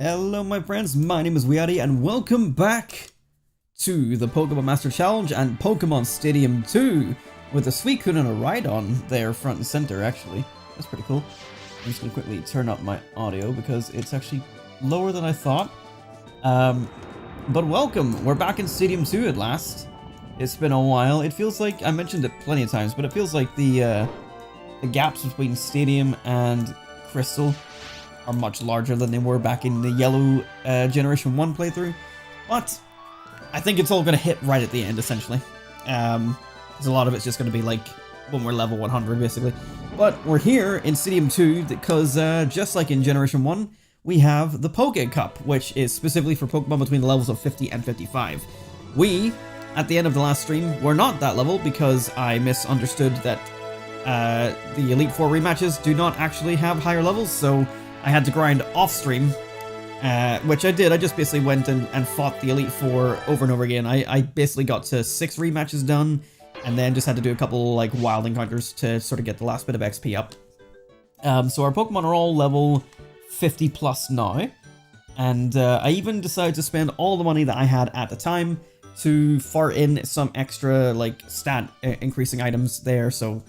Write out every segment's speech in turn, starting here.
Hello my friends, my name is WeeAddy and welcome back to the Pokémon Master Challenge and Pokémon Stadium 2 with a Suicune and a Rhydon there front and center actually. That's pretty cool. I'm just going to quickly turn up my audio because it's actually lower than I thought. But welcome, we're back in Stadium 2 at last. It's been a while. It feels like, I mentioned it plenty of times, but it feels like the gaps between Stadium and Crystal are much larger than they were back in the yellow Generation 1 playthrough. But I think it's all going to hit right at the end, essentially. Because a lot of it's just going to be like when we're level 100, basically. But we're here in Stadium 2 because just like in Generation 1, we have the Poké Cup, which is specifically for Pokemon between the levels of 50 and 55. We, at the end of the last stream, were not that level because I misunderstood that the Elite Four rematches do not actually have higher levels, so I had to grind off stream, which I did. I just basically went and fought the Elite Four over and over again. I basically got to 6 rematches done, and then just had to do a couple like wild encounters to sort of get the last bit of XP up. So our Pokemon are all level 50 plus now, and I even decided to spend all the money that I had at the time to fart in some extra like stat increasing items there. So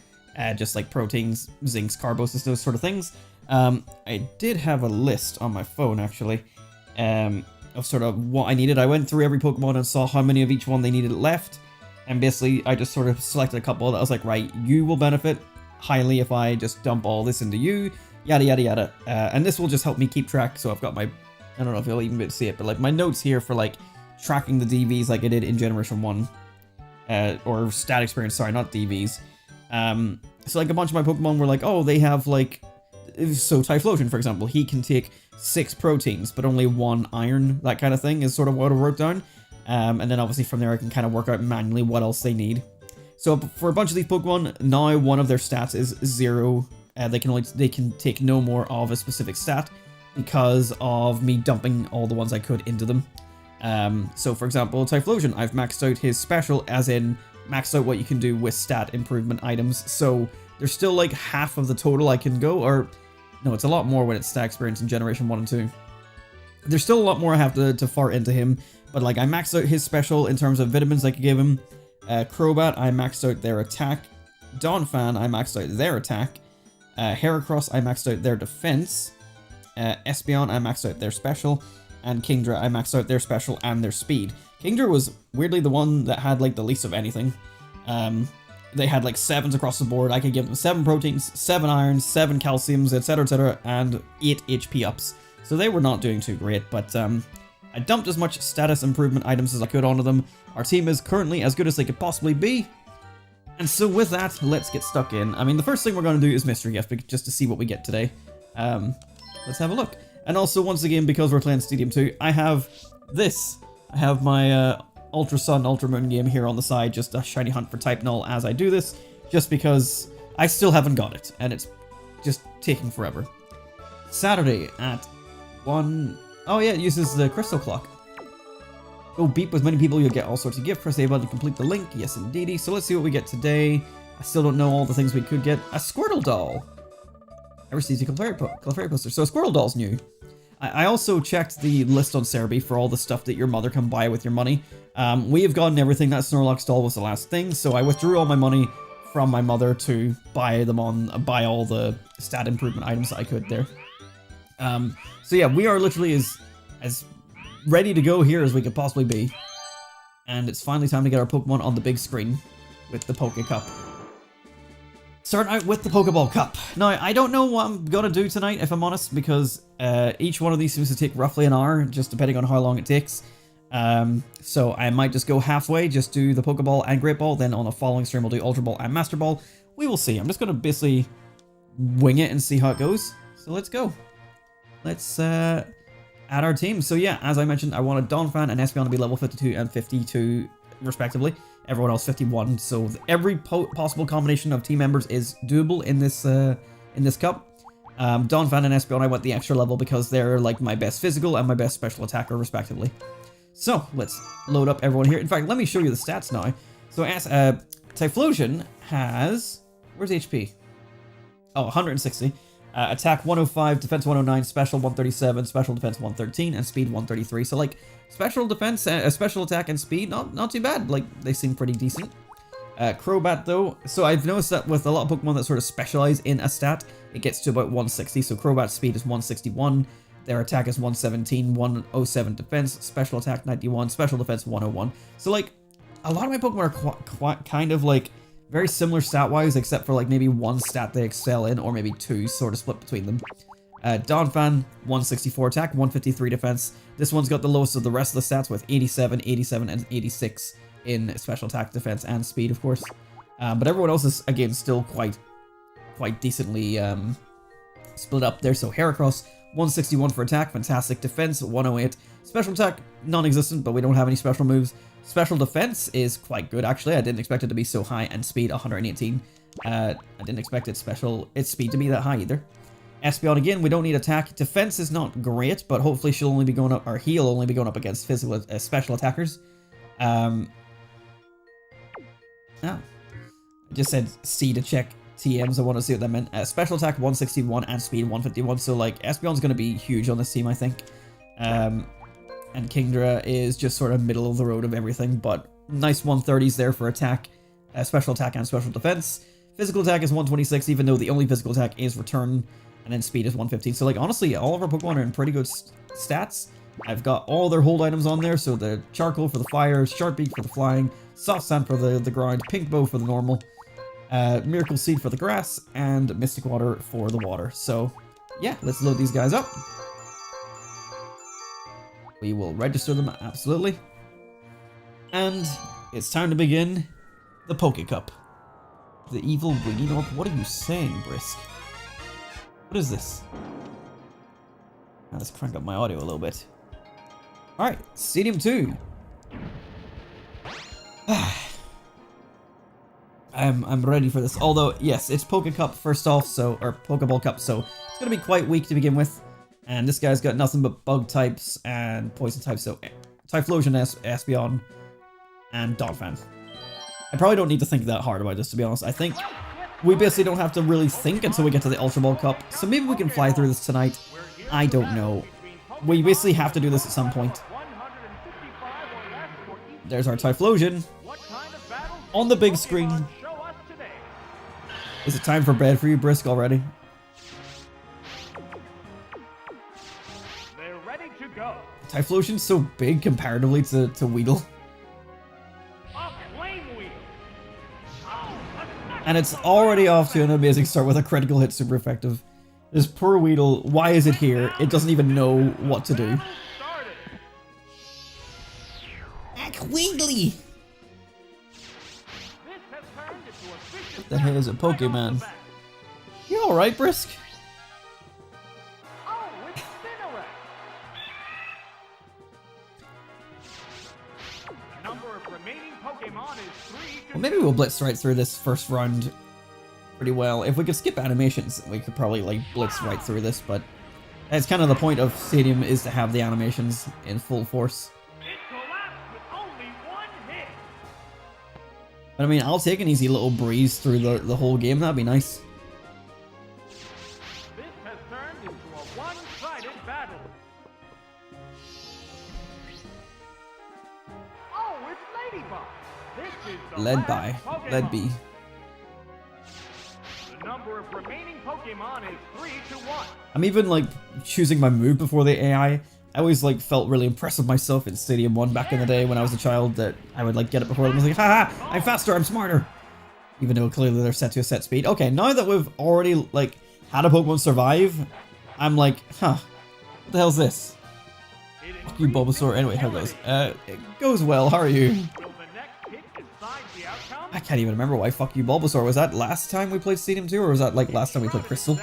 just like proteins, zincs, carbos, those sort of things. I did have a list on my phone actually of sort of what I needed. I went through every Pokemon and saw how many of each one they needed left, and basically I just sort of selected a couple that I was like, right, you will benefit highly if I just dump all this into you, yada yada yada, and this will just help me keep track. So I've got my, I don't know if you'll even be able to see it, but like my notes here for like tracking the DVs like I did in Generation 1, or stat experience, sorry, not DVs. So like a bunch of my Pokemon were like, oh, they have like, so Typhlosion, for example, he can take 6 proteins, but only 1 iron, that kind of thing is sort of what I wrote down. And then obviously from there I can kind of work out manually what else they need. So for a bunch of these Pokemon, now one of their stats is 0. They can take no more of a specific stat because of me dumping all the ones I could into them. So for example, Typhlosion, I've maxed out his special, as in maxed out what you can do with stat improvement items. So there's still like half of the total I can go, or no, it's a lot more when it's stat experience in Generation 1 and 2. There's still a lot more I have to fart into him, but like I maxed out his special in terms of vitamins I could give him. Crobat, I maxed out their attack. Donphan, I maxed out their attack. Heracross, I maxed out their defense. Espeon, I maxed out their special. And Kingdra, I maxed out their special and their speed. Kingdra was weirdly the one that had like the least of anything. They had like 7s across the board. I could give them 7 proteins, 7 irons, 7 calciums, etc., and 8 HP ups. So they were not doing too great, but I dumped as much status improvement items as I could onto them. Our team is currently as good as they could possibly be. And so with that, let's get stuck in. I mean, the first thing we're going to do is Mystery Gift, just to see what we get today. Let's have a look. And also, once again, because we're playing Stadium 2, I have this. I have my Ultra Sun, Ultra Moon game here on the side, just a shiny hunt for type null as I do this, just because I still haven't got it, and it's just taking forever. Saturday at 1... Oh yeah, it uses the crystal clock. Go beep with many people, you'll get all sorts of gifts. Press A button to complete the link. Yes, indeedy. So let's see what we get today. I still don't know all the things we could get. A Squirtle doll. I received a Clefairy poster. So a Squirtle doll's new. I also checked the list on Cerebi for all the stuff that your mother can buy with your money. We have gotten everything. That Snorlax doll was the last thing, so I withdrew all my money from my mother to buy all the stat improvement items that I could there. So yeah, we are literally as ready to go here as we could possibly be. And it's finally time to get our Pokemon on the big screen with the Poké Cup. Starting out with the Pokeball Cup. Now, I don't know what I'm gonna do tonight, if I'm honest, because each one of these seems to take roughly an hour, just depending on how long it takes. So I might just go halfway, just do the Pokeball and Great Ball, then on the following stream we'll do Ultra Ball and Master Ball. We will see. I'm just gonna basically wing it and see how it goes. So let's go. Let's add our team. So yeah, as I mentioned, I wanted Donphan and Espeon to be level 52 and 52 respectively. Everyone else 51, so every possible combination of team members is doable in this cup. Donphan and Espeon, I went the extra level because they're like my best physical and my best special attacker respectively. So let's load up everyone here. In fact, let me show you the stats now. So as Typhlosion has, where's HP? Oh, 160. Attack 105, defense 109, special 137, special defense 113, and speed 133. So like special defense, special attack, and speed, not too bad. Like they seem pretty decent. Crobat though, so I've noticed that with a lot of Pokemon that sort of specialize in a stat, it gets to about 160. So Crobat's speed is 161, their attack is 117, 107 defense, special attack 91, special defense 101. So like a lot of my Pokemon are kind of like very similar stat-wise, except for like maybe one stat they excel in, or maybe two, sort of split between them. Donphan, 164 attack, 153 defense. This one's got the lowest of the rest of the stats with 87, 87, and 86 in special attack, defense, and speed, of course. But everyone else is, again, still quite decently split up there. So Heracross, 161 for attack, fantastic defense, 108. Special attack, non-existent, but we don't have any special moves. Special defense is quite good, actually. I didn't expect it to be so high, and speed 118. I didn't expect its speed to be that high either. Espeon, again, we don't need attack. Defense is not great, but hopefully she'll only be going up, or he'll only be going up against physical special attackers. I just said C to check TMs. I want to see what that meant. Special attack 161 and speed 151. So like Espeon's going to be huge on this team, I think. And Kingdra is just sort of middle of the road of everything, but nice 130s there for attack, special attack, and special defense. Physical attack is 126, even though the only physical attack is return, and then speed is 115. So like honestly, all of our Pokemon are in pretty good stats. I've got all their hold items on there, so the Charcoal for the fire, Sharpbeak for the flying, Soft Sand for the grind, Pink Bow for the normal, Miracle Seed for the grass, and Mystic Water for the water. So yeah, let's load these guys up. We will register them, absolutely. And it's time to begin the Poké Cup. The evil Wiggy Orb. What are you saying, Brisk? What is this? Now let's crank up my audio a little bit. Alright, Stadium 2. I'm ready for this. Although, yes, it's Poké Cup first off, so, or Pokeball Cup, so it's gonna be quite weak to begin with. And this guy's got nothing but bug types and poison types, so Typhlosion, Espeon, and Donphan. I probably don't need to think that hard about this, to be honest. I think we basically don't have to really think until we get to the Ultra Ball Cup, so maybe we can fly through this tonight. I don't know. We basically have to do this at some point. There's our Typhlosion on the big screen. Is it time for bed for you, Brisk, already? Typhlosion's so big comparatively to Weedle. And it's already off to an amazing start with a critical hit, super effective. This poor Weedle, why is it here? It doesn't even know what to do. Ack Wiggly! What the hell is a Pokemon? You alright, Brisk? Well, maybe we'll blitz right through this first round pretty well. If we could skip animations, we could probably like blitz right through this, but that's kind of the point of Stadium, is to have the animations in full force. But I mean, I'll take an easy little breeze through the whole game, that'd be nice. This has turned into a one-sided battle. Oh, it's Ladybug. This is the Led by Ledby. The number of remaining Pokemon is 3 to 1. I'm even like choosing my move before the AI. I always like felt really impressed with myself in Stadium 1 back in the day when I was a child, that I would like get it before them. I was like, haha, I'm faster, I'm smarter. Even though clearly they're set to a set speed. Okay, now that we've already like had a Pokemon survive, I'm like, huh, what the hell's this? Fuck you, Bulbasaur. Anyway, how it goes? It goes well, how are you? I can't even remember why fuck you, Bulbasaur. Was that last time we played Stadium 2, or was that like last time we played Crystal?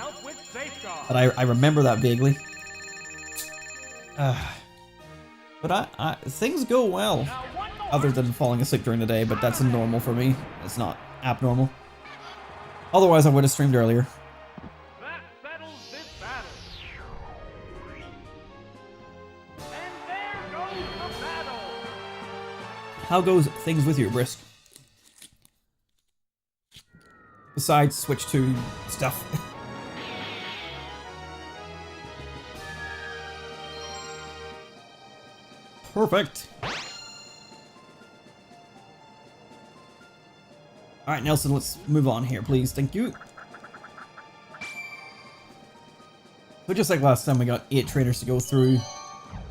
But I remember that vaguely. But things go well, other than falling asleep during the day, but that's normal for me. It's not abnormal. Otherwise, I would have streamed earlier. That settles this battle. And there goes the battle. How goes things with you, Brisk? Besides Switch 2 stuff. Perfect. Alright, Nelson, let's move on here, please. Thank you. But just like last time, we got 8 trainers to go through.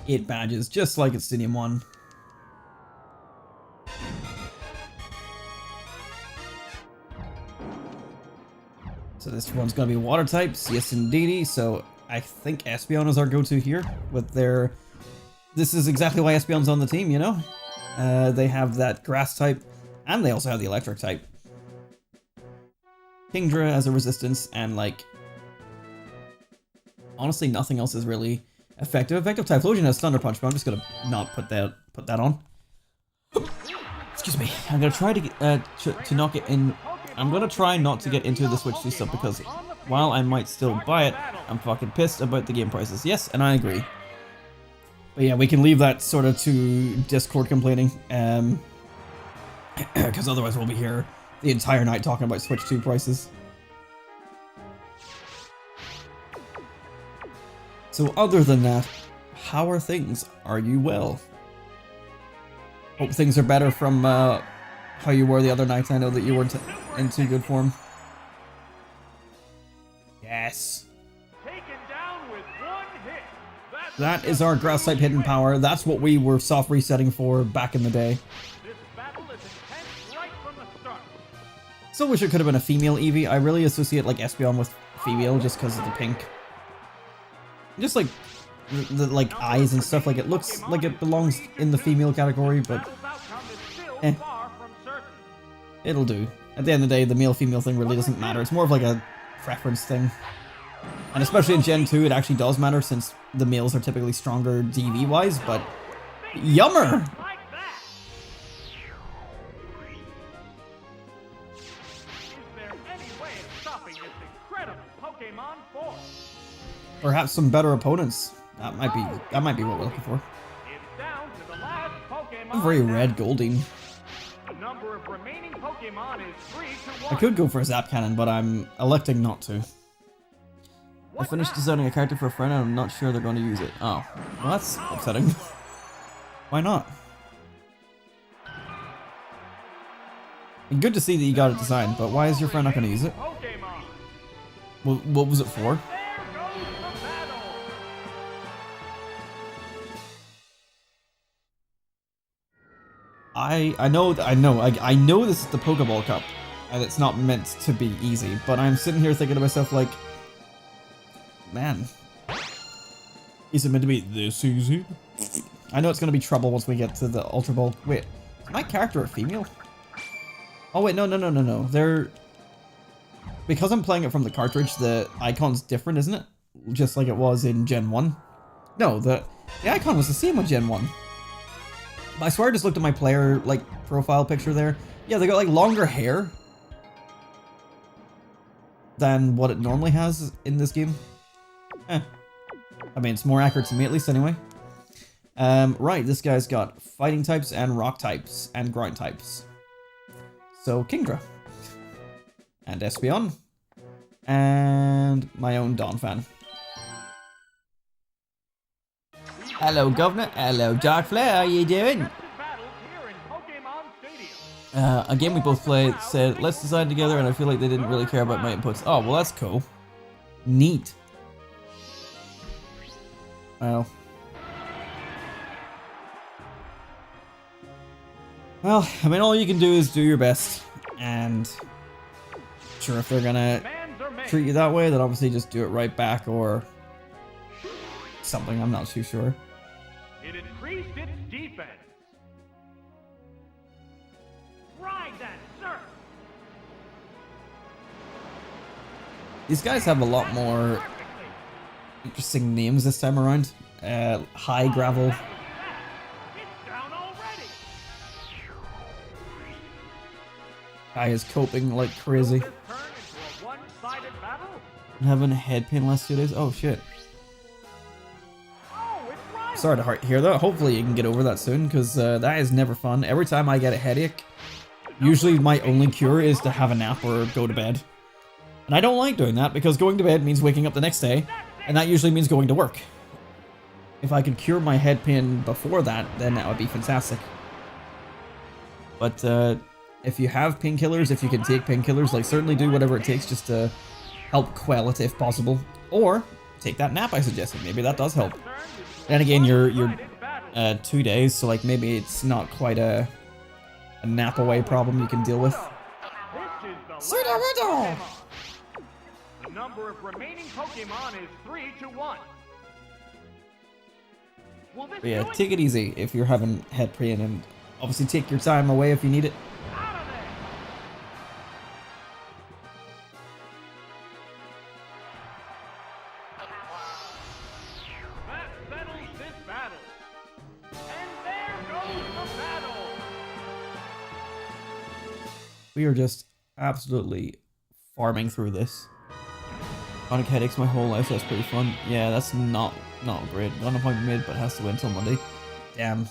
8 badges, just like at Stadium 1. So this one's gonna be water types, yes indeedy. So I think Espeon is our go-to here with their... This is exactly why Espeon's on the team, you know? They have that grass type, and they also have the electric type. Kingdra as a resistance, and like... Honestly, nothing else is really effective. Effective Typhlosion has Thunder Punch, but I'm just gonna not put that on. Excuse me. I'm gonna try to get, to not get in... I'm gonna try not to get into the Switch 2 stuff because while I might still buy it, I'm fucking pissed about the game prices. Yes, and I agree. But yeah, we can leave that sort of to Discord complaining, because otherwise we'll be here the entire night talking about Switch 2 prices. So other than that, how are things? Are you well? Hope things are better from how you were the other night. I know that you weren't in too good form. Yes. Taken down with one hit. That is our grass type hidden power. That's what we were soft resetting for back in the day. This battle is intense right from the start. Still wish it could have been a female Eevee. I really associate like Espeon with female just because of the pink. Just like the like eyes and stuff. Like it looks like it belongs in the female category, but eh, it'll do. At the end of the day, the male-female thing really doesn't matter. It's more of like a preference thing. And especially in Gen 2, it actually does matter since the males are typically stronger DV-wise, but... Yummer! Perhaps some better opponents. That might be what we're looking for. I'm very red Golding. I could go for a Zap Cannon, but I'm electing not to. I finished designing a character for a friend and I'm not sure they're going to use it. Oh, well that's upsetting. Why not? And good to see that you got it designed, but why is your friend not going to use it? Well, what was it for? I know this is the Pokeball Cup, and it's not meant to be easy, but I'm sitting here thinking to myself like, man, is it meant to be this easy? I know it's gonna be trouble once we get to the Ultra Ball. Wait, is my character a female? Oh wait, no. They're... Because I'm playing it from the cartridge, the icon's different, isn't it? Just like it was in Gen 1. No, the icon was the same on Gen 1. I swear I just looked at my player, like, profile picture there. Yeah, they got, like, longer hair than what it normally has in this game. I mean, it's more accurate to me, at least, anyway. Right, this guy's got fighting types and rock types and ground types. So, Kingdra. And Espeon. And my own Donphan. Hello, Governor. Hello, Dark Flare. How you doing? A game we both played said, let's design together, and I feel like they didn't really care about my inputs. Oh, well, that's cool. Neat. Well, I mean, all you can do is do your best, and sure, if they're gonna treat you that way, then obviously just do it right back, or something. I'm not too sure. It increased its defense. Ride that, sir. These guys have a lot more interesting names this time around. High Gravel. It's down already. Guy is coping like crazy. This turn into a one-sided battle? I'm having a head pain last 2 days. Oh shit. Sorry to hear that. Hopefully you can get over that soon, because that is never fun. Every time I get a headache, usually my only cure is to have a nap or go to bed. And I don't like doing that, because going to bed means waking up the next day, and that usually means going to work. If I could cure my head pain before that, then that would be fantastic. But if you have painkillers, if you can take painkillers, like certainly do whatever it takes just to help quell it if possible. Or take that nap I suggested. Maybe that does help. Then again, you're 2 days, so like maybe it's not quite a nap away problem you can deal with. The number of remaining Pokemon is 3 to 1. Will this But yeah, do it? take it easy if you're having head pain, and obviously take your time away if you need it. Out of there. That settles this battle. And there goes the battle. We are just absolutely farming through this. Chronic headaches my whole life, so that's pretty fun. Yeah, that's not great. Got an appointment mid, but has to wait until Monday. Damn.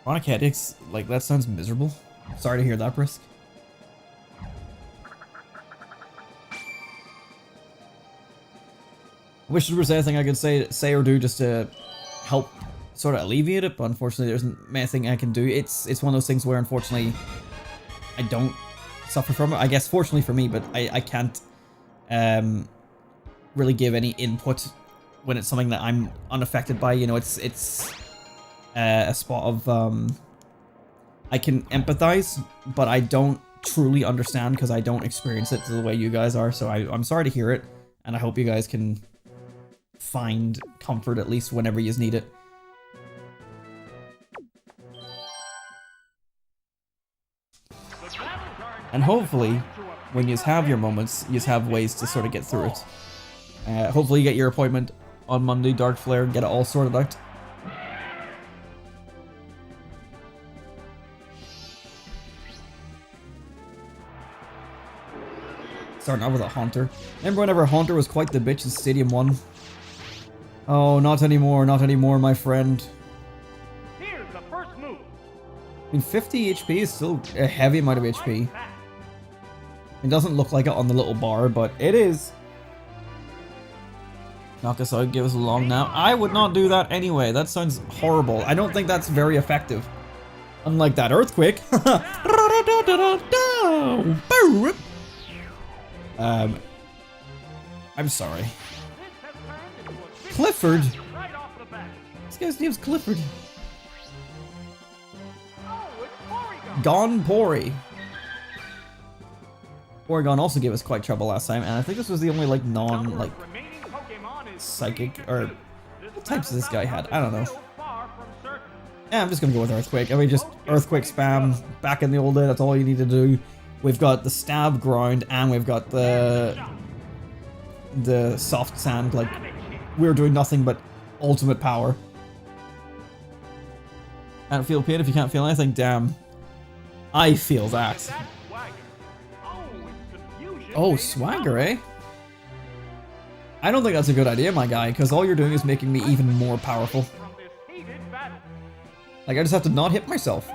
Chronic headaches, like that sounds miserable. Sorry to hear that, Brisk. I wish there was anything I could say or do just to help sort of alleviate it, but unfortunately there isn't anything I can do. It's one of those things where unfortunately I don't suffer from it. I guess fortunately for me, but I can't really give any input when it's something that I'm unaffected by. You know, it's a spot of I can empathize, but I don't truly understand because I don't experience it the way you guys are. So I'm sorry to hear it, and I hope you guys can find comfort at least whenever you need it. And hopefully, when you have your moments, you have ways to sort of get through it. Hopefully you get your appointment on Monday, Dark Flare, and get it all sorted out. Starting out with a Haunter. Remember whenever Haunter was quite the bitch in Stadium 1? Oh, not anymore, my friend. Here's the first move. I mean, 50 HP is still a heavy amount of HP. It doesn't look like it on the little bar, but it is. Knock us out, give us a long nap. I would not do that anyway. That sounds horrible. I don't think that's very effective. Unlike that earthquake. I'm sorry. Clifford? Right off the bat. This guy's name's Clifford. Oh, it's Porygon. Gone Pori. Porygon also gave us quite trouble last time, and I think this was the only like non Remaining Pokemon is psychic 3 to or 2. what types does this guy had? I don't know. Still far from certain. Yeah, I'm just gonna go with Earthquake. I mean, just Earthquake spam back in the old day. That's all you need to do. We've got the Stab Ground, and we've got the Soft Sand. Like we're doing nothing but ultimate power. Can't feel pain if you can't feel anything. Damn, I feel that. That's Swagger. Oh, it's confusion. Oh, made Swagger, up. eh? I don't think that's a good idea, my guy, because all you're doing is making me even more powerful. From this heated battle. Like, I just have to not hit myself. Is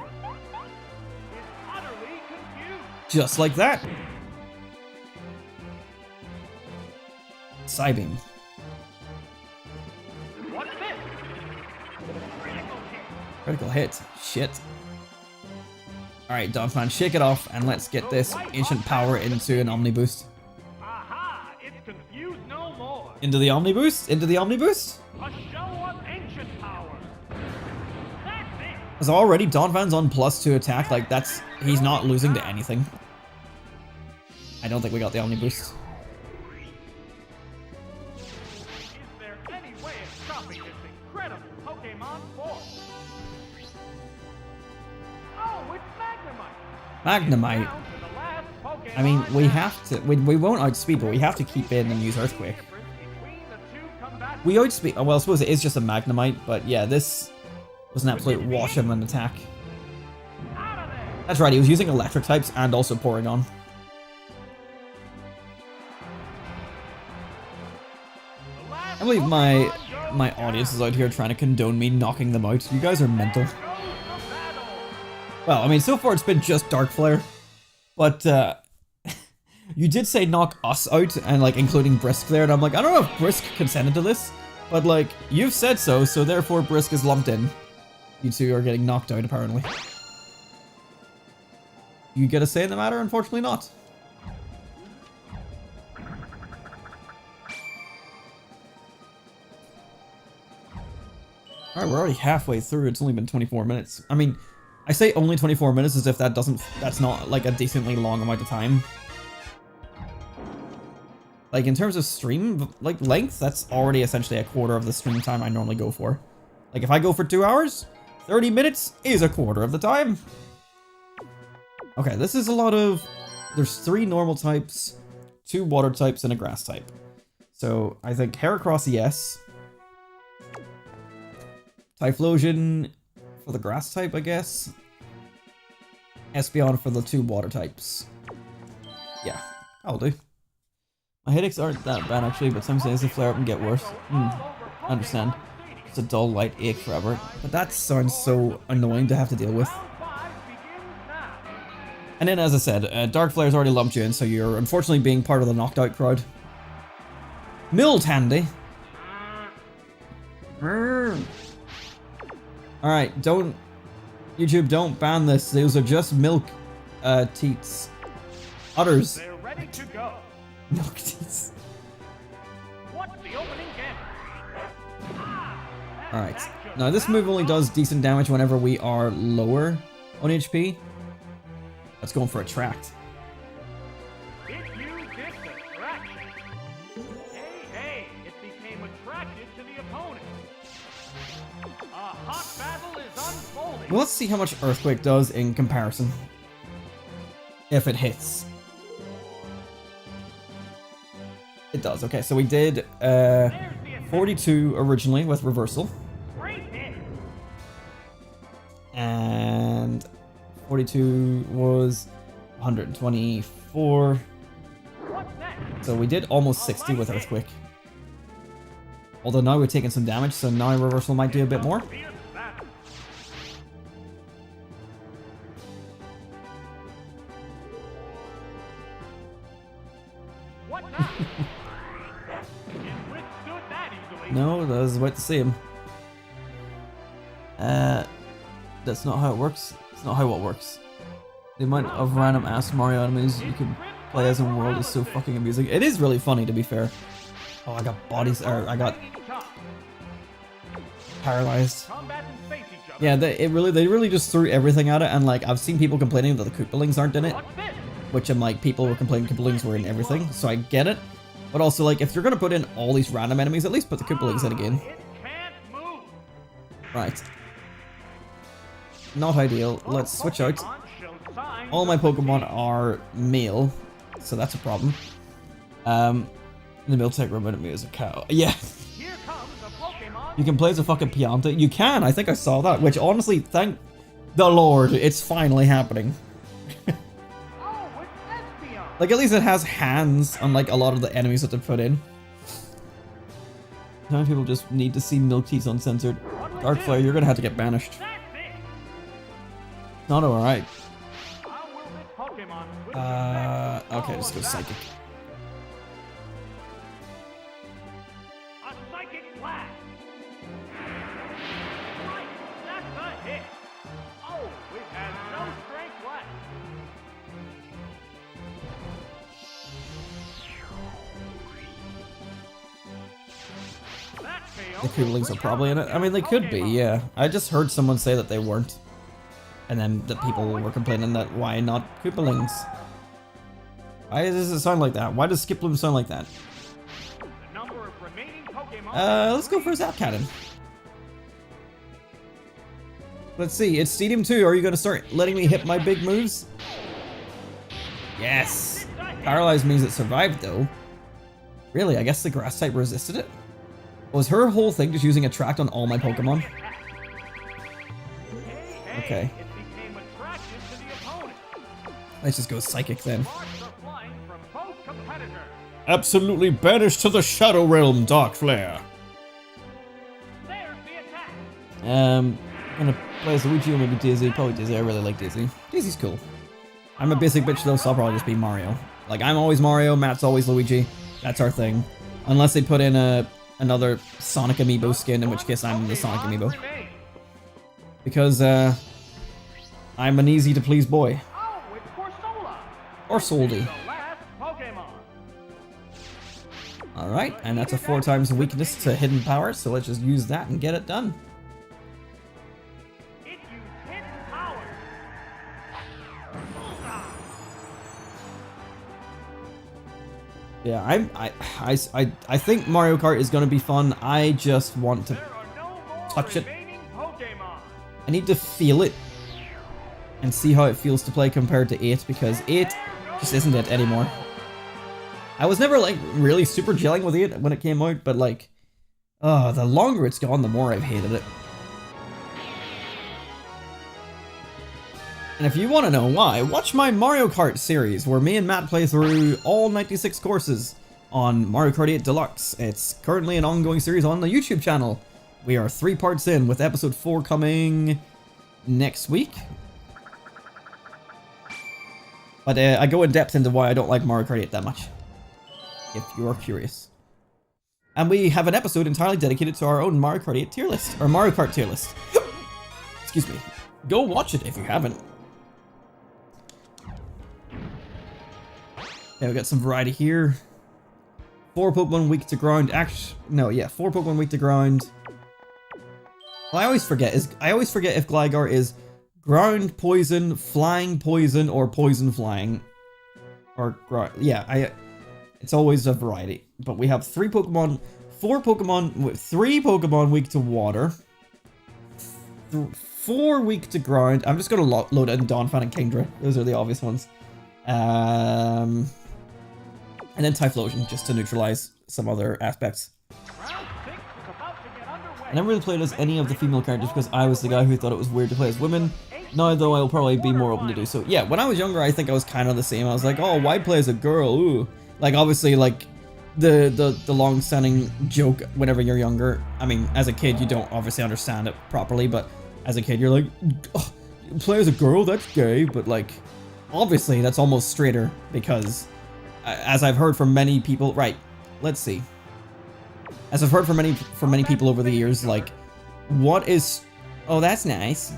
utterly confused. Just like that. Psybeam. What's this? Critical hit. Critical hit. Shit. Alright, Donphan, shake it off, and let's get this ancient power into an Omni Boost. Aha! It's confused no more. Into the Omni Boost? Into the Omni Boost? A show of ancient power. That's it. Because already Donphan's on +2 attack, like that's... he's not losing to anything. I don't think we got the Omni Boost. Is there any way of stopping this incredible Pokemon force? Oh, it's Magnemite. Magnemite. Down to the last Pokemon I mean, we now. have to... we won't outspeed, but we have to keep in and use Earthquake. Difference between the two combatants. We outspeed... well, I suppose it is just a Magnemite, but yeah, this was an absolute wash of an attack. Out of there. That's right, he was using electric types and also Porygon. The last I believe my Pokemon goes audience down. is out here trying to condone me knocking them out. You guys are mental. There goes the battle. Well, I mean, so far it's been just Dark Flare, but You did say knock us out, and like including Brisk there, and I'm like, I don't know if Brisk consented to this, but like, you've said so, so therefore Brisk is lumped in. You two are getting knocked out, apparently. You get a say in the matter? Unfortunately not. Alright, we're already halfway through. It's only been 24 minutes. I mean, I say only 24 minutes as if that's not like a decently long amount of time. Like in terms of stream like length, that's already essentially a quarter of the stream time I normally go for. Like if I go for 2 hours, 30 minutes is a quarter of the time. Okay, this is a lot of... There's 3 normal types, 2 water types, and a grass type. So I think Heracross, yes. Typhlosion for the grass type, I guess. Espeon for the 2 water types. Yeah, I'll do. My headaches aren't that bad actually, but some days they flare up and get worse. I understand. It's a dull light ache forever. But that sounds so annoying to have to deal with. And then, as I said, Dark Flare's already lumped you in, so you're unfortunately being part of the knocked out crowd. Miltandy. Alright, don't... YouTube, don't ban this. Those are just milk teats. Udders. They're ready to go. Milk teats. What's the opening game? Alright. Now, this move only does decent damage whenever we are lower on HP. Let's go for Attract. It used its attraction. Hey, it became attracted to the opponent. A hot battle is unfolding. Well, let's see how much Earthquake does in comparison. If it hits. It does. Okay, so we did 42 originally with Reversal. Great hit. And 42 was 124. What's next? So we did almost 60 with Earthquake. Although now we're taking some damage, so now Reversal might do a bit more. Fierce battle. What now? It withstood that easily. No, I was about to see him. That's not how it works. It's not how it works. The amount of random ass Mario enemies you can play as in the world is so fucking amusing. It is really funny, to be fair. Oh, I got bodies, or I got paralyzed. Combatants face each other. Yeah, they really just threw everything at it, and like I've seen people complaining that the Koopalings aren't in it, What's this? which I'm like, people were complaining Koopalings were in everything, so I get it. But also, like, if you're gonna put in all these random enemies, at least put the Koopalings in again. It can't move. Right. Not ideal. Let's switch out. Pokemon show signs All my of Pokemon are male, so that's a problem. The Miltank reminded me as a cow. Yeah, Here comes a Pokemon. you can play as a fucking Pianta. You can, I think I saw that, which honestly, thank the Lord, it's finally happening. Oh, it's Espeon. Like, at least it has hands, unlike a lot of the enemies that they put in. Now people just need to see Milk Teats uncensored. Dark Flare, you're gonna have to get banished. That's it. Not alright. How will this Pokemon withstand Okay, just go Psychic. a psychic blast? Right, that's a hit. Oh, it has no strength left. That failed. The Koopalings are probably in it. I mean, they could be, yeah. I just heard someone say that they weren't. And then the people were complaining that why not Koopalings? Why does it sound like that? Why does Skiploom sound like that? The number of remaining Pokemon. Let's go for a Zap Cannon. Let's see, it's Stadium 2. Are you gonna start letting me hit my big moves? Yes! Paralyzed means it survived though. Really, I guess the grass type resisted it? Was her whole thing just using Attract on all my Pokemon? Okay. It became attracted to the opponent. Let's just go Psychic then. Sparks are flying from both competitors. Absolutely banished to the Shadow Realm, Dark Flare. There's the attack. I'm gonna play as Luigi or maybe Daisy. Probably Daisy. I really like Daisy. Daisy's cool. I'm a basic bitch though, so I'll probably just be Mario. Like, I'm always Mario, Matt's always Luigi. That's our thing. Unless they put in another Sonic Amiibo skin, in which case I'm the Sonic Amiibo. Because, I'm an easy-to-please boy. Or Soldy. Alright, and that's a 4 times weakness to hidden power, so let's just use that and get it done. Yeah, I think Mario Kart is gonna be fun. I just want to touch it. I need to feel it and see how it feels to play compared to 8, because 8 just isn't it anymore. I was never like really super gelling with 8 when it came out, but like, the longer it's gone, the more I've hated it. And if you want to know why, watch my Mario Kart series, where me and Matt play through all 96 courses on Mario Kart 8 Deluxe. It's currently an ongoing series on the YouTube channel. We are 3 parts in, with episode 4 coming next week. But I go in depth into why I don't like Mario Kart 8 that much, if you're curious. And we have an episode entirely dedicated to our own Mario Kart 8 tier list, or Mario Kart tier list. Excuse me. Go watch it if you haven't. Yeah, we got some variety here. 4 Pokemon weak to ground. 4 Pokemon weak to ground. Well, I always forget if Gligar is ground poison, flying poison, or poison flying. Or yeah, it's always a variety. But we have 4 Pokemon with 3 Pokemon weak to water. 4 weak to ground. I'm just gonna load in Donphan and Kingdra. Those are the obvious ones. And then Typhlosion, just to neutralize some other aspects. I never really played as any of the female characters because I was the guy who thought it was weird to play as women. Now, though, I'll probably be more open to do so. Yeah, when I was younger, I think I was kind of the same. I was like, oh, why play as a girl? Ooh. Like, obviously, like, the long-standing joke whenever you're younger. I mean, as a kid, you don't obviously understand it properly, but as a kid, you're like, oh, play as a girl? That's gay. But, like, obviously, that's almost straighter because, as I've heard from many people, right, let's see. As I've heard from many people over the years, like, what is, oh, that's nice.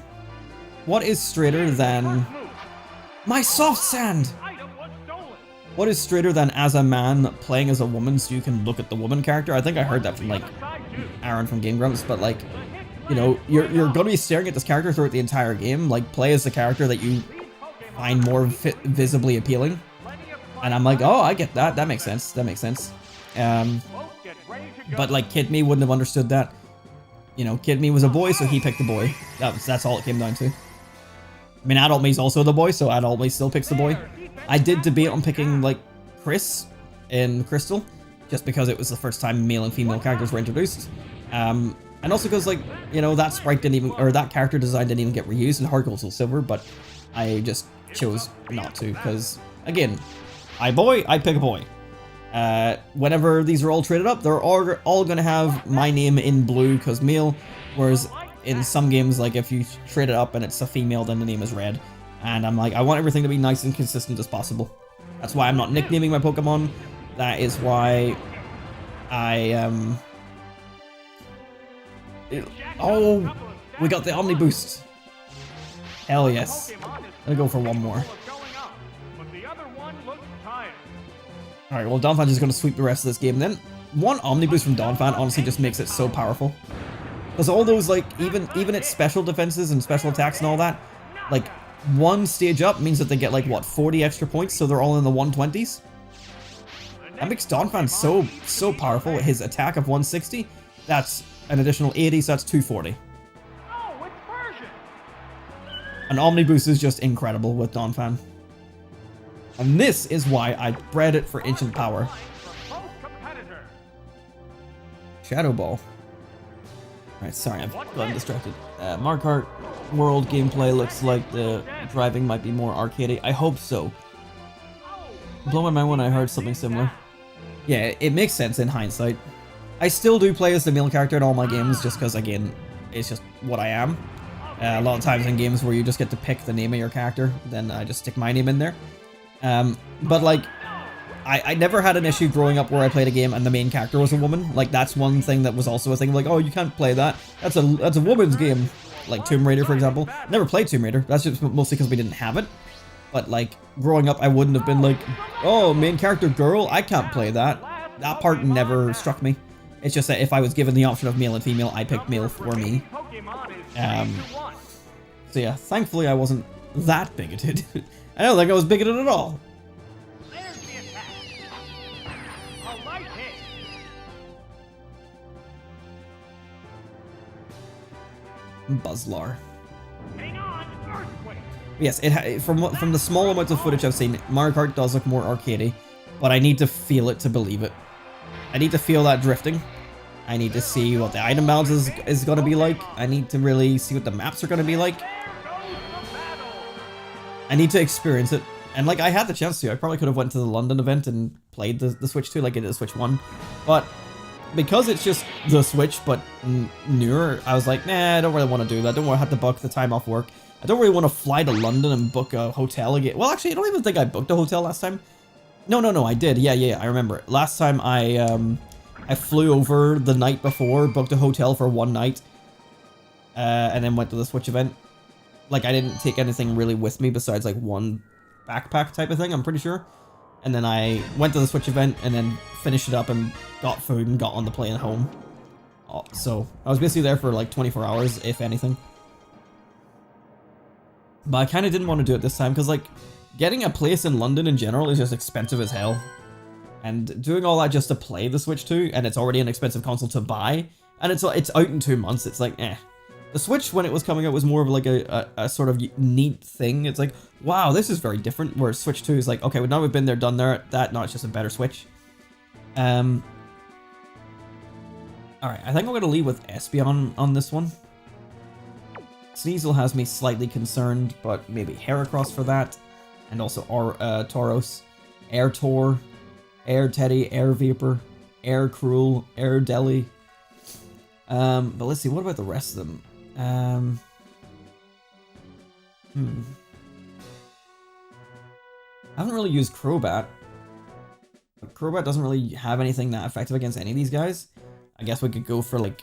What is straighter than, my soft sand? What is straighter than as a man playing as a woman so you can look at the woman character? I think I heard that from, like, Aaron from Game Grumps, but, like, you know, you're gonna be staring at this character throughout the entire game. Like, play as the character that you find more visibly appealing. And I'm like, oh, I get that. That makes sense. That makes sense. But, like, Kid Me wouldn't have understood that. You know, Kid Me was a boy, so he picked the boy. That's all it came down to. I mean, Adult Me's also the boy, so Adult Me still picks the boy. I did debate on picking, like, Chris in Crystal, just because it was the first time male and female characters were introduced. And also because, like, you know, that sprite didn't even, or that character design didn't even get reused in Heart Gold Soul Silver, but I just chose not to, because, again, I pick a boy. Whenever these are all traded up, they're all gonna have my name in blue because male, whereas in some games, like if you trade it up and it's a female, then the name is red. And I'm like, I want everything to be nice and consistent as possible. That's why I'm not nicknaming my Pokemon. That is why I oh, we got the Omni Boost. Hell yes. I'll go for one more. Alright, well, Donphan is going to sweep the rest of this game. Then, one Omniboost from Donphan honestly just makes it so powerful. Because all those, like, even its special defenses and special attacks and all that, like, one stage up means that they get, like, what, 40 extra points, so they're all in the 120s? That makes Donphan so powerful. His attack of 160, that's an additional 80, so that's 240. An Omniboost is just incredible with Donphan. And this is why I bred it for Ancient Power. Shadow Ball. Alright, sorry, I've gotten distracted. Mario Kart World gameplay looks like the driving might be more arcadey. I hope so. Blow my mind when I heard something similar. Yeah, it makes sense in hindsight. I still do play as the male character in all my games just because, again, it's just what I am. A lot of times in games where you just get to pick the name of your character, then I just stick my name in there. But like, I never had an issue growing up where I played a game and the main character was a woman. Like, that's one thing that was also a thing. Like, oh, you can't play that. That's a woman's game. Like Tomb Raider, for example. Never played Tomb Raider. That's just mostly because we didn't have it. But, like, growing up, I wouldn't have been like, oh, main character girl, I can't play that. That part never struck me. It's just that if I was given the option of male and female, I picked male for me. So yeah, thankfully I wasn't that bigoted. I don't think I was bigoted at all. Buzzlar. Yes, from the small amounts of footage I've seen, Mario Kart does look more arcadey, but I need to feel it to believe it. I need to feel that drifting. I need to see what the item balance is going to be like. I need to really see what the maps are going to be like. I need to experience it. And like, I had the chance to. I probably could have went to the London event and played the Switch 2 like I did the Switch 1. But because it's just the Switch, but newer, I was like, nah, I don't really want to do that. I don't want to have to book the time off work. I don't really want to fly to London and book a hotel again. Well, actually, I don't even think I booked a hotel last time. No, I did. Yeah, I remember. Last time I flew over the night before, booked a hotel for one night, and then went to the Switch event. Like, I didn't take anything really with me besides, like, one backpack type of thing, I'm pretty sure. And then I went to the Switch event and then finished it up and got food and got on the plane home. So, I was basically there for, like, 24 hours, if anything. But I kind of didn't want to do it this time, because, like, getting a place in London in general is just expensive as hell. And doing all that just to play the Switch 2, and it's already an expensive console to buy, and it's out in 2 months, it's like, eh. The Switch, when it was coming out, was more of like a sort of neat thing. It's like, wow, this is very different, whereas Switch 2 is like, okay, well, now we've been there, done that, now it's just a better Switch. Alright, I think I'm going to leave with Espeon on this one. Sneasel has me slightly concerned, but maybe Heracross for that. And also Tauros, Air Tor, Air Teddy, Air Vapor, Air Cruel, Air Deli. But let's see, what about the rest of them? I haven't really used Crobat. But Crobat doesn't really have anything that effective against any of these guys. I guess we could go for, like,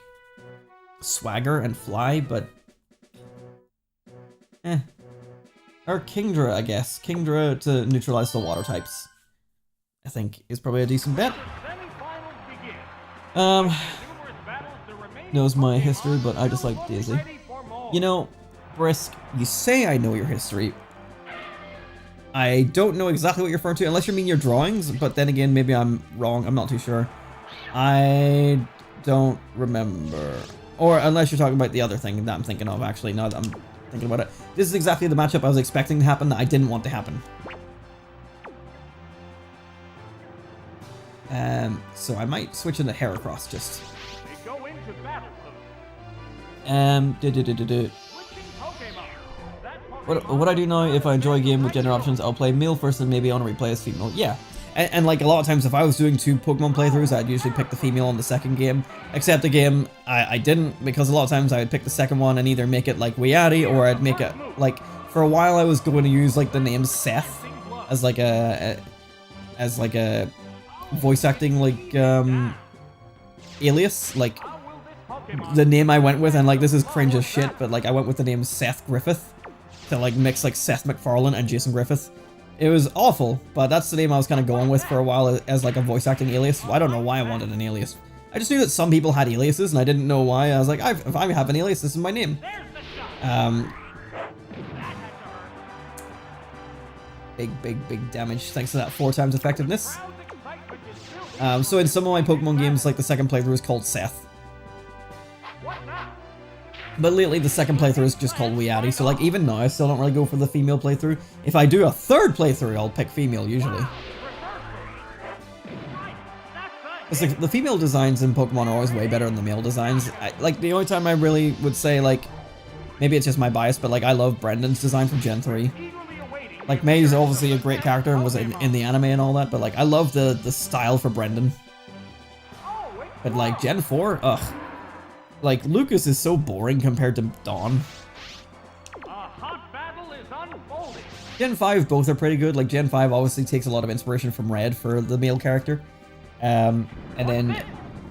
Swagger and Fly, but... Or Kingdra, I guess. Kingdra to neutralize the water types, I think, is probably a decent bet. Knows my history, but I just like Daisy. You know, Brisk, you say I know your history. I don't know exactly what you're referring to, unless you mean your drawings, but then again, maybe I'm wrong, I'm not too sure. I don't remember. Or unless you're talking about the other thing that I'm thinking of, actually, now that I'm thinking about it. This is exactly the matchup I was expecting to happen that I didn't want to happen. So I might switch into Heracross just. What I do now, if I enjoy a game with gender options, I'll play male first and maybe on a replay as female. Yeah. And like a lot of times, if I was doing 2 Pokemon playthroughs, I'd usually pick the female on the second game. Except the game, I didn't, because a lot of times I would pick the second one and either make it like WeeAddy, or I'd make it, like, for a while I was going to use like the name Seth as like a voice acting like alias, like the name I went with, and like this is cringe as shit, but like I went with the name Seth Griffith to like mix like Seth MacFarlane and Jason Griffith. It was awful, but that's the name I was kind of going with for a while as like a voice acting alias. I don't know why I wanted an alias. I just knew that some people had aliases and I didn't know why. I was like, if I have an alias, this is my name. Big damage thanks to that 4 times effectiveness. So in some of my Pokemon games, like the second playthrough is called Seth. But lately the second playthrough is just called WeeAddy, so like even now I still don't really go for the female playthrough. If I do a third playthrough, I'll pick female usually. It's like the female designs in Pokemon are always way better than the male designs. Like the only time I really would say, like, maybe it's just my bias, but like I love Brendan's design from Gen 3. Like May's obviously a great character and was in the anime and all that, but like I love the style for Brendan. But like Gen 4, ugh. Like, Lucas is so boring compared to Dawn. A hot battle is unfolding. Gen 5, both are pretty good. Like, Gen 5 obviously takes a lot of inspiration from Red for the male character. And then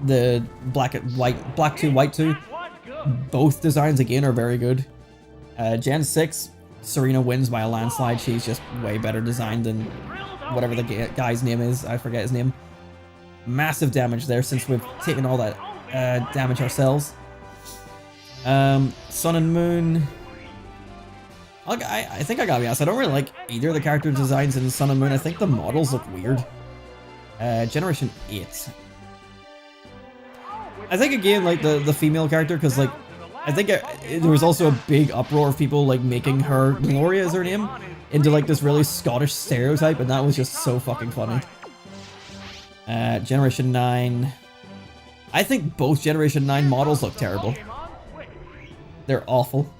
the Black 2, White 2, both designs, again, are very good. Gen 6, Serena wins by a landslide. She's just way better designed than whatever the guy's name is. I forget his name. Massive damage there since we've taken all that damage ourselves. Sun and Moon. I think I gotta be honest, I don't really like either of the character designs in Sun and Moon. I think the models look weird. Generation 8. I think again, like the female character, because like, I think there was also a big uproar of people like making her, Gloria is her name, into like this really Scottish stereotype, and that was just so fucking funny. Generation 9. I think both Generation 9 models look terrible. They're awful.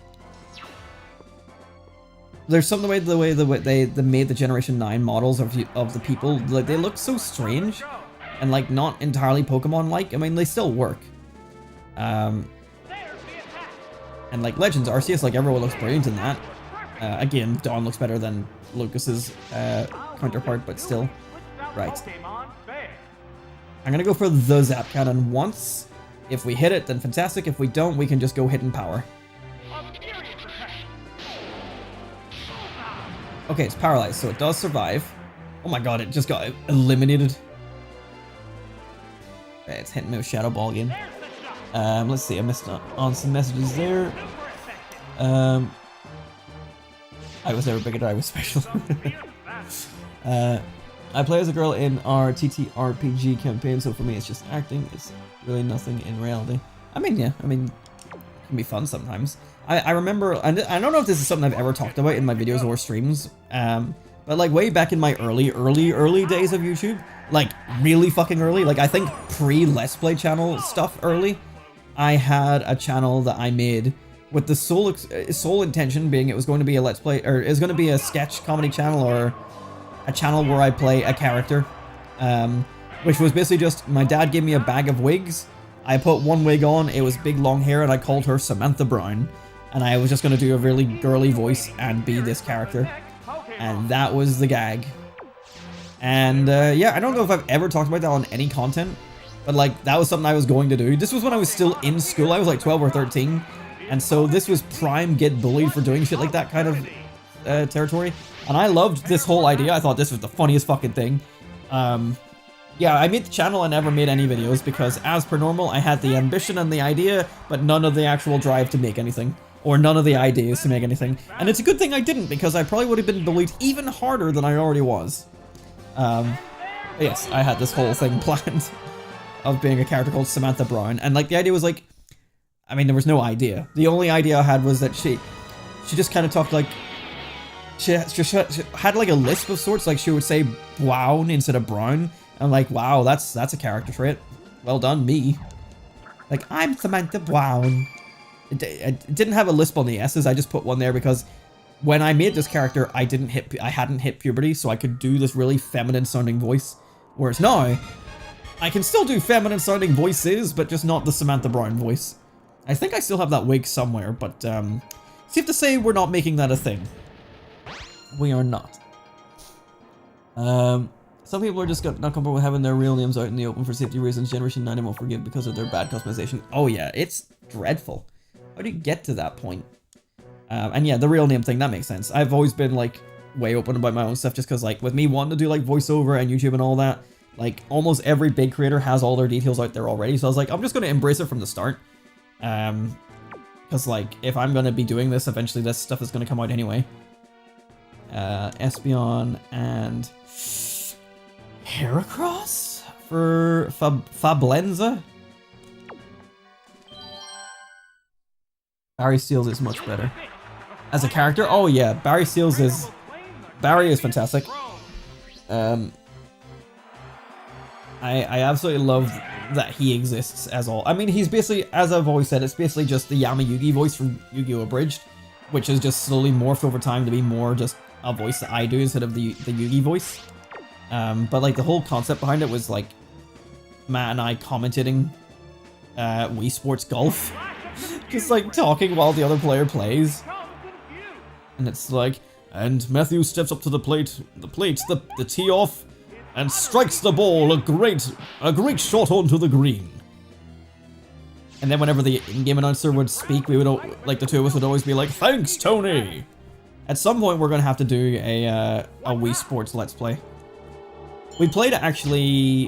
There's something about the way they made the Generation 9 models of the people, like they look so strange and like not entirely Pokemon-like. I mean, they still work. And like Legends Arceus, like everyone looks brilliant in that. Again, Dawn looks better than Lucas's counterpart, but still. Right. I'm gonna go for the Zap Cannon once. If we hit it, then fantastic. If we don't, we can just go Hidden Power. Okay, it's paralyzed, so it does survive. Oh my god, it just got eliminated. Okay, it's hitting me with Shadow Ball again. Let's see, I missed on some messages there. I was never big at I was special. I play as a girl in our TTRPG campaign, so for me it's just acting. It's really nothing in reality. I mean, yeah, I mean, it can be fun sometimes. I remember, I don't know if this is something I've ever talked about in my videos or streams, but like way back in my early days of YouTube, like really fucking early, like I think pre-Let's Play channel stuff early, I had a channel that I made with the sole intention being it was going to be a Let's Play, or it was going to be a sketch comedy channel or a channel where I play a character, which was basically just, my dad gave me a bag of wigs, I put one wig on, it was big long hair, and I called her Samantha Brown. And I was just going to do a really girly voice and be this character. And that was the gag. And yeah, I don't know if I've ever talked about that on any content. But like, that was something I was going to do. This was when I was still in school. I was like 12 or 13. And so this was prime get bullied for doing shit like that kind of territory. And I loved this whole idea. I thought this was the funniest fucking thing. Yeah, I made the channel and never made any videos because as per normal, I had the ambition and the idea, but none of the actual drive to make anything. Or none of the ideas to make anything. And it's a good thing I didn't, because I probably would have been bullied even harder than I already was. Yes, I had this whole thing planned of being a character called Samantha Brown. And like the idea was like, I mean, there was no idea. The only idea I had was that she just kind of talked like, she had like a lisp of sorts, like she would say Brown instead of Brown. I'm like, wow, that's a character trait. Well done, me. Like, I'm Samantha Brown. It didn't have a lisp on the S's, I just put one there because when I made this character, I hadn't hit puberty, so I could do this really feminine sounding voice. Whereas now, I can still do feminine sounding voices, but just not the Samantha Brown voice. I think I still have that wig somewhere, but safe to say we're not making that a thing. We are not. Some people are just not comfortable with having their real names out in the open for safety reasons. Generation 9 won't forgive because of their bad customization. Oh yeah, it's dreadful. How do you get to that point? And yeah, the real name thing, that makes sense. I've always been like way open about my own stuff just because like with me wanting to do like voiceover and YouTube and all that, like almost every big creator has all their details out there already. So I was like, I'm just going to embrace it from the start. Because like if I'm going to be doing this, eventually this stuff is going to come out anyway. Espeon and Heracross for Fablenza. Barry Seals is much better. As a character? Oh yeah, Barry is fantastic. I absolutely love that he exists as all. I mean, he's basically, as I've always said, it's basically just the Yamayugi voice from Yu-Gi-Oh! Abridged, which is just slowly morphed over time to be more just a voice that I do instead of the Yugi voice. But like the whole concept behind it was like Matt and I commentating Wii Sports Golf. Just like talking while the other player plays. And it's like, And Matthew steps up to the plate, the tee off, and strikes the ball, a great shot onto the green. And then whenever the in-game announcer would speak, we would, like, the two of us would always be like, "Thanks, Tony!" At some point, we're gonna have to do a Wii Sports Let's Play. We played it actually,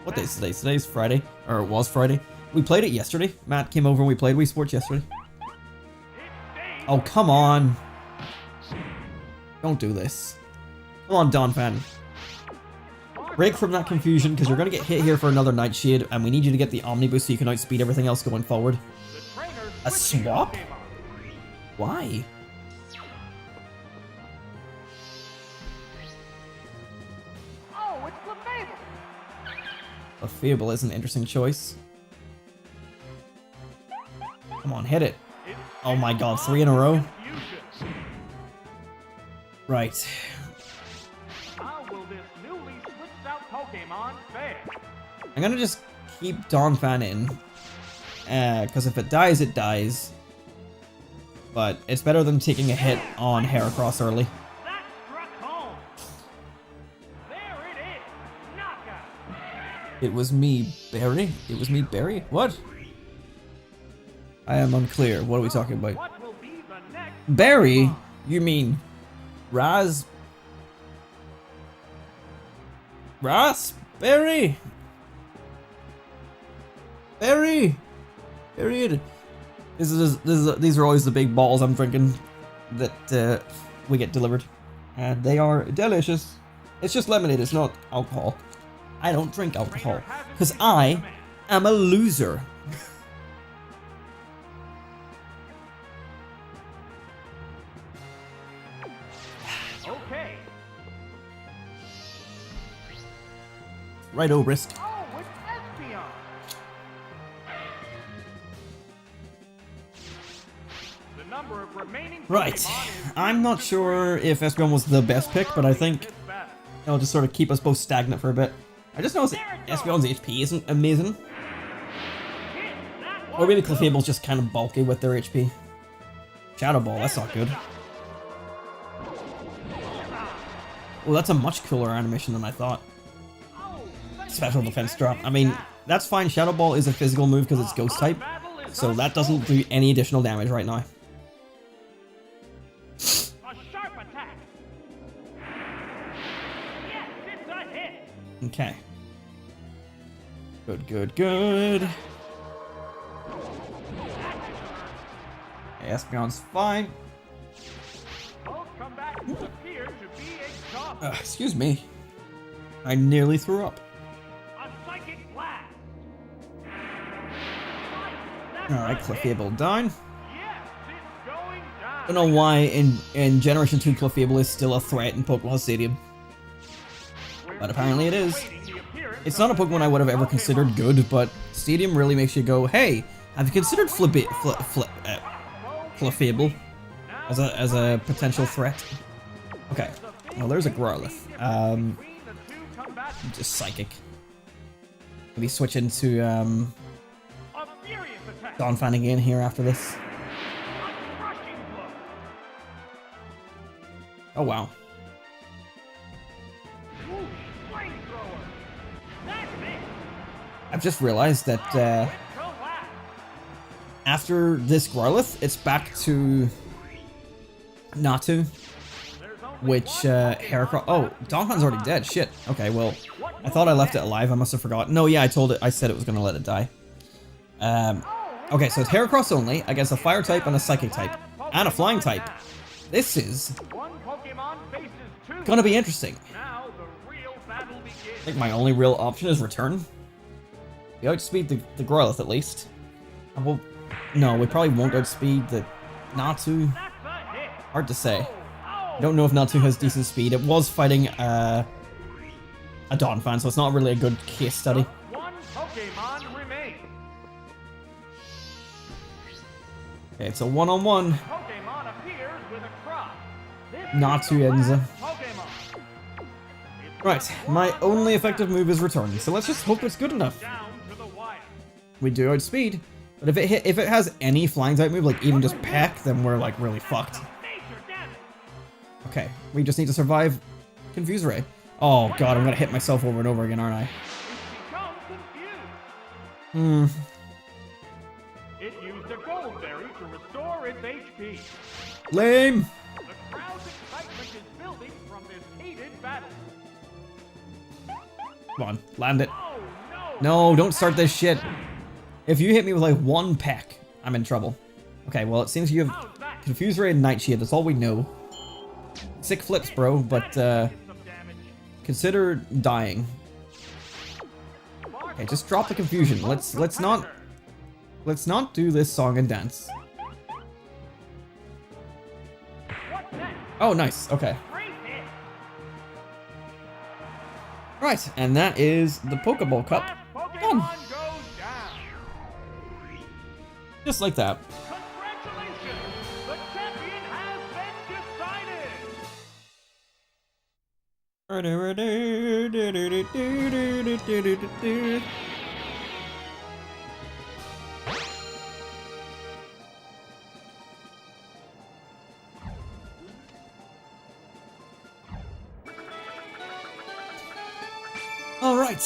what day is today? Today's Friday, or it was Friday. We played it yesterday. Matt came over and we played Wii Sports yesterday. Oh, come on. Don't do this. Come on, Don Fan. Break from that confusion, because you're going to get hit here for another Nightshade, and we need you to get the Omni Boost so you can outspeed everything else going forward. A swap? Why? Oh, it's Clefable. Clefable is an interesting choice. Come on, hit it. Oh my god, 3 in a row? Right. I'm gonna just keep Don Fan in, because if it dies, it dies. But it's better than taking a hit on Heracross early. That struck home. There it is. Knockout. It was me, Barry? It was me, Barry? What? I am unclear. What are we talking about? What will be the next Barry? You mean Raspberry? Barry! Period. These are always the big balls I'm drinking that we get delivered. And they are delicious. It's just lemonade, it's not alcohol. I don't drink alcohol, because I am a loser. Okay. Righto, Risk. Oh, it's Espeon. The number of remaining Right. Pokemon is I'm not sure if Espeon was the best pick, but I think it'll just sort of keep us both stagnant for a bit. I just noticed Espeon's HP isn't amazing. Or maybe Clefable's just kind of bulky with their HP. Shadow Ball, that's not good. Well, that's a much cooler animation than I thought. Special defense drop. I mean, that's fine. Shadow Ball is a physical move because it's Ghost type, so that doesn't do any additional damage right now. a sharp attack. Yes, it's a hit. Okay. Good, good, good. Espeon's fine. Both combatants appear to be exhausted. Excuse me. I nearly threw up. A psychic blast. Alright, Clefable down. Yes, it's going down. I don't know why in Generation 2 Clefable is still a threat in Pokémon Stadium. But apparently it is. It's not a Pokemon I would have ever considered good, but Stadium really makes you go, hey, have you considered Clefable as a potential threat? Okay, well there's a Growlithe. Just Psychic. Maybe switch into Don Fan again here after this. Oh wow. I've just realized that after this Growlithe, it's back to Natu, which Heracross. Oh, Donphan's already dead. Shit. Okay, well, I thought I left it alive. I must have forgotten. No, yeah, I said it was gonna let it die. Okay, so it's Heracross only against a Fire type and a Psychic type and a Flying type. This is gonna be interesting. I think my only real option is Return. We outspeed the Growlithe at least. Well, no, we probably won't outspeed the Natu. Hard to say. I don't know if Natu has decent speed. It was fighting a Donphan, so it's not really a good case study. One Pokemon remains. Okay, it's a one-on-one. Pokemon appears with a cross. Natu Enza. Pokemon. Right, my only effective move is Return, so let's just hope it's good enough. Down to the wire. We do outspeed, but if it has any flying type move, like even just Peck, then we're like really fucked. Major damage. Okay, we just need to survive Confuse Ray. Oh god, I'm gonna hit myself over and over again, aren't I? Hmm. It used a gold berry to restore its HP. Lame! The crowd's excitement is building from this heated battle. Come on, land it. Oh, No, don't start this shit. If you hit me with like one peck, I'm in trouble. Okay, well it seems you have Confuse Ray and Nightshade, that's all we know. Sick flips, bro, but consider dying. Okay, just drop the confusion. Let's not do this song and dance. Oh, nice. Okay. Right, and that is the Pokeball Cup done. Just like that. Congratulations! The champion has been decided! All right.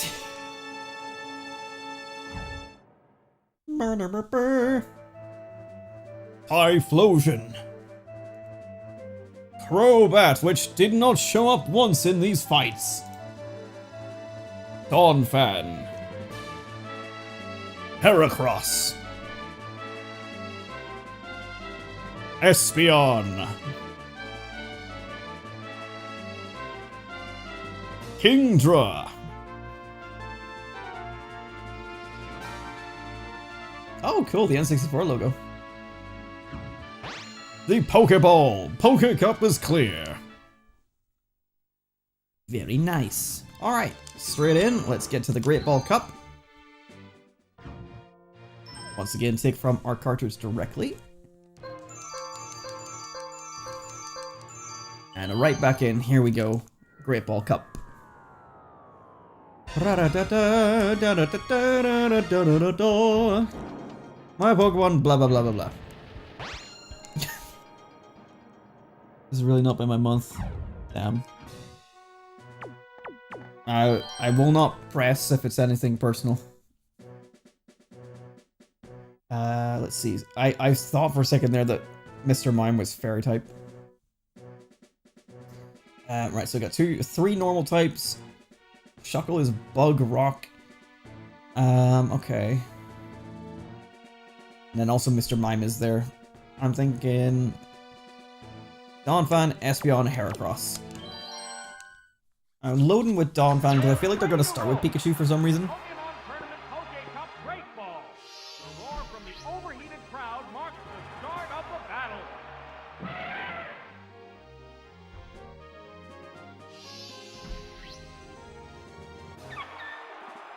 Typhlosion. Crobat, which did not show up once in these fights. Donphan. Heracross. Espeon. Kingdra. Oh, cool, the N64 logo. The Pokeball! Poké Cup is clear. Very nice. Alright, straight in, let's get to the Great Ball Cup. Once again, take from our cartridge directly. And right back in, here we go. Great Ball Cup. My Pokemon, blah blah blah blah blah. This is really not by my month. Damn. I will not press if it's anything personal. Let's see. I thought for a second there that Mr. Mime was fairy type. Right, so we got three normal types. Shuckle is bug rock. Okay. And then also Mr. Mime is there. I'm thinking Donphan, Espeon, Heracross. I'm loading with Donphan because I feel like they're going to start with Pikachu for some reason. Pokemon Tournament Poké Cup Great Ball. The roar from the overheated crowd marks the start of the battle.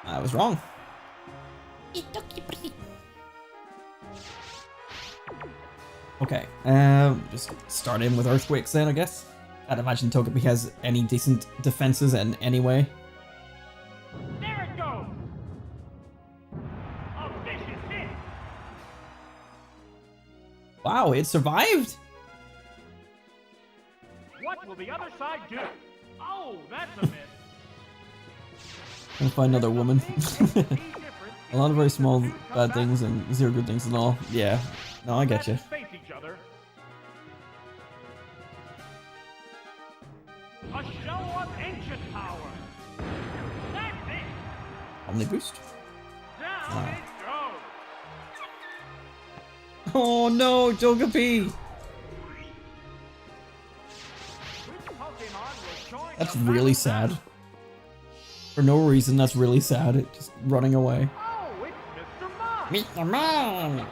I was wrong. Okay, just start in with Earthquakes then, I guess. I'd imagine Togepi has any decent defenses in any way. There it goes! A vicious hit! Wow, it survived? What will the other side do? Oh, that's a miss. Gonna find another woman. A lot of very small bad things and zero good things and all. Yeah, no, I get you. Face each other. A show of ancient power. That's it. Omni Boost. Down it goes. Oh no, Togepi! Which Pokemon will join That's the really battle? sad. For no reason, that's really sad. It just running away. Oh, it's Mr. Mime. Mr. Mime!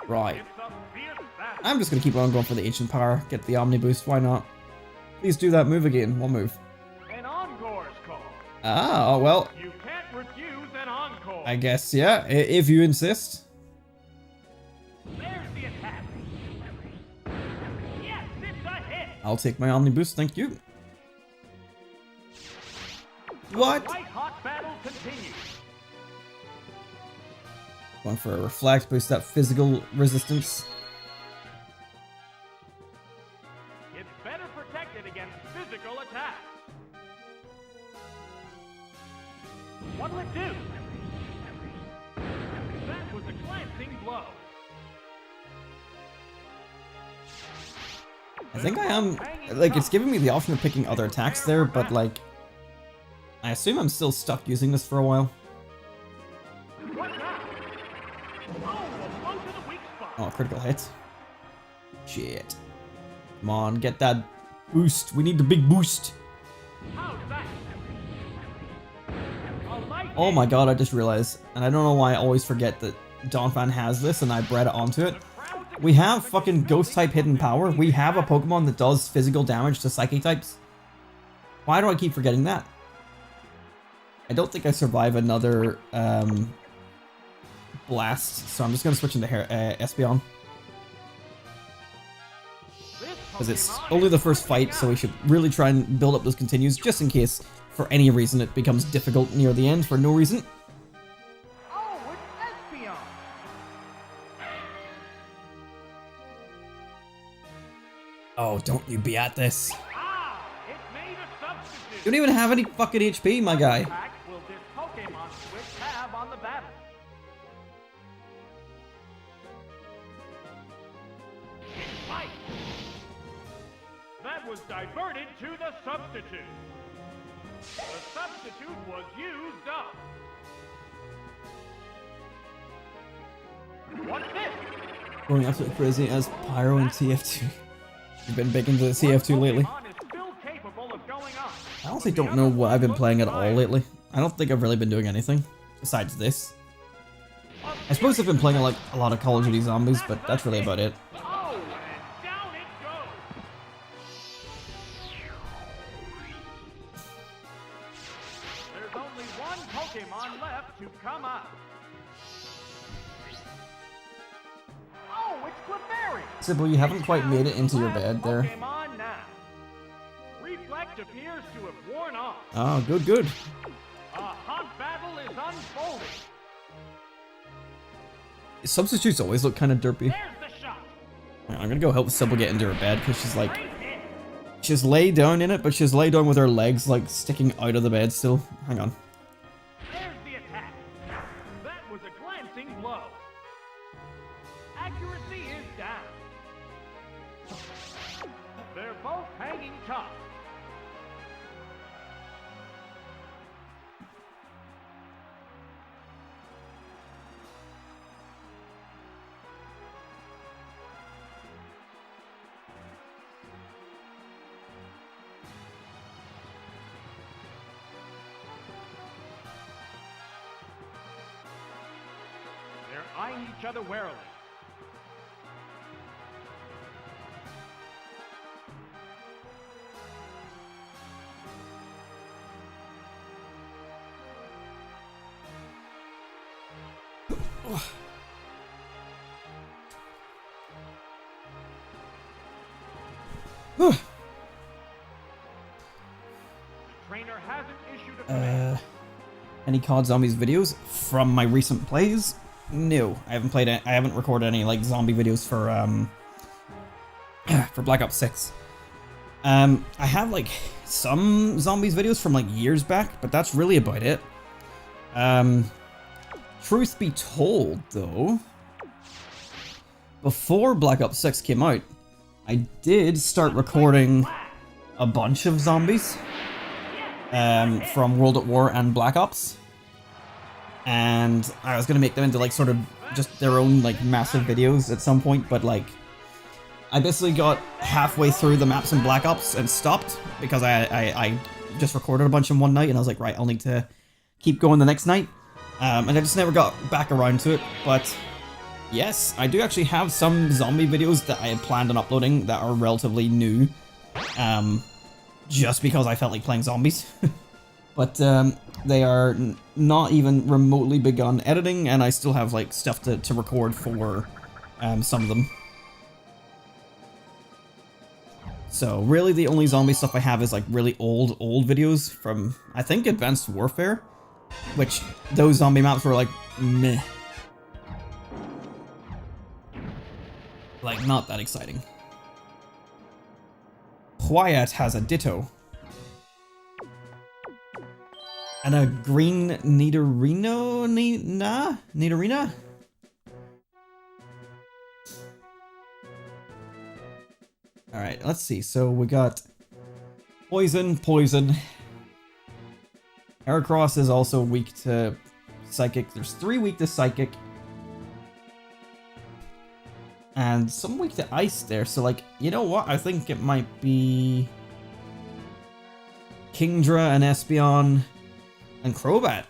Right. It's a fierce battle. I'm just gonna keep on going for the ancient power. Get the Omni Boost, why not? Please do that move again. One move. An encore's call. Ah, well, You can't refuse an encore. I guess, yeah, if you insist. There's the attack. Yes, it's a hit. I'll take my Omni Boost, thank you. What? White hot battle continues. Going for a Reflect, boost that physical resistance. better protected against physical attacks. What'll it do? That was a glancing blow. I think I am, like, it's giving me the option of picking other attacks there, but, like, I assume I'm still stuck using this for a while. Oh, critical hit. Shit. Come on, get that boost. We need the big boost. Oh my god, I just realized, and I don't know why I always forget that Donphan has this and I bred it onto it. We have fucking ghost type hidden power. We have a Pokemon that does physical damage to psychic types. Why do I keep forgetting that? I don't think I survive another blast, so I'm just gonna switch into Espeon. Because it's only the first fight, so we should really try and build up those continues, just in case, for any reason, it becomes difficult near the end for no reason. Oh, it's Espeon! Oh, don't you be at this. Ah, it made a substitute. You don't even have any fucking HP, my guy. Will this Pokemon switch tab on the battle? Fight! That was diverted to the substitute. The substitute was used up. What's this? Going absolutely crazy as Pyro and TF2. You've been big into the TF2 lately. Pokemon is still capable of going on. I honestly don't know what I've been playing at all lately. I don't think I've really been doing anything besides this. I suppose I've been playing like a lot of Call of Duty Zombies, but that's really about it. Oh, and down it goes. There's only one Pokemon left to come out. Oh, it's Clefairy. Sybil, you haven't quite made it into your bed there. Pokemon now. Reflect appears to have worn off. Oh, good, good. A hot battle is unfolding. Substitutes always look kind of derpy. There's the shot. I'm gonna go help Sybil get into her bed because she's like, Great hit. she's laid down in it, but she's laid down with her legs like sticking out of the bed still. Hang on. There's the attack. That was a glancing blow. Accuracy is down. They're both hanging tough. They're eyeing each other warily. The trainer hasn't issued a command. Any COD Zombies videos from my recent plays? No, I haven't played it. I haven't recorded any like zombie videos for Black Ops 6. I have like some zombies videos from like years back, but that's really about it. Truth be told, though, before Black Ops 6 came out, I did start recording a bunch of zombies from World at War and Black Ops. And I was gonna make them into like sort of just their own like massive videos at some point, but like I basically got halfway through the maps in Black Ops and stopped because I just recorded a bunch in one night and I was like, right, I'll need to keep going the next night. And I just never got back around to it, but yes, I do actually have some zombie videos that I had planned on uploading that are relatively new, just because I felt like playing zombies. But they are not even remotely begun editing, and I still have like stuff to record for some of them. So really the only zombie stuff I have is like really old videos from, I think, Advanced Warfare, which those zombie maps were like meh. Like not that exciting. Quiet has a Ditto. And a green Nidorina? Alright, let's see. So we got Poison. Heracross is also weak to Psychic. There's 3 weak to Psychic. And some weak to Ice there. So, like, you know what? I think it might be Kingdra and Espeon and Crobat.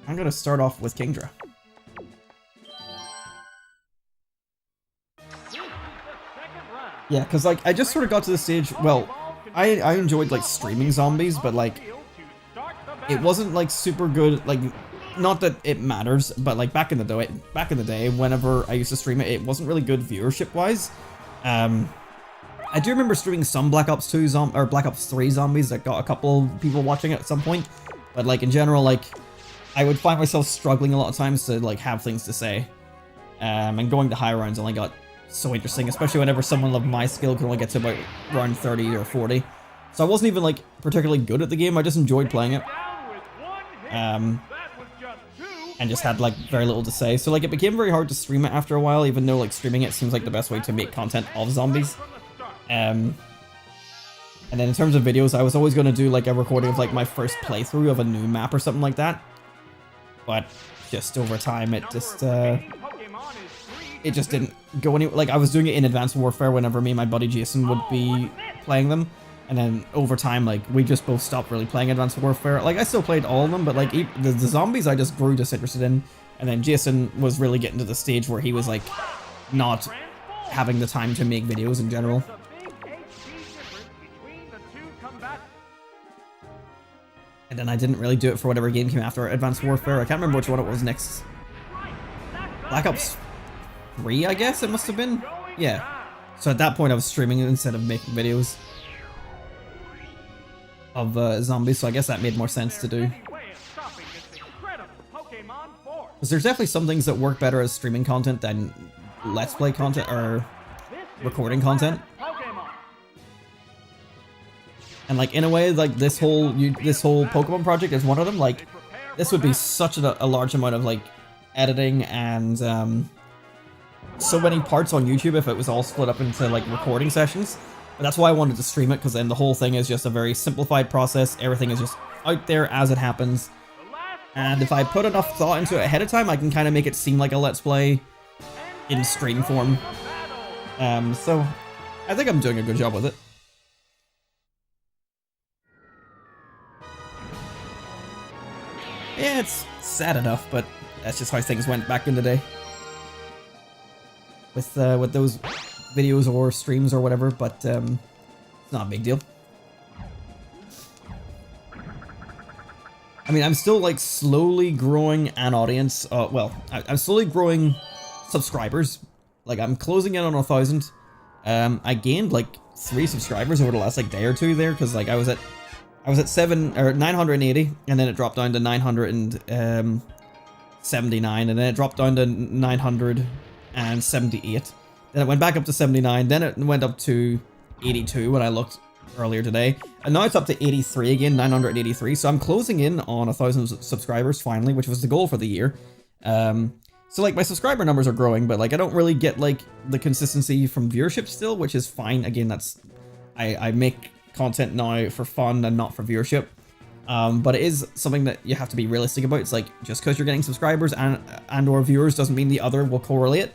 I'm gonna start off with Kingdra. Yeah, because, like, I just sort of got to the stage, well, I enjoyed, like, streaming zombies, but, like, it wasn't, like, super good, like, not that it matters, but, like, back in the day, whenever I used to stream it, it wasn't really good viewership-wise. I do remember streaming some Black Ops 2 or Black Ops 3 zombies that got a couple people watching it at some point, but, like, in general, like, I would find myself struggling a lot of times to, like, have things to say, and going to high rounds only got so interesting, especially whenever someone of my skill could only get to about round 30 or 40. So I wasn't even, like, particularly good at the game, I just enjoyed playing it. And just had, like, very little to say. So, like, it became very hard to stream it after a while, even though, like, streaming it seems like the best way to make content of zombies. And then in terms of videos, I was always going to do, like, a recording of, like, my first playthrough of a new map or something like that. But just over time, it just didn't go anywhere. Like, I was doing it in Advanced Warfare whenever me and my buddy Jason would be playing them. And then over time, like, we just both stopped really playing Advanced Warfare. Like, I still played all of them, but, like, the zombies I just grew disinterested in. And then Jason was really getting to the stage where he was, like, not having the time to make videos in general. And then I didn't really do it for whatever game came after Advanced Warfare. I can't remember which one it was next. Black Ops 3, I guess it must have been? Yeah. So at that point I was streaming instead of making videos of zombies, so I guess that made more sense to do. Because there's definitely some things that work better as streaming content than Let's Play content, or recording content. And, like, in a way, like, this whole Pokemon project is one of them. Like, this would be such a large amount of, like, editing and so many parts on YouTube if it was all split up into, like, recording sessions. But that's why I wanted to stream it, because then the whole thing is just a very simplified process. Everything is just out there as it happens. And if I put enough thought into it ahead of time, I can kind of make it seem like a Let's Play in stream form. So I think I'm doing a good job with it. Yeah, it's sad enough, but that's just how things went back in the day. With those videos or streams or whatever, but it's not a big deal. I mean, I'm still, like, slowly growing an audience. Well, I'm slowly growing subscribers. Like, I'm closing in on 1,000. I gained, like, 3 subscribers over the last, like, day or two there, because, like, I was at 980, and then it dropped down to 979, and then it dropped down to 978. Then it went back up to 79, then it went up to 82 when I looked earlier today, and now it's up to 83 again, 983, so I'm closing in on 1,000 subscribers finally, which was the goal for the year. So, like, my subscriber numbers are growing, but, like, I don't really get, like, the consistency from viewership still, which is fine. Again, that's... I make content now for fun and not for viewership. But it is something that you have to be realistic about. It's like, just because you're getting subscribers and or viewers doesn't mean the other will correlate.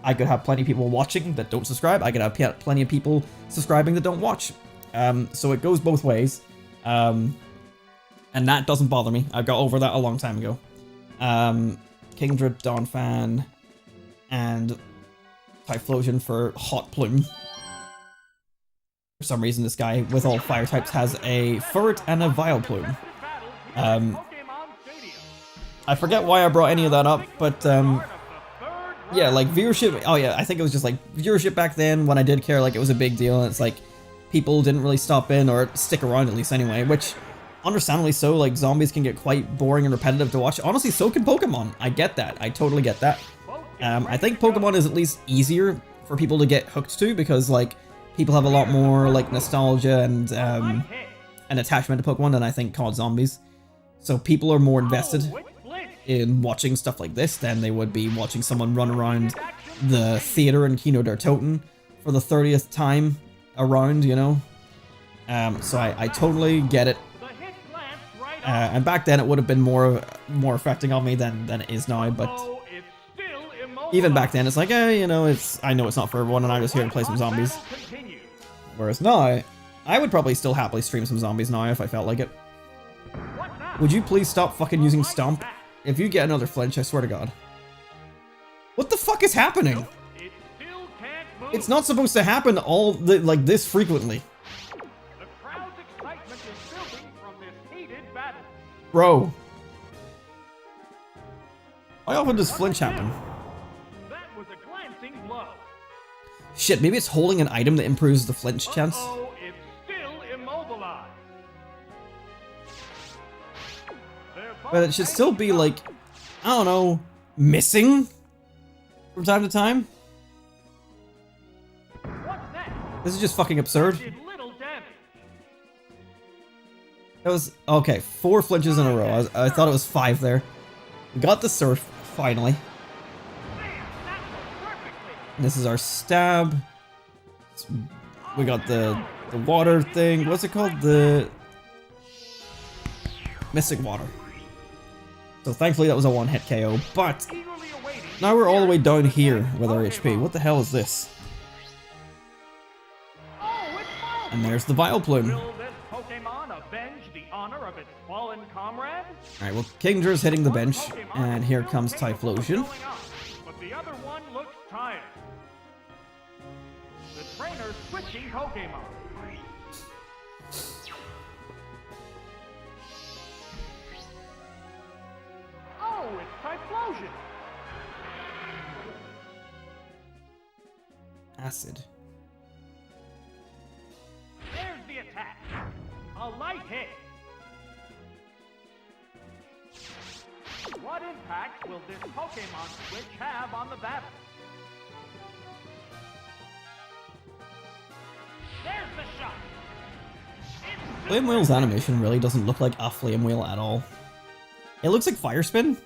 I could have plenty of people watching that don't subscribe. I could have plenty of people subscribing that don't watch. So it goes both ways. And that doesn't bother me. I got over that a long time ago. Kingdra, Donphan, and Typhlosion for Hot Plume. For some reason, this guy with all fire types has a Furret and a Vileplume. I forget why I brought any of that up, but yeah, like, viewership. Oh yeah, I think it was just like viewership back then when I did care. Like, it was a big deal, and it's like people didn't really stop in or stick around, at least anyway, which understandably so. Like, zombies can get quite boring and repetitive to watch. Honestly, so can Pokemon. I get that. I totally get that. I think Pokemon is at least easier for people to get hooked to, because like people have a lot more like nostalgia and an attachment to Pokemon than I think COD Zombies. So people are more invested in watching stuff like this than they would be watching someone run around the theater in Kino der Toten for the 30th time around, you know. So I totally get it. And back then it would have been more affecting on me than it is now, but even back then it's like, you know, I know it's not for everyone and I'm just here to play some zombies. Whereas now, I would probably still happily stream some zombies now if I felt like it. Would you please stop fucking using Stomp? If you get another flinch, I swear to God. What the fuck is happening? It's not supposed to happen like this frequently. Bro. Why often does flinch happen? Shit, maybe it's holding an item that improves the flinch chance. It's still immobilized. But it should still be like, I don't know, missing from time to time. This is just fucking absurd. That was, okay, 4 flinches in a row. I thought it was 5 there. We got the surf, finally. And this is our stab. We got the water thing. What's it called? The Mystic Water. So thankfully that was a one-hit KO, but now we're all the way down here with our HP. What the hell is this? And there's the Vileplume. Alright, well, Kingdra's hitting the bench, and here comes Typhlosion. But the other one looks tired. The trainer's switching Pokemon. Oh, it's Typhlosion. Acid. There's the attack. A light hit. What impact will this Pokemon switch have on the battle? There's the shot. Flame Wheel's animation really doesn't look like a Flame Wheel at all. It looks like Fire Spin.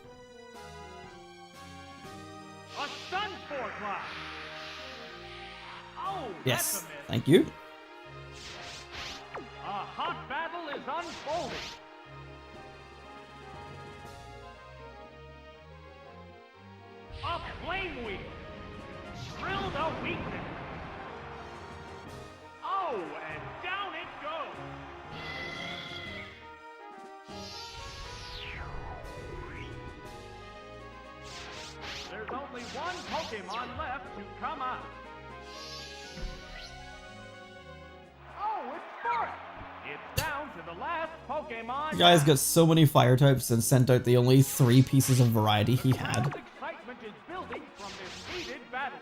A Sun Spore Cloud. Oh, Yes, that's a miss. thank you. A hot battle is unfolding. A Flame Wheel. Drilled a weakness. Oh, and down it goes. There's only one Pokemon left to come out. Oh, it's Spark. It's down to the last Pokemon. The guy's got so many fire types and sent out the only 3 pieces of variety he had. Excitement is building from this heated battle.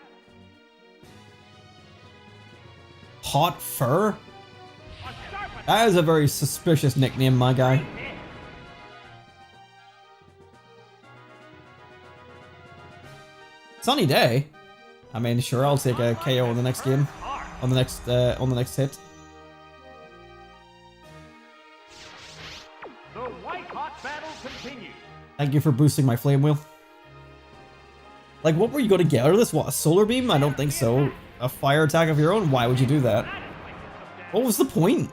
Hot Fur? A sharp attack. That is a very suspicious nickname, my guy. Sunny day. I mean, sure, I'll take a KO on the next game. On the next hit. The white hot battle continues. Thank you for boosting my Flame Wheel. Like, what were you going to get out of this? What, a Solar Beam? I don't think so. A fire attack of your own? Why would you do that? What was the point?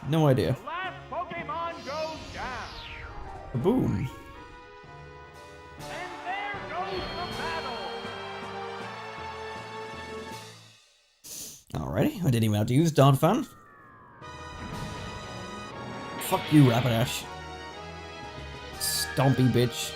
No idea. The last Pokemon goes down. Boom. And there goes the battle. Alrighty, I didn't even have to use Donphan. Fuck you, Rapidash. Stompy bitch.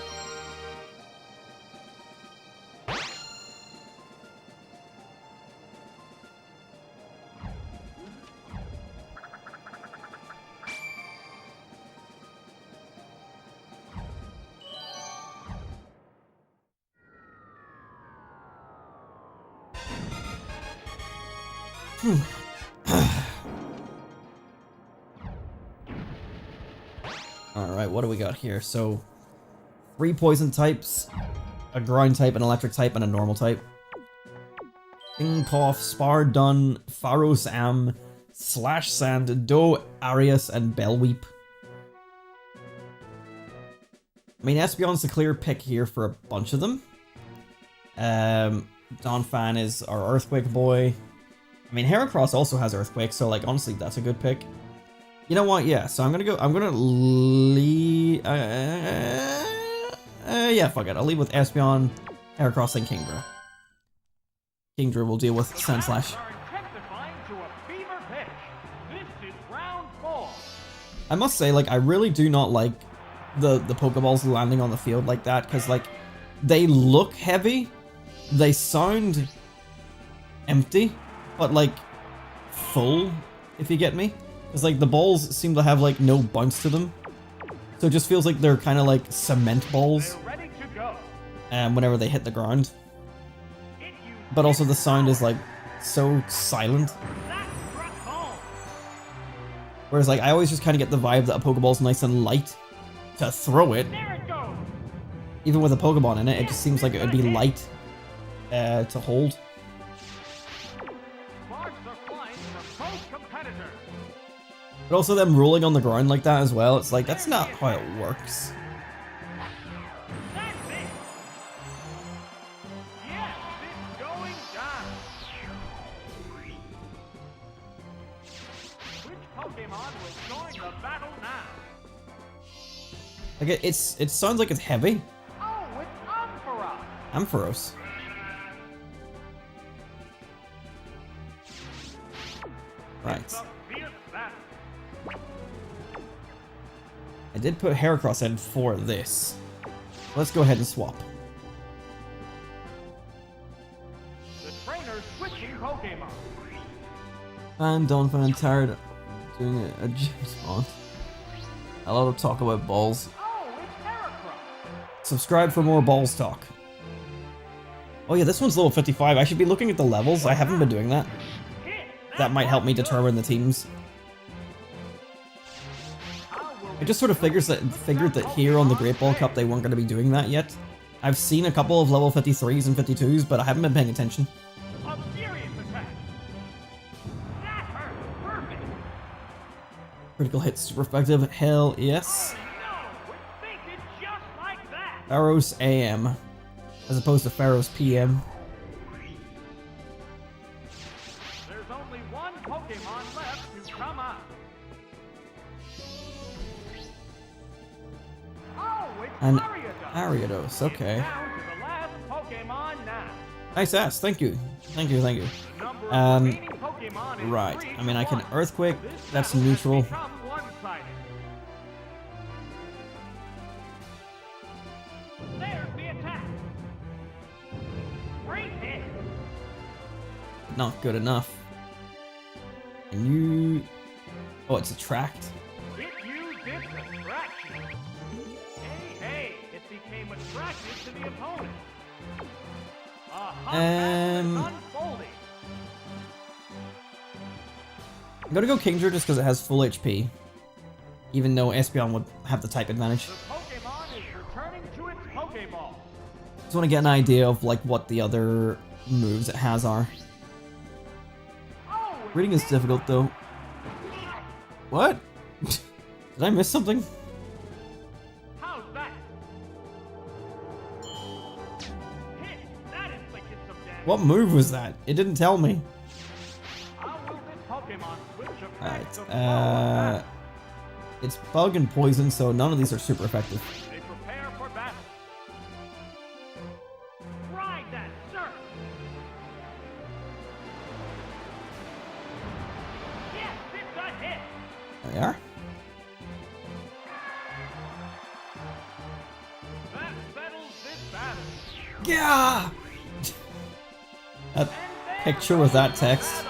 Alright, what do we got here? So, 3 poison types. a ground type, an electric type, and a normal type. Inkoff, Spardun, Pharos Am, Slash Sand, Do Arias, and Bellweep. I mean, Espeon's the clear pick here for a bunch of them. Donphan is our Earthquake boy. I mean, Heracross also has Earthquake, so like honestly, that's a good pick. You know what? Yeah, so I'm gonna lead. Yeah, fuck it. I'll lead with Espeon, Heracross, and Kingdra. Kingdra will deal with Sandslash. I must say, like, I really do not like the Pokeballs landing on the field like that, because like they look heavy, they sound empty, but like full, if you get me. Because like the balls seem to have like no bounce to them, so it just feels like they're kind of like cement balls whenever they hit the ground. But also the sound is like so silent. Whereas like I always just kind of get the vibe that a Pokeball's nice and light to throw it. Even with a Pokemon in it, it just seems like it would be light to hold. But also them rolling on the ground like that as well, it's like, that's not how it works. Like it sounds like it's heavy. Oh, it's Ampharos. Right. I did put Heracross in for this. Let's go ahead and swap. The trainer's switching Pokemon. And Donphan tired of doing a gym spawn. A lot of talk about balls. Subscribe for more balls talk. Oh yeah, this one's level 55. I should be looking at the levels. I haven't been doing that. That might help me determine the teams. I just sort of figured that here on the Great Ball Cup they weren't going to be doing that yet. I've seen a couple of level 53s and 52s, but I haven't been paying attention. Critical hit, super effective. Hell yes. Pharos AM, as opposed to Pharos PM. There's only one Pokemon left to come up. Oh, it's And Ariados. okay. Down to the last Pokemon now. Nice ass, thank you. Thank you. Right, I mean I can Earthquake, that's neutral. Not good enough. And you... Oh, it's attract. It used its attraction. Hey, it became attracted to the opponent. I'm gonna go Kingdra just because it has full HP. Even though Espeon would have the type advantage. The Pokemon is returning to its Pokeball. Just want to get an idea of like what the other moves it has are. Reading is difficult though. What? Did I miss something? How's that? Hit. That inflicted some damage. What move was that? It didn't tell me. How will this Pokemon switch effects of Alright, it's bug and poison, so none of these are super effective. They prepare for battle. Ride that surf. Yes, it's a hit. There we are. That settles this battle. Yeah! That picture with that text.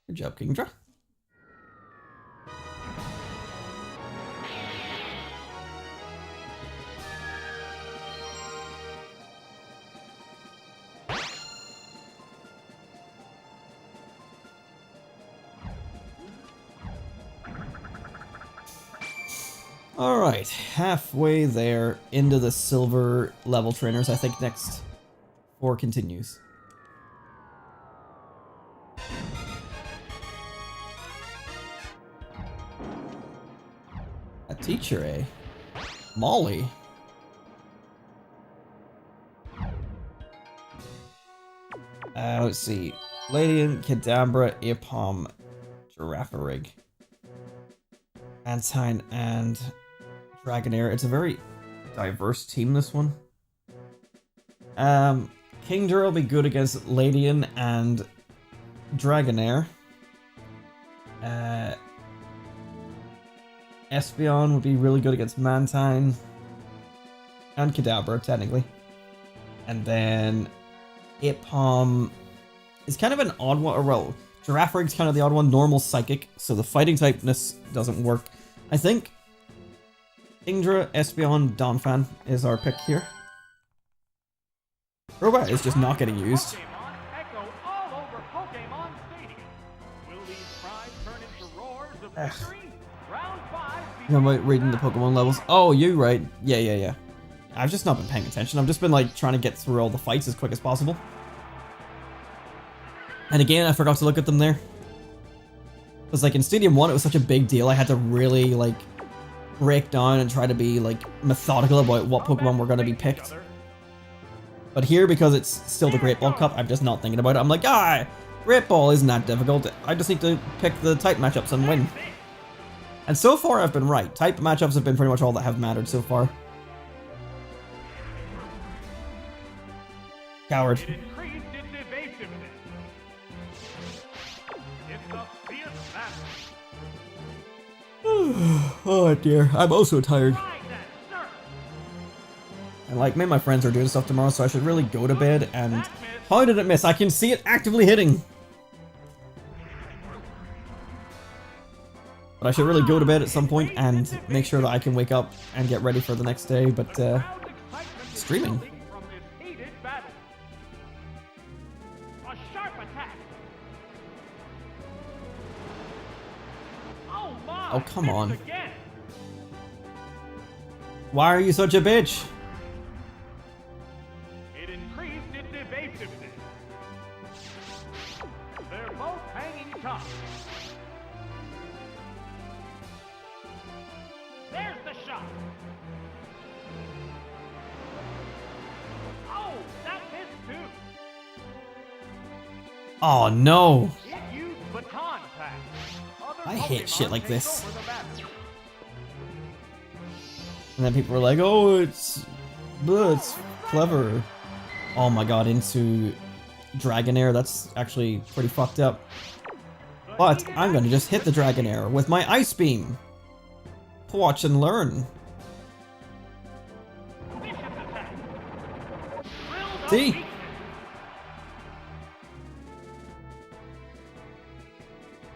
Good job, Kingdra. Alright, halfway there into the silver level trainers. I think next 4 continues. A teacher, eh? Molly. Let's see. Ladian, Kadabra, Ipom, Girafarig, Antine, and Dragonair. It's a very diverse team, this one. Kingdra will be good against Ladian and Dragonair. Espeon would be really good against Mantine and Kadabra, technically. And then Ipom is kind of an odd one, or well, Girafarig's kind of the odd one, normal psychic, so the fighting typeness doesn't work. I think Kingdra, Espeon, Donphan is our pick here. Crobat is just not getting used. Pokémon echo all over Pokémon Stadium. Will these cries turn into roars of victory? Round 5. I'm like reading the Pokemon levels. Oh, you right. Yeah. I've just not been paying attention. I've just been like trying to get through all the fights as quick as possible. And again, I forgot to look at them there. Because like in Stadium 1, it was such a big deal. I had to really like break down and try to be like methodical about what Pokemon were going to be picked. But here, because it's still the Great Ball Cup, I'm just not thinking about it. I'm like, Great Ball isn't that difficult. I just need to pick the type matchups and win. And so far, I've been right. Type matchups have been pretty much all that have mattered so far. Coward. It increased its evasiveness. It's a fierce battle. Oh dear, I'm also tired. Try that, sir. And like, me and my friends are doing stuff tomorrow, so I should really go to bed. And how did it miss? I can see it actively hitting. But I should really go to bed at some point and make sure that I can wake up and get ready for the next day. But streaming. From this heated battle. A sharp attack. Oh my! Oh, come on. Missed again. Why are you such a bitch? It increased its evasiveness. They're both hanging tough. There's the shot. Oh, that missed too. Oh no. It used baton pass. Other I hate Pokemon shit like take this. over the battle. And then people were like, oh, it's clever. Oh my god, into Dragonair. That's actually pretty fucked up. But I'm gonna just hit the Dragonair with my Ice Beam. Watch and learn. Vicious attack. Drilled See? up weakness.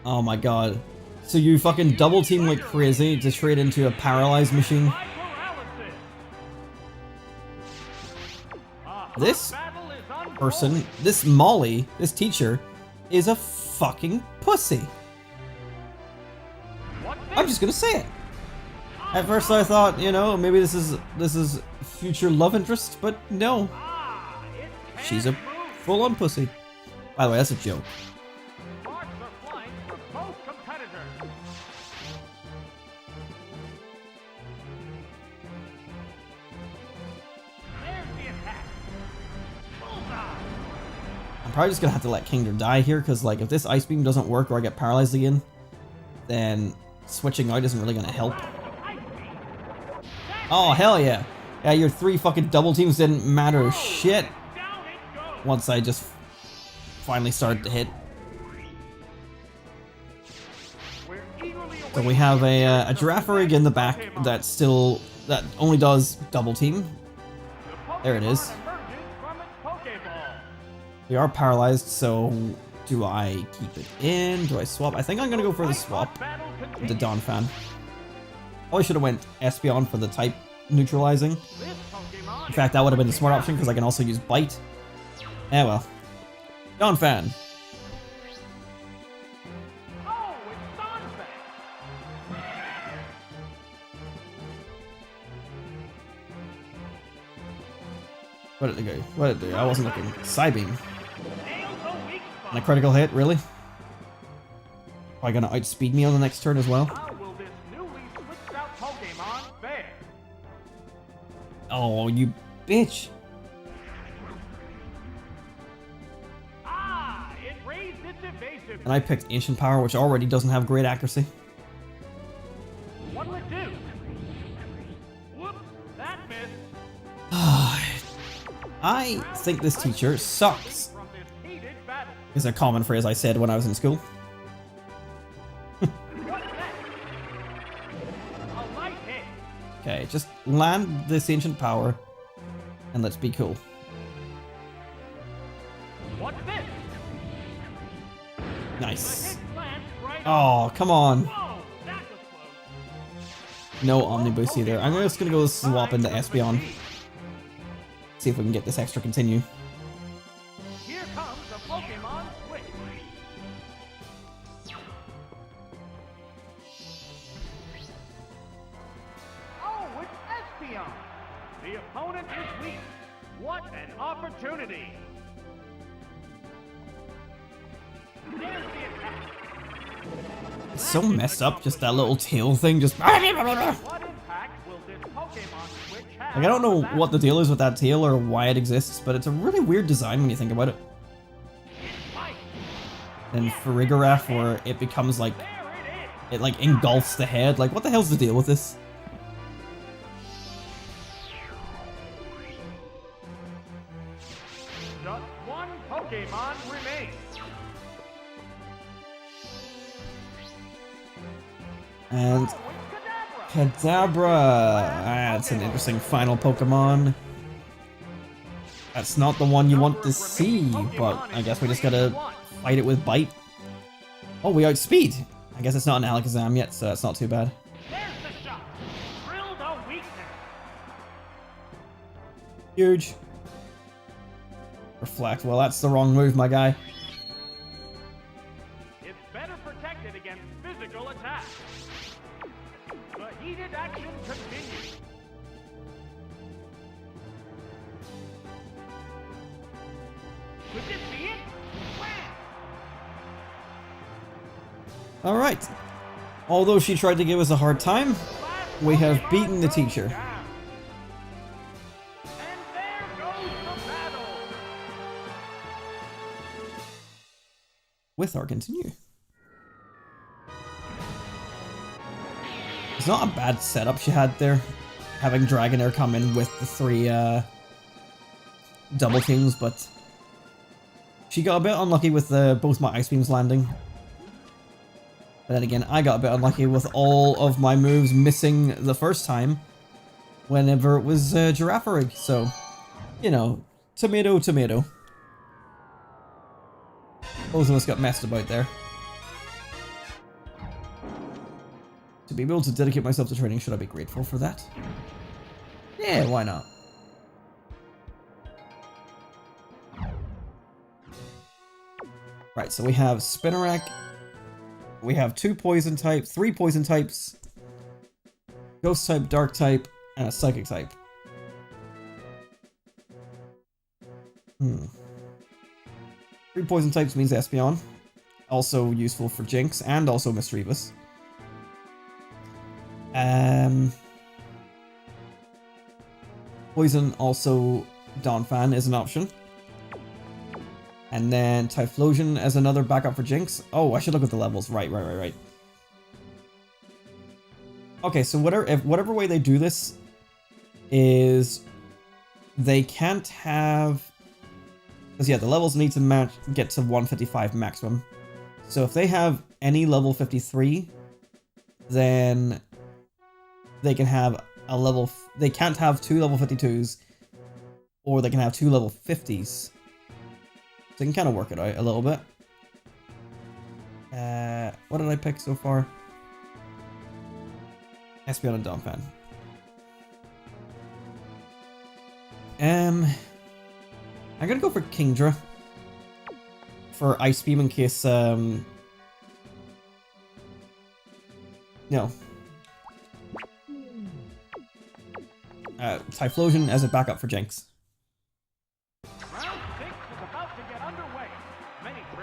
Oh my god. So you fucking double team like crazy to trade into a paralyzed machine. By paralysis. This Battle is unfolding. person, this Molly, this teacher, is a fucking pussy. What's I'm just gonna say it. At first I thought, you know, maybe this is future love interest, but no. It She's a can't move. full-on pussy. By the way, that's a joke. Sparks are flying for both competitors. There's the attack. Bullseye. I'm probably just gonna have to let Kingdra die here, because like if this Ice Beam doesn't work or I get paralyzed again, then switching out isn't really gonna help. Ice beam. Oh hell yeah. Yeah, your 3 fucking double teams didn't matter shit Down it goes. once I just finally started to hit. We're eagerly So we have a Girafarig in the back that only does double team. There it is. We are paralyzed, so do I keep it in? Do I swap? I think I'm gonna go for the swap. The Donphan. Probably should have went Espeon for the type neutralizing. In fact, that would have been the smart option because I can also use Bite. Eh well. Donphan. What did it go? What did it do? I wasn't looking. Psybeam. Nails a weak And a spot. critical hit, really? Probably gonna outspeed me on the next turn as well. How will this newly switched out Pokemon fare? Oh, you bitch. Ah, it raised its evasive. And I picked Ancient Power, which already doesn't have great accuracy. What'll it do? Whoops, that missed. I think this teacher sucks. From this heated battle. Is a common phrase I said when I was in school. What's next? A light hit. Okay, just land this Ancient Power and let's be cool. What's this? Nice. Hit lands right Oh, come on. Whoa, that was close. No Omnibus either. I'm just gonna go swap into Espeon. See if we can get this extra continue. Here comes the Pokemon Switch. Oh, it's Espeon. The opponent is weak. What an opportunity. There's the attack. It's so messed up, just that little tail thing just... What impact will this Pokemon Switch have? Like, I don't know on the what the deal is with that tail or why it exists, but it's a really weird design when you think about it. fight? And Farigiraf, where it becomes like, There it is. it like engulfs the head. Like, what the hell's the deal with this? Just one Pokemon remains. And Oh, it's Kadabra. Kadabra! That's an interesting final Pokemon. That's not the one you want to see, but I guess we just gotta fight it with Bite. Oh, we outspeed! I guess it's not an Alakazam yet, so that's not too bad. There's the shot. Drilled a weakness. Huge. Reflect. Well, that's the wrong move, my guy. It's better protected against physical attacks. The heated action continues. Could this be it? Wham! Alright. Although she tried to give us a hard time, Last we have Pokemon beaten the goes teacher. down. And there goes the battle. With our continue. It's not a bad setup she had there. Having Dragonair come in with the three Double Kings, but she got a bit unlucky with both my Ice Beams landing. But then again, I got a bit unlucky with all of my moves missing the first time whenever it was Girafarig. So, you know, tomato, tomato. Both of us got messed about there. To be able to dedicate myself to training, should I be grateful for that? Yeah, why not? Right, so we have Spinarak. We have 2 poison types, 3 poison types, ghost type, dark type, and a psychic type. 3 poison types means Espeon. Also useful for Jinx and also Mischievous. Poison, also Donphan is an option. And then Typhlosion as another backup for Jinx. Oh, I should look at the levels. Right. Okay, so whatever way they do this is they can't have... Because yeah, the levels need to get to 155 maximum. So if they have any level 53, then they can have a level... They can't have 2 level 52s, or they can have 2 level 50s. So you can kind of work it out a little bit. What did I pick so far? Espeon and Donphan. I'm gonna go for Kingdra for Ice Beam in case no. Typhlosion as a backup for Jinx.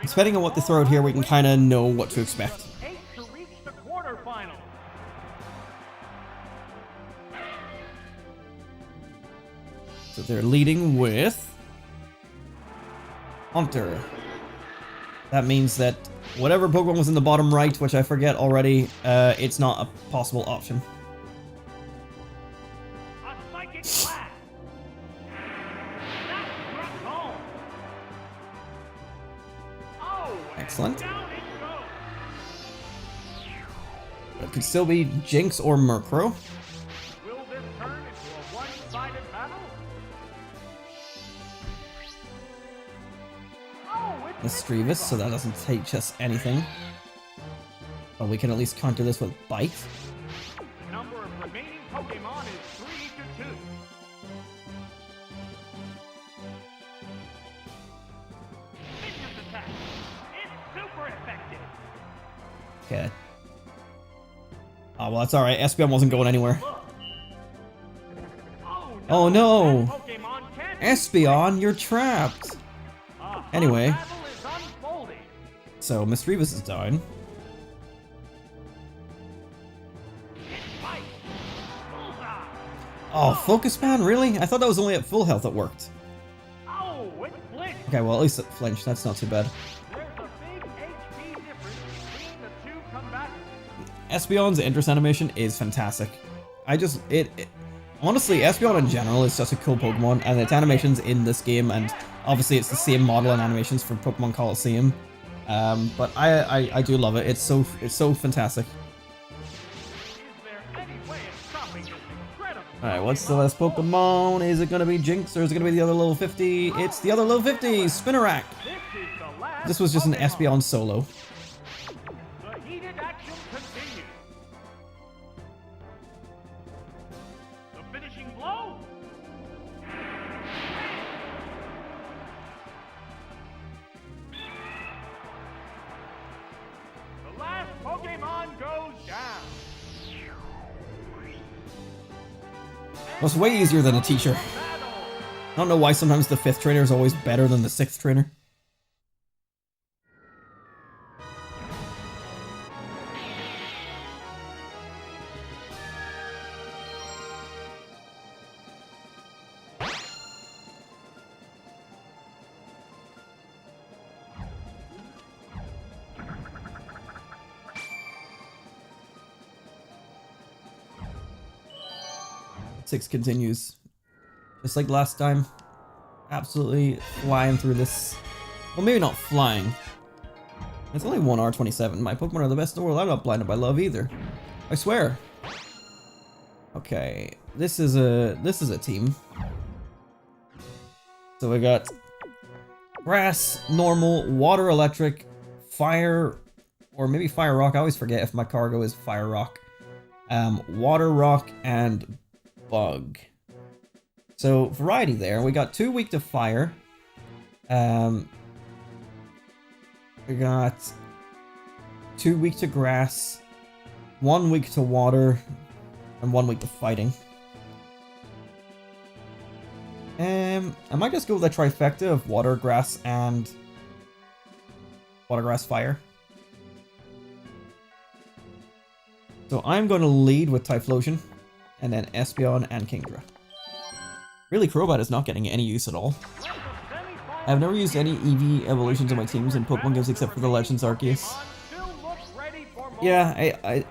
depending on what they throw out here, we can kind of know what to expect. 8 to reach the quarterfinals. So they're leading with Hunter. That means that whatever Pokemon was in the bottom right, which I forget already, it's not a possible option. A psychic blast. That struck home. Oh, and Excellent. down it goes. It could still be Jinx or Murkrow. Will this turn into a one-sided battle? Oh, it's Mischievous, so that doesn't teach us anything. But we can at least counter this with Bite. The number of remaining Pokemon is 3 to 2. Vicious attack. It's super effective. Okay. Oh, well, that's alright. Espeon wasn't going anywhere. Oh no! That Pokemon can't be Espeon, you're trapped! A hot Anyway. battle is unfolding. So, Mischievous is down. It's Bite. Bullseye. Oh, Focus Pan? Really? I thought that was only at full health it worked. Oh, it flinched. Okay, well, at least it flinched. That's not too bad. There's a big HP difference between the two combatants. Espeon's interest animation is fantastic. Honestly, Espeon in general is just a cool Pokemon, and its animations in this game, and obviously it's the same model and animations for Pokemon Coliseum. But I do love it. It's so fantastic. Is there any way of stopping this incredible? Alright, what's the last Pokemon? Is it gonna be Jinx or is it gonna be the other level 50? It's the other level 50! Spinnerack! This is the last This was just an Pokemon. Espeon solo. The heated action continues. The finishing blow. The last Pokemon goes down. Well, it's way easier than a teacher. Battle. I don't know why sometimes the 5th trainer is always better than the 6th trainer. Six continues. Just like last time. Absolutely flying through this. Well, maybe not flying. It's only 1R27. My Pokemon are the best in the world. I'm not blinded by love either. I swear. Okay, this is a team. So we got grass, normal, water, electric, fire, or maybe fire rock. I always forget if my cargo is fire rock. Water rock and bug. So variety there. We got 2 weak to fire. We got 2 weak to grass, 1 weak to water, and 1 weak to fighting. I might just go with a trifecta of water, grass, and water, grass, fire. So I'm going to lead with Typhlosion, and then Espeon and Kingdra. Really, Crobat is not getting any use at all. I've never used any EV evolutions on my teams in Pokemon games except for the Legends Arceus. Yeah,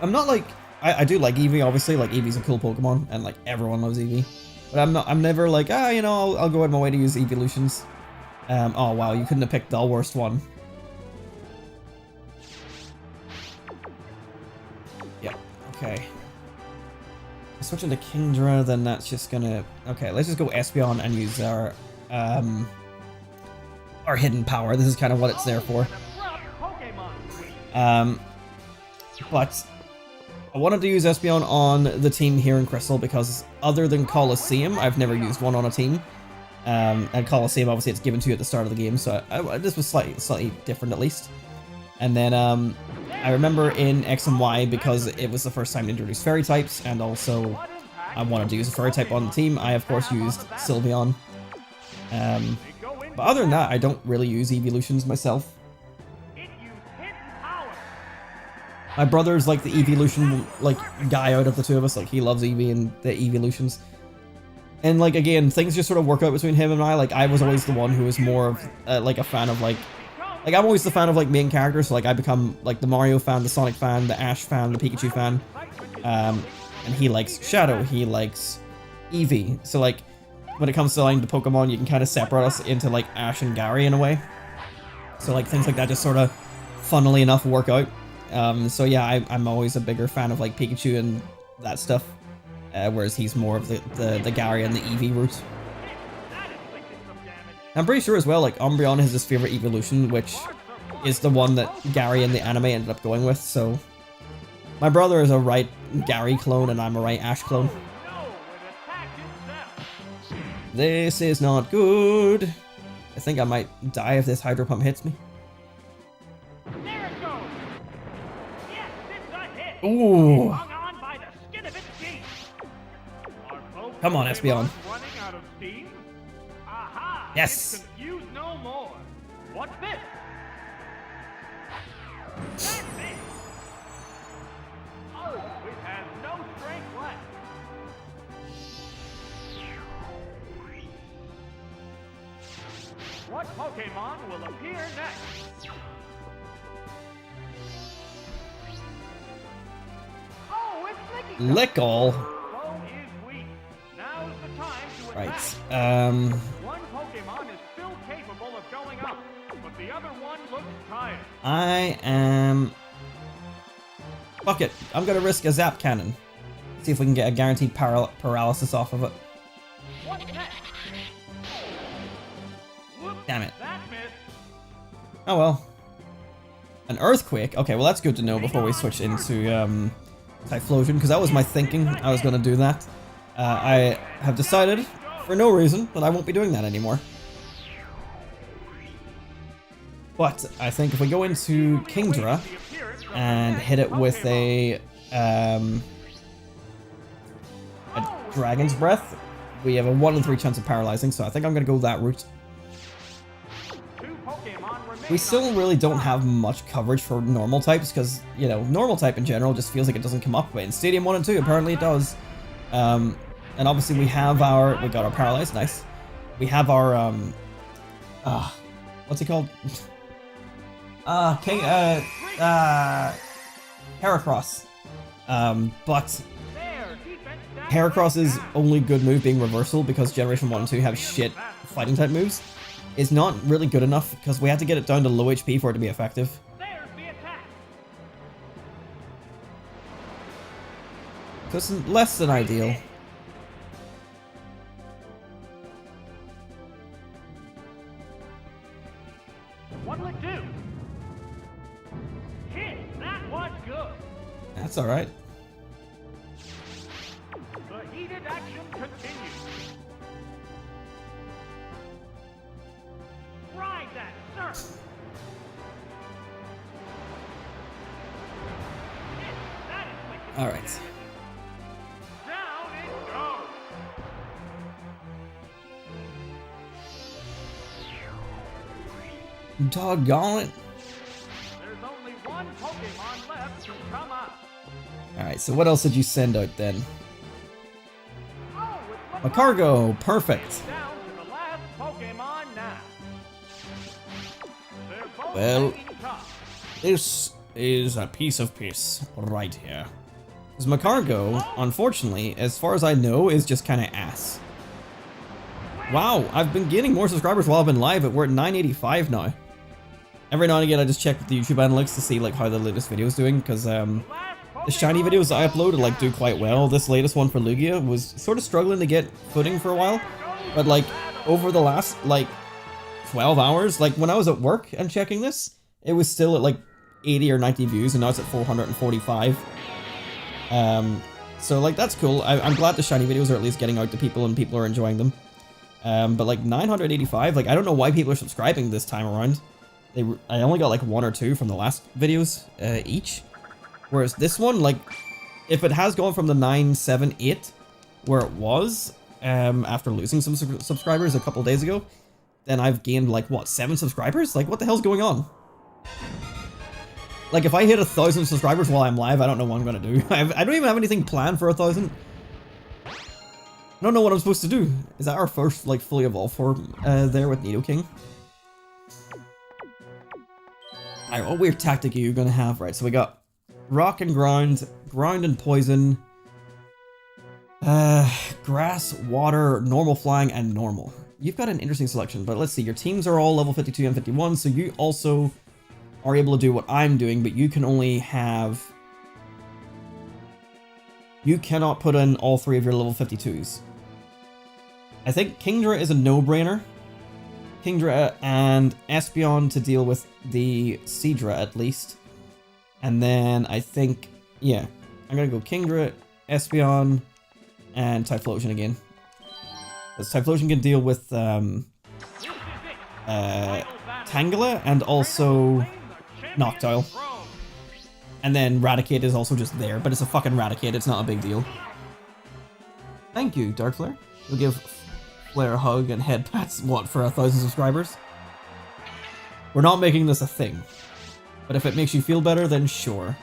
I'm not like... I do like Eevee, obviously. Like, Eevee's a cool Pokemon, and like everyone loves Eevee. But I'm never like, you know, I'll go out of my way to use evolutions. Oh wow, you couldn't have picked the worst one. Yep, okay. Switching to Kingdra, then that's just gonna... Okay, let's just go Espeon and use our hidden power. This is kind of what it's there for. But I wanted to use Espeon on the team here in Crystal because other than Coliseum, I've never used one on a team. And Coliseum, obviously, it's given to you at the start of the game, so this was slightly different at least. And then I remember in X and Y, because it was the first time to introduce Fairy types, and also I wanted to use a Fairy type on the team, I of course used Sylveon. But other than that, I don't really use evolutions myself. My brother's like the evolution like guy out of the two of us. Like he loves Eevee and the evolutions. And like again, things just sort of work out between him and I. Like I was always the one who was more of like a fan of like I'm always the fan of like main characters. So like I become like the Mario fan, the Sonic fan, the Ash fan, the Pikachu fan. And he likes Shadow. He likes Eevee. So like when it comes to like the Pokemon, you can kind of separate us into like Ash and Gary in a way. So like things like that just sort of funnily enough work out. So yeah, I'm always a bigger fan of like Pikachu and that stuff. Whereas he's more of the Gary and the Eevee route. I'm pretty sure as well, like, Umbreon is his favorite evolution, which is the one that Gary in the anime ended up going with, so... My brother is a right Gary clone, and I'm a right Ash clone. This is not good. I think I might die if this Hydro Pump hits me. Ooh! Come on, Espeon. Yes! Confuse no more. What's this? That's it. Oh, it has no strength left. What Pokemon will appear next? Oh, it's Lickle. Foe is weak. Now's the time to attack. Right, One Pokemon is still capable of going up, but the other one looks tired. I am... Fuck it, I'm gonna risk a Zap Cannon. See if we can get a guaranteed paralysis off of it. What's next? Whoops, Damn it. that missed. Oh well. An Earthquake? Okay, well that's good to know before we switch into Typhlosion, because that was my thinking. I was gonna do that. I have decided, for no reason, that I won't be doing that anymore. But I think if we go into Kingdra and hit it with a Dragon's Breath, we have a 1 in 3 chance of paralyzing, so I think I'm going to go that route. We still really don't have much coverage for normal types, because, you know, normal type in general just feels like it doesn't come up, but in Stadium 1 and 2 apparently it does. And obviously we have our, we got our Paralyzed, nice. We have our, what's it called? Heracross. But Heracross's only good move being Reversal, because Generation 1 and 2 have shit fighting type moves, is not really good enough, because we had to get it down to low HP for it to be effective. So it's less than ideal. What'll it do? Hit! That was good! That's alright. The heated action continues. Ride that surf! Alright. Down it goes! Doggone it. There's only one Pokemon left to come up. Alright, so what else did you send out then? Oh, it's A cargo, perfect. down to the last Pokemon now. They're both Well, hanging tough. this is a piece of piss right here. Because Macargo, unfortunately, as far as I know, is just kind of ass. Wow, I've been gaining more subscribers while I've been live, but we're at 985 now. Every now and again I just check the YouTube analytics to see like how the latest video is doing, because the shiny videos I uploaded like do quite well. This latest one for Lugia was sort of struggling to get footing for a while, but like over the last like 12 hours, like when I was at work and checking this, it was still at like 80 or 90 views, and now it's at 445. So like that's cool. I'm glad the shiny videos are at least getting out to people and people are enjoying them. But like 985, like I don't know why people are subscribing this time around. I only got like 1 or 2 from the last videos each. Whereas this one, like, if it has gone from the 978 where it was after losing some subscribers a couple days ago, then I've gained like what, 7 subscribers? Like what the hell's going on? Like, if I hit 1,000 subscribers while I'm live, I don't know what I'm gonna do. I don't even have anything planned for 1,000. I don't know what I'm supposed to do. Is that our first, like, fully evolved form there with Nidoking? Alright, what weird tactic are you gonna have? Right, so we got rock and ground, ground and poison, grass, water, normal flying, and normal. You've got an interesting selection, but let's see. Your teams are all level 52 and 51, so you also are able to do what I'm doing, but you can only have... You cannot put in all 3 of your level 52s. I think Kingdra is a no-brainer. Kingdra and Espeon to deal with the Seadra at least. And then I think, yeah, I'm gonna go Kingdra, Espeon, and Typhlosion again. Because Typhlosion can deal with Tangela and also Noctowl. And then Raticate is also just there, but it's a fucking Raticate, it's not a big deal. Thank you, Darkflare. You'll give Flare a hug and head pats, what, for 1,000 subscribers? We're not making this a thing. But if it makes you feel better, then sure.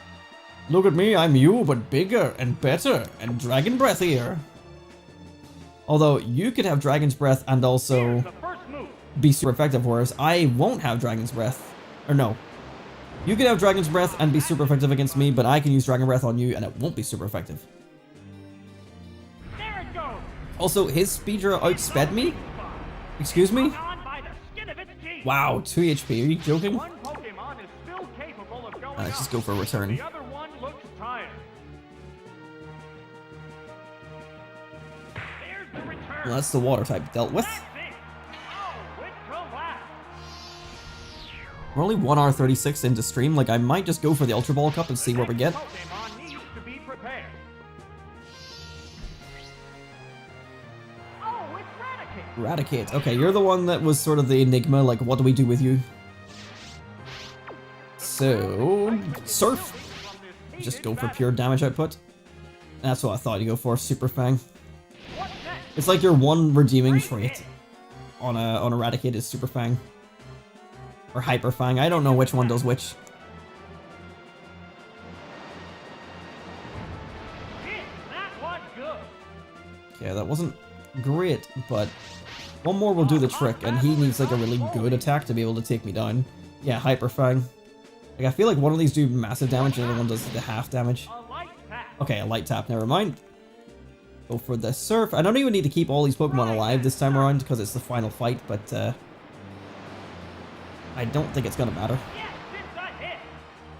Look at me, I'm you, but bigger and better and Dragon Breathier. Although, you could have Dragon's Breath and also be super effective, whereas I won't have Dragon's Breath. Or no. You could have Dragon's Breath and be super effective against me, but I can use Dragon Breath on you and it won't be super effective. There it goes. Also, his Speedra outsped me? Excuse me? Wow, 2 HP, are you joking? One Pokemon is still capable of going Let's just go for a return. The other one looks tired. There's the return. Well, that's the water type dealt with. That's it. Oh, it collapsed. We're only 1 hour 36 into stream, like I might just go for the Ultra Ball Cup and see what we get. Pokemon needs to be prepared. Oh, it's Raticate. Raticate. Okay, you're the one that was sort of the enigma, like what do we do with you? So, Surf. Just go for pure damage output. That's what I thought you go for, Super Fang. It's like your one redeeming trait on a Raticate is Super Fang. Or Hyper Fang, I don't know which one does which. That was good. Okay, that wasn't great, but one more will do the trick, and he needs like a really good attack to be able to take me down. Yeah, Hyper Fang. Like, I feel like one of these do massive damage and the other one does the half damage. A light tap. Okay, a light tap, never mind. Go for the Surf. I don't even need to keep all these Pokemon alive this time around because it's the final fight, but I don't think it's gonna matter. Yes, it's a hit.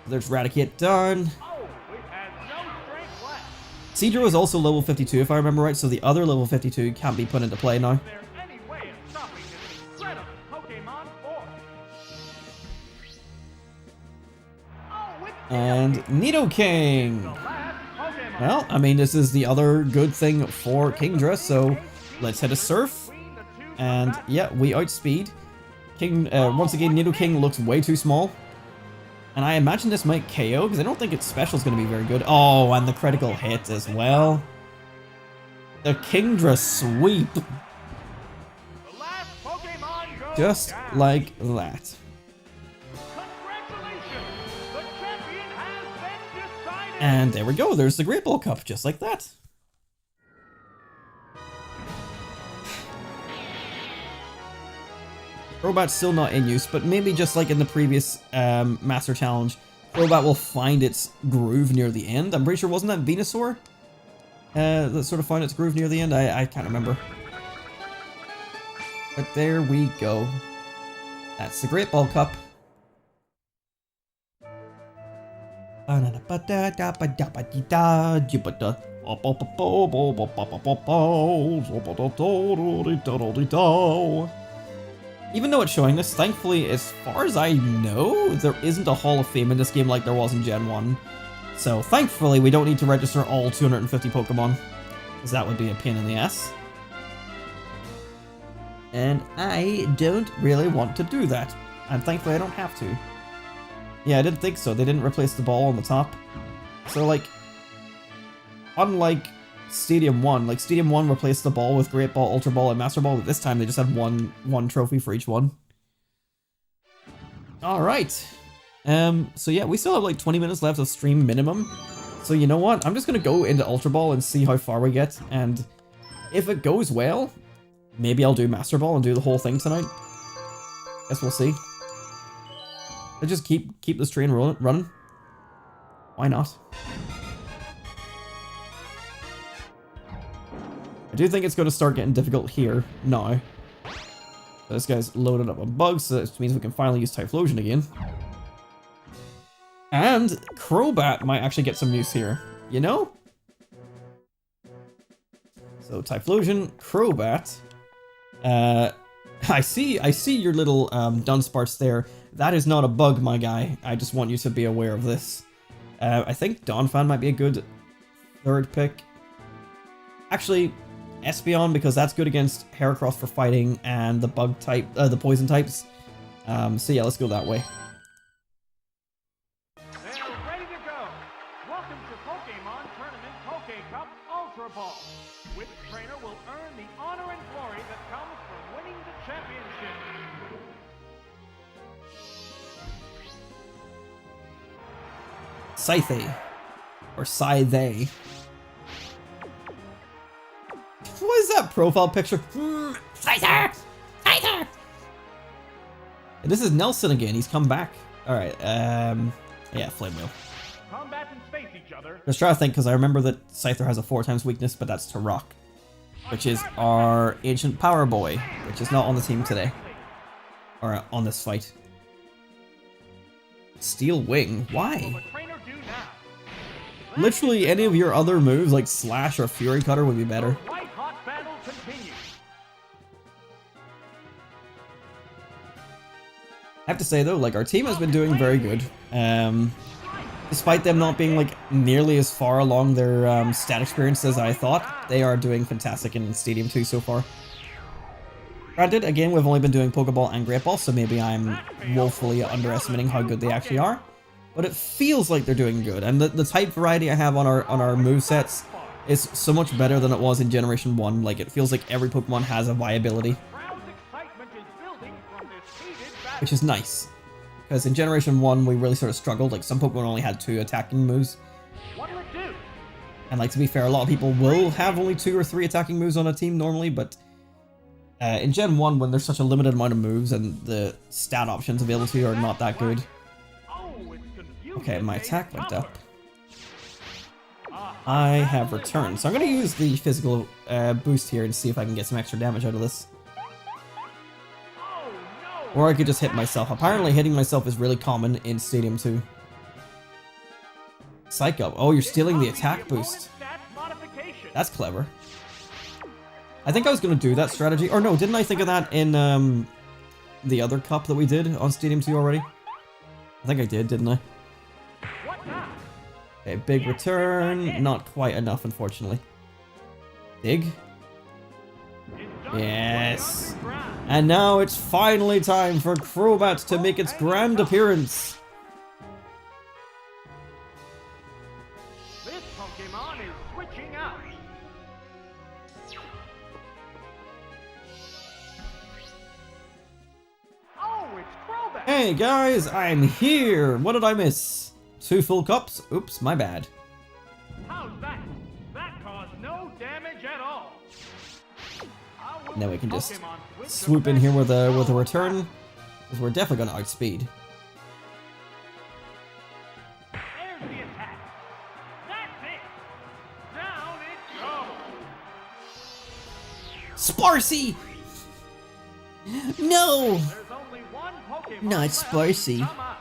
There's Raticate down. Oh, it has no strength left. Seadra was also level 52 if I remember right, so the other level 52 can't be put into play now. Is there any way of stopping this incredible Pokemon force? Oh, it's And Nidoking! the last Pokemon. Well, I mean, this is the other good thing for Kingdra, so let's hit a Surf. Between the two And yeah, we outspeed. Once again, Nidoking looks way too small. And I imagine this might KO, because I don't think its special is going to be very good. Oh, and the critical hit as well. The Kingdra sweep. The last Pokemon goes Just down. like that. Congratulations! The champion has been decided! And there we go, there's the Great Ball Cup, just like that. Crobat's still not in use, but maybe just like in the previous Master Challenge, Crobat will find its groove near the end. I'm pretty sure, wasn't that Venusaur? That sort of found its groove near the end? I can't remember. But there we go. That's the Great Ball Cup. Even though it's showing this, thankfully, as far as I know, there isn't a Hall of Fame in this game like there was in Gen 1. So, thankfully, we don't need to register all 250 Pokemon, because that would be a pain in the ass. And I don't really want to do that. And thankfully, I don't have to. Yeah, I didn't think so. They didn't replace the ball on the top. So, like, unlike Stadium 1, like Stadium 1 replaced the ball with Great Ball, Ultra Ball, and Master Ball, but this time they just had one trophy for each one. Alright. So yeah, we still have like 20 minutes left of stream minimum. So you know what? I'm just gonna go into Ultra Ball and see how far we get, and if it goes well, maybe I'll do Master Ball and do the whole thing tonight. Guess we'll see. I just keep this train running. Why not? I do think it's going to start getting difficult here now. This guy's loaded up on bugs, so this means we can finally use Typhlosion again. And Crobat might actually get some use here, you know? So Typhlosion, Crobat. I see your little Dunsparce there. That is not a bug, my guy. I just want you to be aware of this. I think Donphan might be a good third pick. Actually, Espeon, because that's good against Heracross for fighting and the bug type, the poison types. So yeah, let's go that way. They're ready to go. Welcome to Pokémon Tournament Poké Cup Ultra Ball. Which trainer will earn the honor and glory that comes from winning the championship? Scythe. Or Scythe. What is that profile picture? Scyther! Scyther! This is Nelson again. He's come back. Alright, yeah, Flame Wheel. Combatants face each other. Just trying to think, because I remember that Scyther has a 4x weakness, but that's to Rock, which is our Ancient Power Boy, which is not on the team today. Or on this fight. Steel Wing? Why? Literally any of your other moves, like Slash or Fury Cutter, would be better. I have to say though, like, our team has been doing very good. Despite them not being like nearly as far along their stat experience as I thought, they are doing fantastic in Stadium 2 so far. Granted, again, we've only been doing Pokeball and Great Ball, so maybe I'm woefully underestimating how good they actually are. But it feels like they're doing good, and the type variety I have on our movesets is so much better than it was in Generation 1. Like, it feels like every Pokemon has a viability, which is nice. Because in Generation 1, we really sort of struggled. Like, some Pokemon only had 2 attacking moves. And, like, to be fair, a lot of people will have only 2 or 3 attacking moves on a team normally, but in Gen 1, when there's such a limited amount of moves and the stat options available to you are not that good. Okay, my attack went up. I have returned, so I'm going to use the physical boost here and see if I can get some extra damage out of this. Or I could just hit myself. Apparently hitting myself is really common in Stadium 2. Psych Up. Oh, you're stealing the attack boost. That's clever. I think I was going to do that strategy. Or no, didn't I think of that in the other cup that we did on Stadium 2 already? I think I did, didn't I? Okay, big return. Not quite enough, unfortunately. Big. Yes. And now it's finally time for Crobat to make its grand appearance. This Pokemon is switching out. Oh, it's Crobat. Hey guys, I'm here. What did I miss? 2 full cups? Oops, my bad. How's that? That caused no damage at all. Now we can just swoop in here with a return, because we're definitely going to outspeed. There's the attack. That's it. Down it goes. Sparcy! No! There's only one Pokemon Not left. Sparcy. Come on.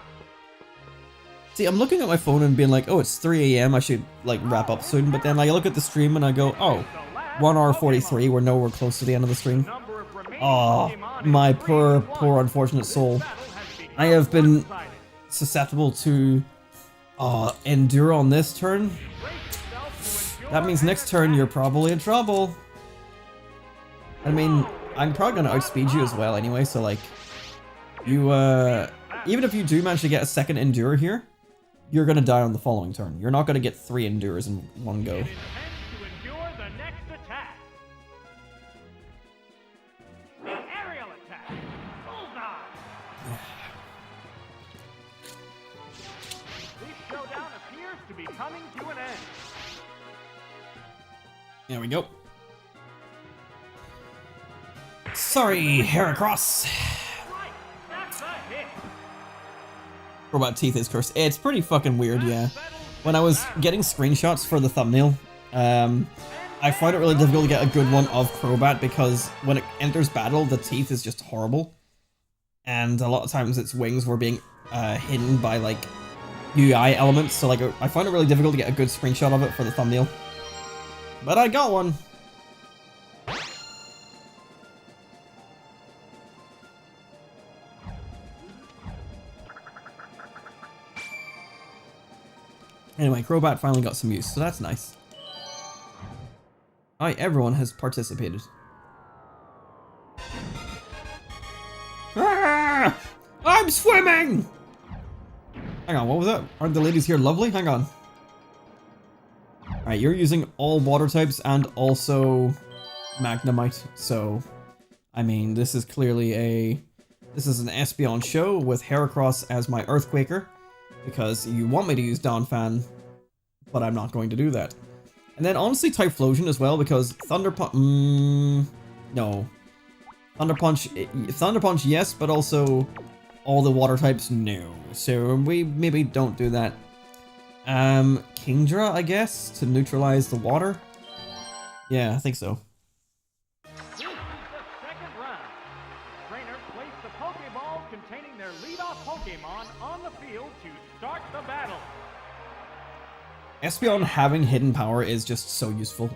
See, I'm looking at my phone and being like, oh, it's 3 AM, I should, like, wrap up soon, but then, like, I look at the stream and I go, oh, 1 hour 43, we're nowhere close to the end of the stream. Oh, my poor unfortunate soul. I have been susceptible to endure on this turn. That means next turn you're probably in trouble. I mean, I'm probably gonna outspeed you as well anyway, so like, you, even if you do manage to get a second endure here, you're gonna die on the following turn. You're not gonna get 3 endures in one go. coming to an end. There we go. Sorry, Heracross. Right, that's a hit. Robot teeth is cursed. It's pretty fucking weird, yeah. When I was getting screenshots for the thumbnail, I find it really difficult to get a good one of Crobat because when it enters battle, the teeth is just horrible. And a lot of times its wings were being hidden by like UI elements, so like I find it really difficult to get a good screenshot of it for the thumbnail. But I got one. Anyway, Crobat finally got some use, so that's nice. Alright, everyone has participated. Ah! I'm swimming! Hang on, what was that? Aren't the ladies here lovely? Hang on. Alright, you're using all water types and also Magnemite, so I mean, this is clearly this is an Espeon show with Heracross as my Earthquaker, because you want me to use Donphan, but I'm not going to do that. And then honestly Typhlosion as well, because Thunder Punch, no. Thunder Punch, yes, but also all the water types, no. So we maybe don't do that. Kingdra, I guess, to neutralize the water. Yeah, I think so. This is the second round. Trainers place the Pokeballs containing their leadoff Pokemon on the field to start the battle. Espeon having hidden power is just so useful.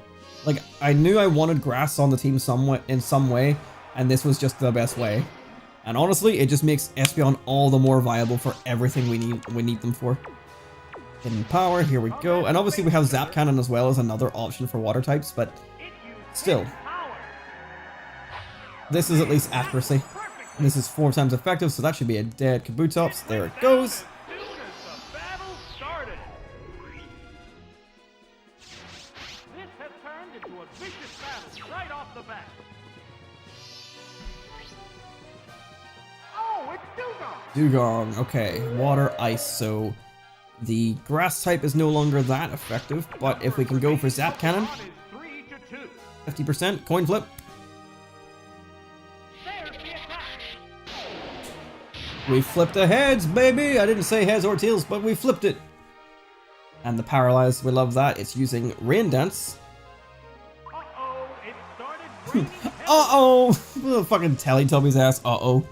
Like, I knew I wanted grass on the team in some way, and this was just the best way. And honestly, it just makes Espeon all the more viable for everything we need them for. Hidden power, here we go. And obviously we have Zap Cannon as well as another option for water types, but still. This is at least accuracy. And this is 4 times effective, so that should be a dead Kabutops. There it goes. Dugong, okay, water, ice, so the grass type is no longer that effective, but if we can go for Zap Cannon, 50%, coin flip. We flipped the heads, baby! I didn't say heads or tails, but we flipped it. And the Paralyzed, we love that, it's using Rain Dance. Uh-oh! Fucking Teletubbies ass, uh-oh.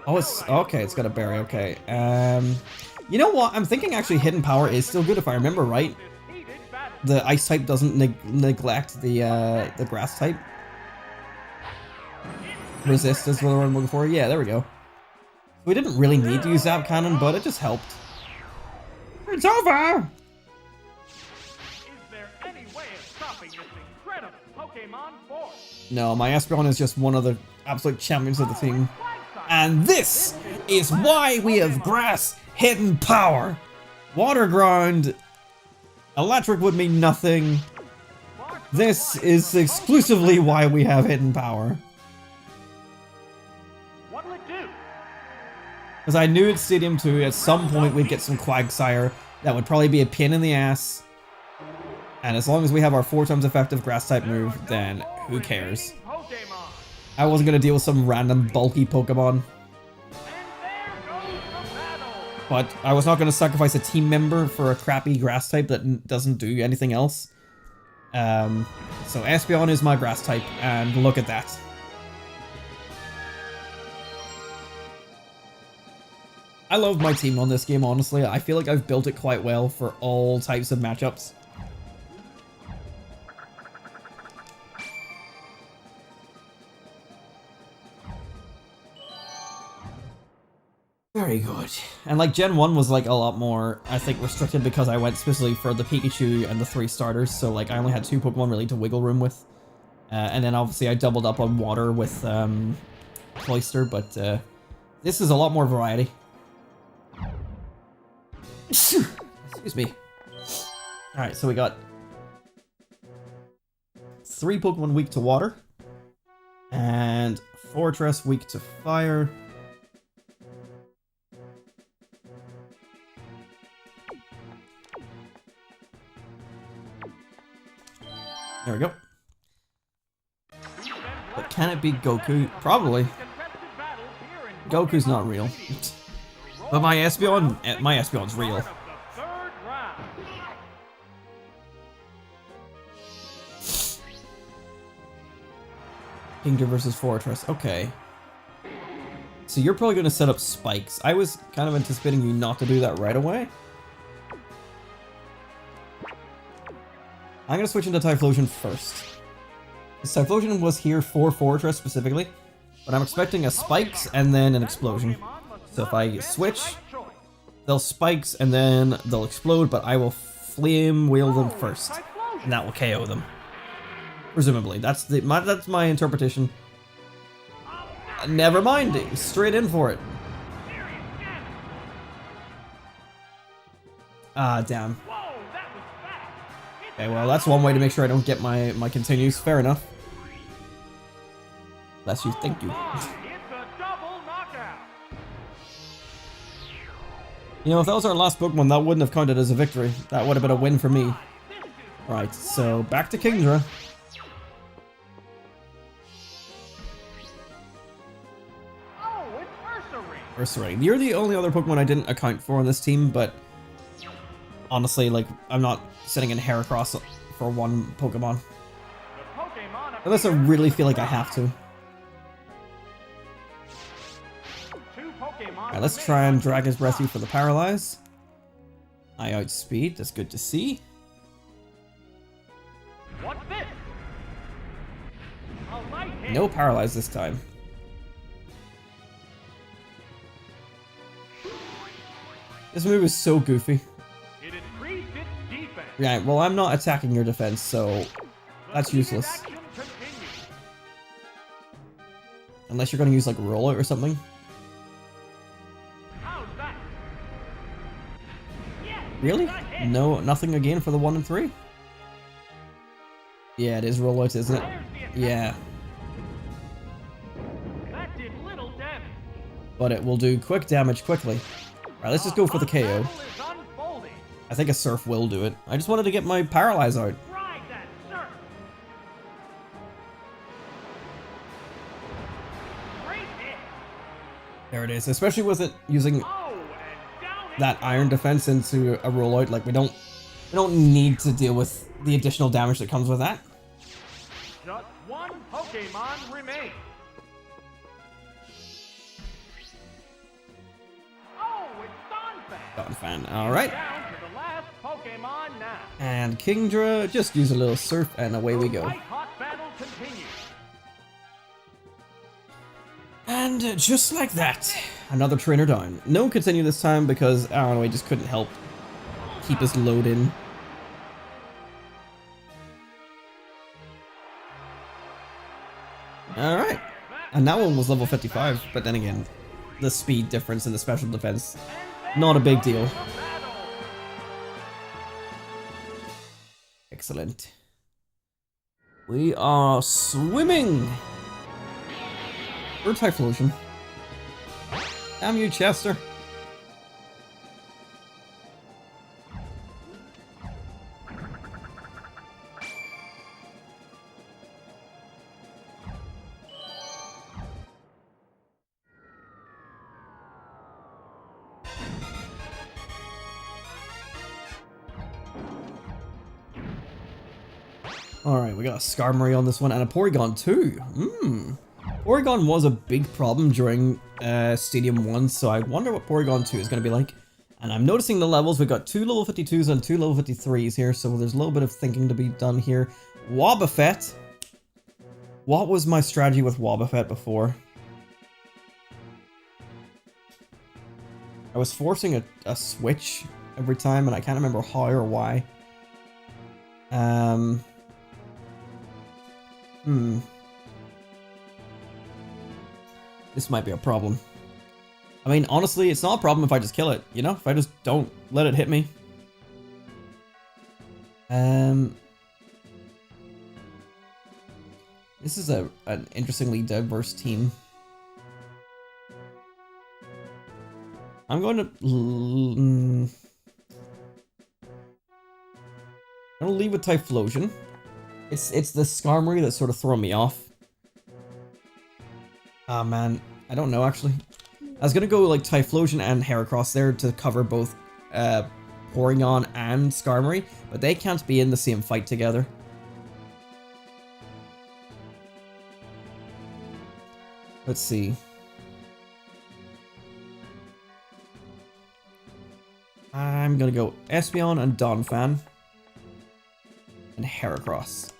Oh, it's okay. It's got a berry. Okay. You know what? I'm thinking actually hidden power is still good if I remember right. The ice type doesn't neglect the grass type. Resist is what I'm looking for. Yeah, there we go. We didn't really need to use Zap Cannon, but it just helped. It's over. Is there any way of stopping this incredible Pokemon force? No, my Espeon is just one of the absolute champions of the team. And this is why we have grass hidden power. Water ground, electric would mean nothing. This is exclusively why we have hidden power. What'll it do? Because I knew at Stadium 2 at some point we'd get some Quagsire. That would probably be a pain in the ass. And as long as we have our 4 times effective grass type move, then who cares? I wasn't going to deal with some random bulky Pokemon. But I was not going to sacrifice a team member for a crappy grass type that doesn't do anything else. So Espeon is my grass type, and look at that. I love my team on this game, honestly. I feel like I've built it quite well for all types of matchups. Very good. And like Gen 1 was like a lot more, I think, restricted because I went specifically for the Pikachu and the 3 starters, so like I only had 2 Pokemon really to wiggle room with. And then obviously I doubled up on water with Cloyster, but this is a lot more variety. Excuse me. Alright, so we got 3 Pokemon weak to water, and Fortress weak to fire. There we go. But can it beat Goku? Probably. Goku's not real. But my Espeon's real. Kingdra versus Fortress. Okay. So you're probably going to set up spikes. I was kind of anticipating you not to do that right away. I'm going to switch into Typhlosion first. This Typhlosion was here for Fortress specifically, but I'm expecting a spikes and then an explosion. So if I switch, they'll spikes and then they'll explode, but I will flame wheel them first, and that will KO them. Presumably, that's my interpretation. Never mind, straight in for it. Ah, damn. Okay, well, that's one way to make sure I don't get my continues. Fair enough. Bless you, thank you. You know, if that was our last Pokemon, that wouldn't have counted as a victory. That would have been a win for me. Right, so back to Kingdra. Ursaring. You're the only other Pokemon I didn't account for on this team, but honestly, like, I'm not sitting in Heracross for one Pokemon. Unless I really feel like I have to. Alright, let's try and Dragon's Breath you for the Paralyze. I outspeed, that's good to see. No Paralyze this time. This move is so goofy. Yeah, well, I'm not attacking your defense, so that's useless. Unless you're going to use, like, Roll Out or something. Really? No, nothing again for the 1 and 3? Yeah, it is Roll Out, isn't it? Yeah. But it will do quick damage quickly. Alright, let's just go for the KO. I think a Surf will do it. I just wanted to get my Paralyze out. There it is, especially with it using that Iron Defense into a rollout. Like, we don't need to deal with the additional damage that comes with that. Just one Pokemon remains. Donphan, alright. And Kingdra, just use a little Surf and away we go. And just like that, another trainer down. No continue this time because, I don't know, he just couldn't help keep his load in. Alright. And that one was level 55, but then again, the speed difference and the special defense, not a big deal. Excellent. We are swimming! For Typhlosion. Damn you, Chester. Alright, we got a Skarmory on this one and a Porygon too. Porygon was a big problem during Stadium 1, so I wonder what Porygon 2 is going to be like. And I'm noticing the levels. We've got 2 level 52s and 2 level 53s here, so there's a little bit of thinking to be done here. Wobbuffet. What was my strategy with Wobbuffet before? I was forcing a switch every time, and I can't remember how or why. This might be a problem. I mean, honestly, it's not a problem if I just kill it, you know? If I just don't let it hit me. This is an interestingly diverse team. I'm going to... I'm going to leave with Typhlosion. It's the Skarmory that sort of throw me off. Ah man, I don't know actually. I was gonna go like Typhlosion and Heracross there to cover both Porygon and Skarmory, but they can't be in the same fight together. Let's see. I'm gonna go Espeon and Donphan and Heracross.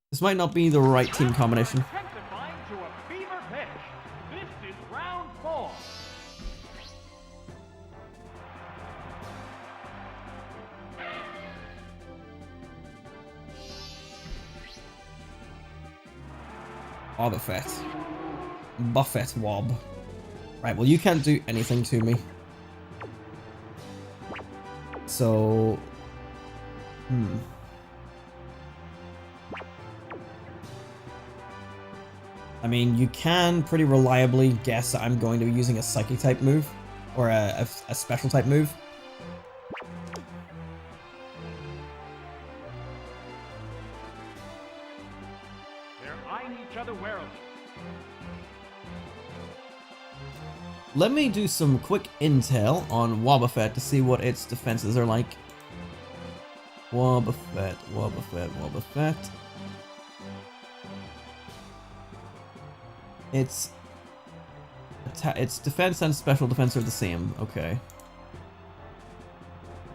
This might not be the right team combination. Intensifying to a fever pitch. This is round 4. Buffet. Buffet Wob. Right, well you can't do anything to me. So... I mean, you can pretty reliably guess that I'm going to be using a Psychic type move. Or a special type move. They're eyeing each other warily. Let me do some quick intel on Wobbuffet to see what its defenses are like. Wobbuffet, Wobbuffet, Wobbuffet. Its defense and special defense are the same. Okay.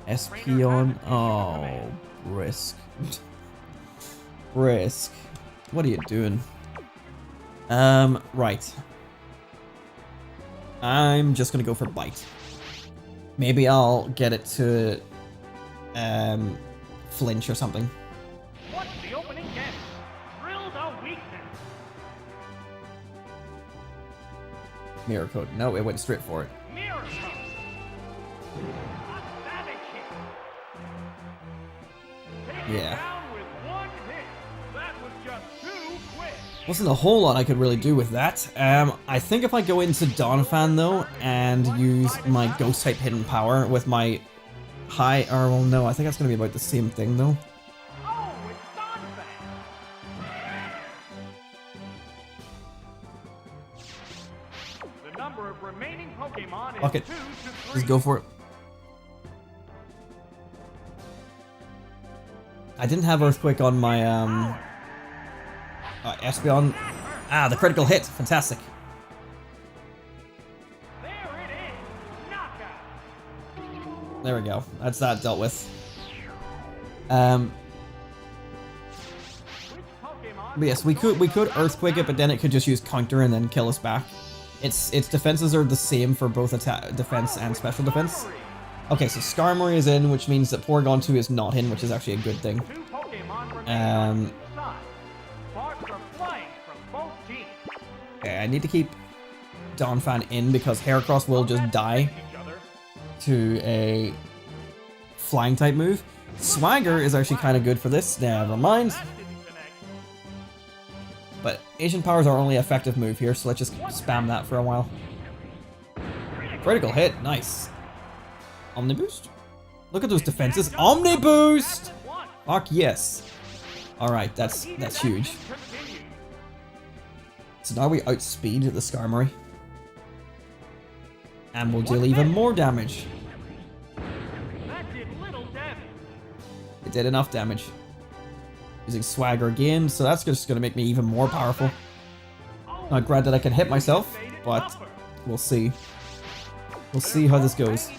Espeon. Oh, Brisk. Brisk. What are you doing? Right. I'm just gonna go for Bite. Maybe I'll get it to flinch or something. What's the opening guess? Drilled a weakness. Mirror Coat. No, it went straight for it. Mirror Coat. A savage hit. Taken Yeah. down with one hit. That was just too quick. Wasn't a whole lot I could really do with that. I think if I go into Donphan though and use my Ghost type hidden power with my high, or well, no, I think that's gonna be about the same thing though. Oh, it's Donphan. The number of remaining Pokemon Fuck is it. 2 to 3. Just go for it. I didn't have Earthquake on my Espeon. Ah, the critical hit. Fantastic. There it is. Knockout. There we go. That's that dealt with. Which Pokemon But yes, we could Earthquake it, but then it could just use Counter and then kill us back. Its defenses are the same for both attack, defense and special defense. Okay, so Skarmory is in, which means that Porygon 2 is not in, which is actually a good thing. 2 Pokemon remain on each side. Sparks are flying from both teams. Okay, I need to keep Donphan in because Heracross will just die Each other. to a flying type move. Swagger is actually kind of good for this. Never mind. That didn't connect. But Asian powers are only effective move here, so let's just spam that for a while. Critical hit, nice. Omni Boost? Look at those defenses. Omni Boost! Fuck yes. Alright, that's huge. So now we outspeed the Skarmory. And we'll deal even more damage. That did little damage. It did enough damage. Using Swagger again, so that's just going to make me even more powerful. Not granted I can hit myself, but we'll see. We'll see how this goes.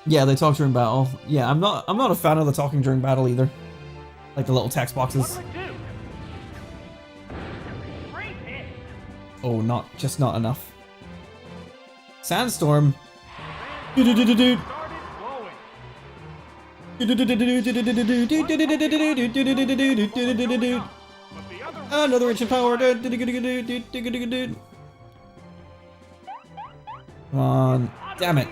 Yeah, they talk during battle. Yeah, I'm not a fan of the talking during battle either. Like the little text boxes. Oh, just not enough. Sandstorm. Another inch of power. Come on. Damn it.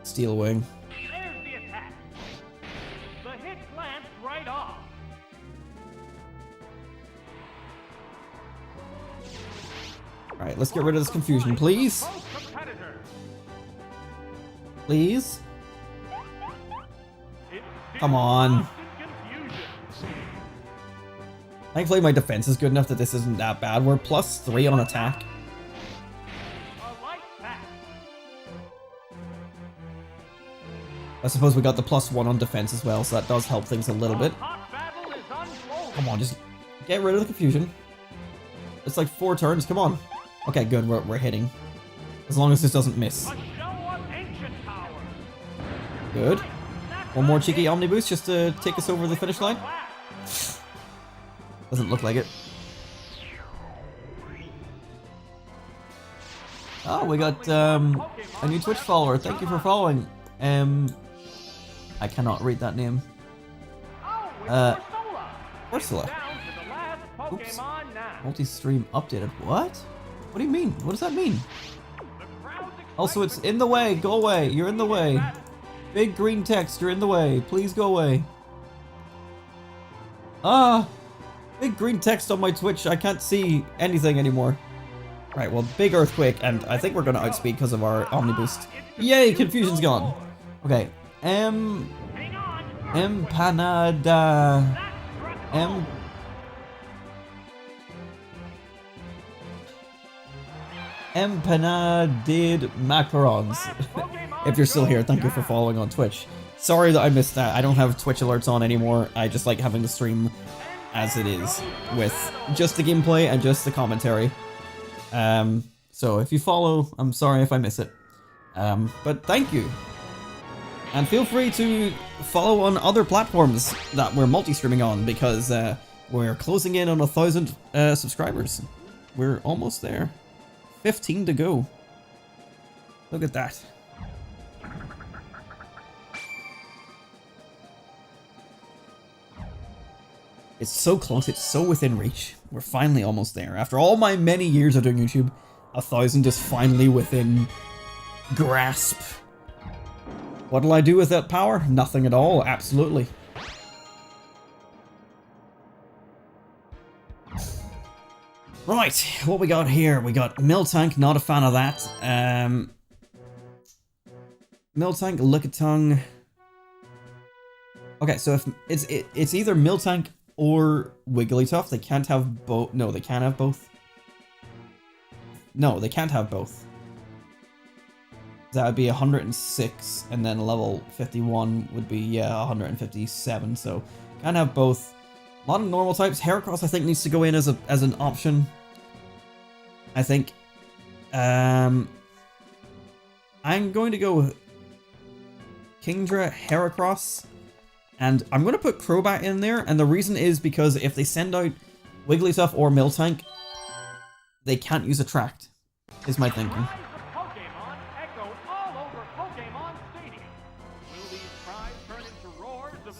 Steel Wing. There's the attack. The hit glanced right off. Alright, let's get rid of this confusion, please. Both competitors. Please? It Come on. Thankfully my defense is good enough that this isn't that bad. We're +3 on attack. I suppose we got the +1 on defense as well, so that does help things a little bit. Come on, just get rid of the confusion. It's like 4 turns, come on. Okay, good, we're hitting. As long as this doesn't miss. Good. One more cheeky Omni Boost just to take us over the finish line. Doesn't look like it. Oh, we got a new Twitch follower. Thank you for following. I cannot read that name. Ursula. Oops. Multi-stream updated. What? What do you mean? What does that mean? Also, it's in the way. Go away. You're in the way. Big green text. You're in the way. Please go away. Ah! Big green text on my Twitch. I can't see anything anymore. Right, well, big earthquake, and I think we're gonna outspeed because of our Omni Boost. Yay, confusion's gone. Okay, Empanada... Empanaded macarons. If you're still here, thank you for following on Twitch. Sorry that I missed that. I don't have Twitch alerts on anymore. I just like having the stream as it is, with just the gameplay and just the commentary. So if you follow, I'm sorry if I miss it. But thank you. And feel free to follow on other platforms that we're multi-streaming on, because we're closing in on 1,000 subscribers. We're almost there. 15 to go. Look at that. It's so close, it's so within reach. We're finally almost there. After all my many years of doing YouTube, 1,000 is finally within grasp. What'll I do with that power? Nothing at all, absolutely. Right, what we got here? We got Miltank, not a fan of that. Miltank, Lickitung. Okay, so if it's either Miltank or Wigglytuff. They can't have both. No, they can't have both. No, they can't have both. That would be 106, and then level 51 would be 157. So can't have both. A lot of normal types. Heracross I think needs to go in as an option. I think. I'm going to go Kingdra, Heracross, and I'm going to put Crobat in there, and the reason is because if they send out Wigglytuff or Miltank, they can't use Attract, is my thinking.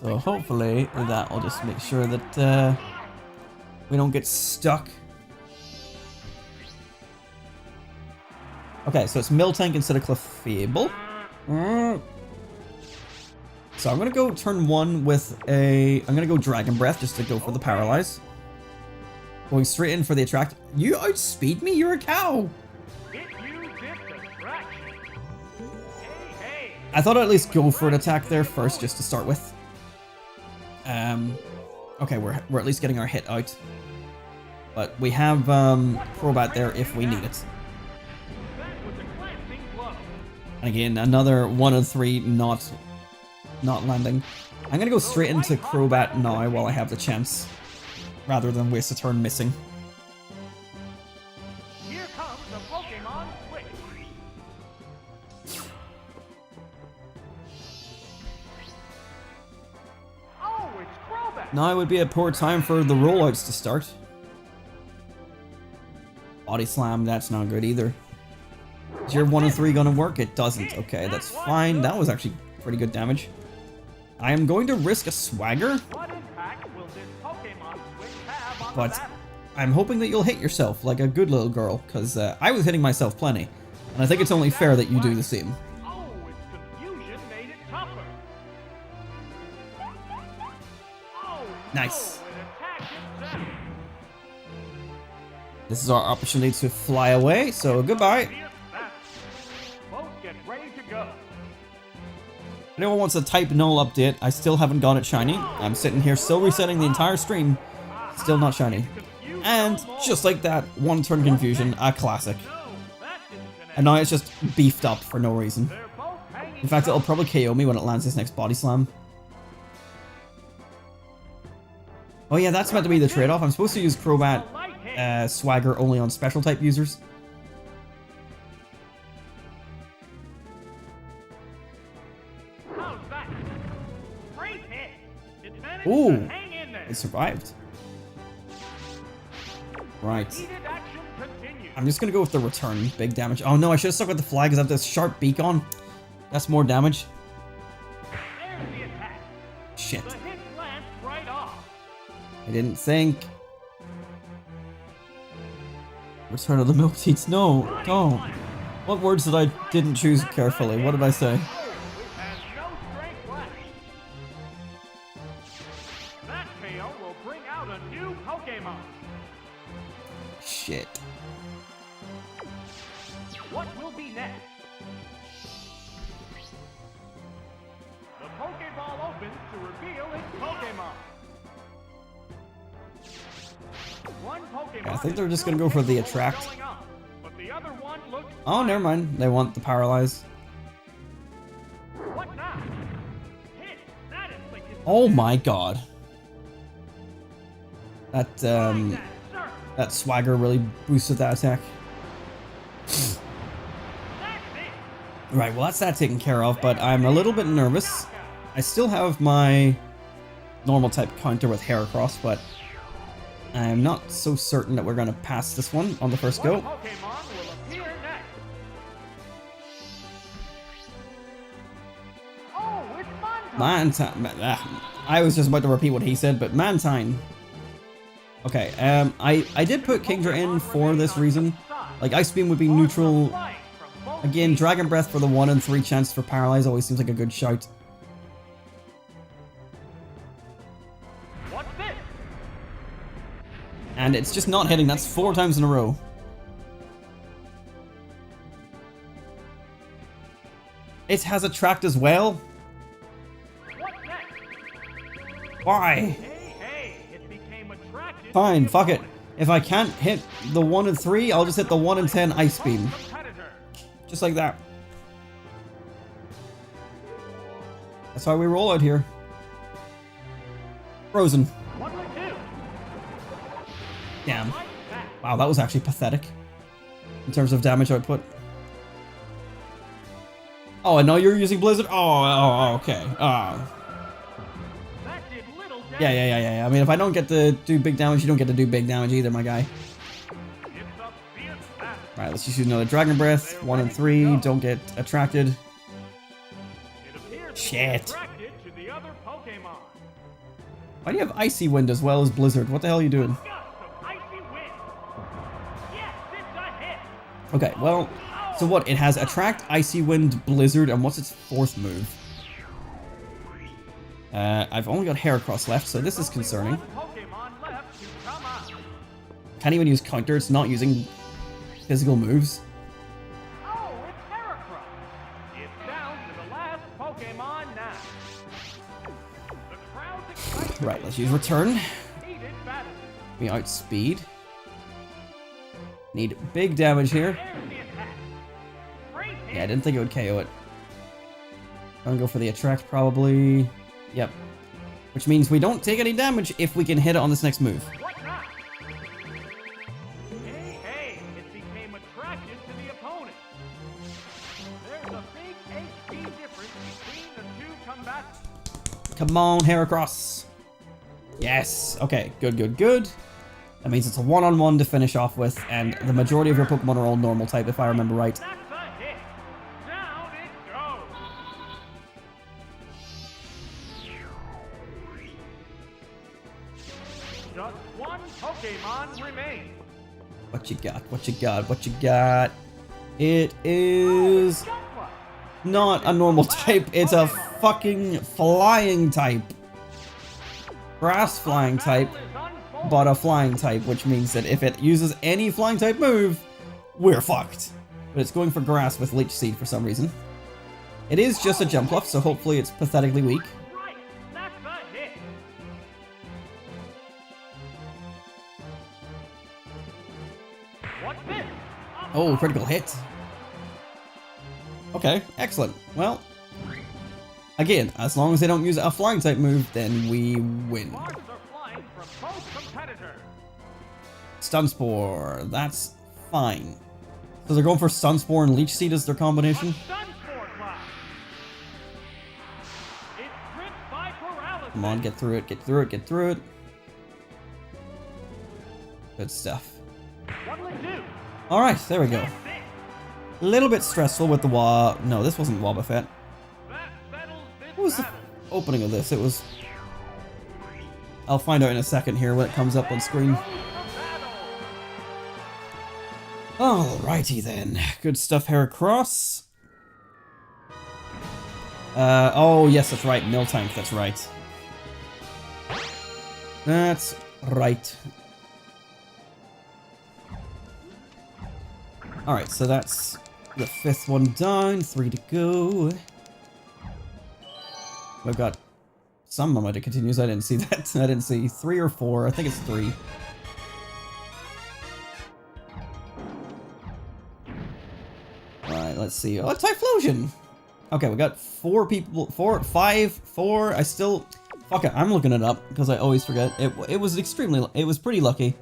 So hopefully that will just make sure that we don't get stuck. Okay, so it's Miltank instead of Clefable. So I'm gonna go turn 1 with I'm gonna go Dragon Breath just to go for the Paralyze. Going straight in for the Attract. You outspeed me? You're a cow! I thought I'd at least go for an attack there first just to start with. Okay, we're at least getting our hit out. But we have Crobat there if we need it. And again, another 1 of 3 not landing. I'm gonna go straight into Crobat now while I have the chance, rather than waste a turn missing. Here comes the Pokemon Switch. Oh, it's Crobat. Now would be a poor time for the rollouts to start. Body Slam, that's not good either. Is your 1 of 3 gonna work? It doesn't. Okay, that's fine. That was actually pretty good damage. I am going to risk a Swagger, but I'm hoping that you'll hit yourself like a good little girl, because I was hitting myself plenty, and I think it's only fair that you do the same. Oh, its confusion made it tougher. Oh, Nice. no, it attacked itself. This is our opportunity to fly away, so goodbye. Both get ready to go. Anyone wants a type null update, I still haven't got it shiny. I'm sitting here still resetting the entire stream, still not shiny. And just like that, one turn confusion, a classic. And now it's just beefed up for no reason. In fact, it'll probably KO me when it lands this next body slam. Oh yeah, that's meant to be the trade-off. I'm supposed to use Crobat Swagger only on special type users. Ooh, it survived. Right. I'm just gonna go with the return. Big damage. Oh no, I should have stuck with the flag because I have this sharp beak on. That's more damage. Shit. I didn't think. Return of the milk teats. No, don't. What words did I didn't choose carefully? What did I say? Shit. What will be next? The Pokeball opens to reveal its Pokemon. One Pokemon I think they're just gonna go for the attract. up, but the other one looks Oh, never mind. They want the paralyze. What now? Hit. That inflicted Oh my god. That sir. that swagger really boosted that attack. That's it. Right, well that's that taken care of, but I'm a little bit nervous. I still have my normal type counter with Heracross, but I'm not so certain that we're gonna pass this one on the first go. What Pokemon will appear next? Oh, it's Mantine. I was just about to repeat what he said, but Mantine. Okay, I did put Kingdra in for this reason. Like, Ice Beam would be neutral. Again, Dragon Breath for the 1 in 3 chance for Paralyze always seems like a good shout. What's this? And it's just not hitting, that's 4 times in a row. It has Attract as well? What's next? Why? Hey, it became attracted. Fine, fuck it. If I can't hit the 1 in 3, I'll just hit the 1 in 10 Ice Beam. Competitor. Just like that. That's how we roll out here. Frozen. What would do? Damn. Like that. Wow, that was actually pathetic. In terms of damage output. Oh, and now you're using Blizzard? Oh, okay. That did little damage. Yeah. I mean, if I don't get to do big damage, you don't get to do big damage either, my guy. It's a fierce battle. Right, let's just use another Dragon Breath. 1 in 3, don't get attracted. It appears to be Shit. attracted to the other Pokemon. Why do you have Icy Wind as well as Blizzard? What the hell are you doing? Gust of icy wind. Yes, it's a hit. Okay, well, so what? It has Attract, Icy Wind, Blizzard, and what's its 4th move? I've only got Heracross left, so this is concerning. Pokemon left to come out. Can't even use Counter, it's not using physical moves. Oh, it's Heracross. It's down to the last Pokemon now. The crowd's excited. Right, let's use Return. Heated battle. We outspeed. Need big damage here. There's the attack. Great hit. Yeah, I didn't think it would KO it. I'm gonna go for the Attract probably. Yep. Which means we don't take any damage if we can hit it on this next move. What not? Hey, it became attracted to the opponent. There's a big HP difference between the two combatants. Come on, Heracross. Yes. Okay, good. That means it's a 1-on-1 to finish off with, and the majority of your Pokemon are all normal type, if I remember right. That's a hit. Down it goes. Just one Pokemon remains. What you got? It is not a normal type, it's a fucking flying type. Grass flying type, but a flying type, which means that if it uses any flying type move, we're fucked. But it's going for grass with Leech Seed for some reason. It is just a Jumpluff, so hopefully it's pathetically weak. Right, that's a hit. What's this? Oh, critical hit. Okay, excellent. Well, again, as long as they don't use a flying type move, then we win. Sparks are flying from both competitors. Stun Spore, that's fine. So they're going for Stun Spore and Leech Seed as their combination? A Stun Spore class. It's gripped by paralysis. Come on, get through it, get through it, get through it. Good stuff. What'll it do? Alright, there we go. That's it. A little bit stressful with the No, this wasn't Wobbuffet. That settles this What was the battle. opening of this? It was... I'll find out in a second here when it comes up on screen. Alrighty then. Good stuff, Heracross. Oh yes, that's right. Miltank, that's right. That's right. Alright, so that's the 5th one down. 3 to go. We've got some amount of continues. I didn't see that. I didn't see 3 or 4. I think it's 3. Alright, let's see. Oh, Typhlosion! Okay, we got 4 people. 4. I still... Fuck it, I'm looking it up because I always forget. It was extremely... It was pretty lucky.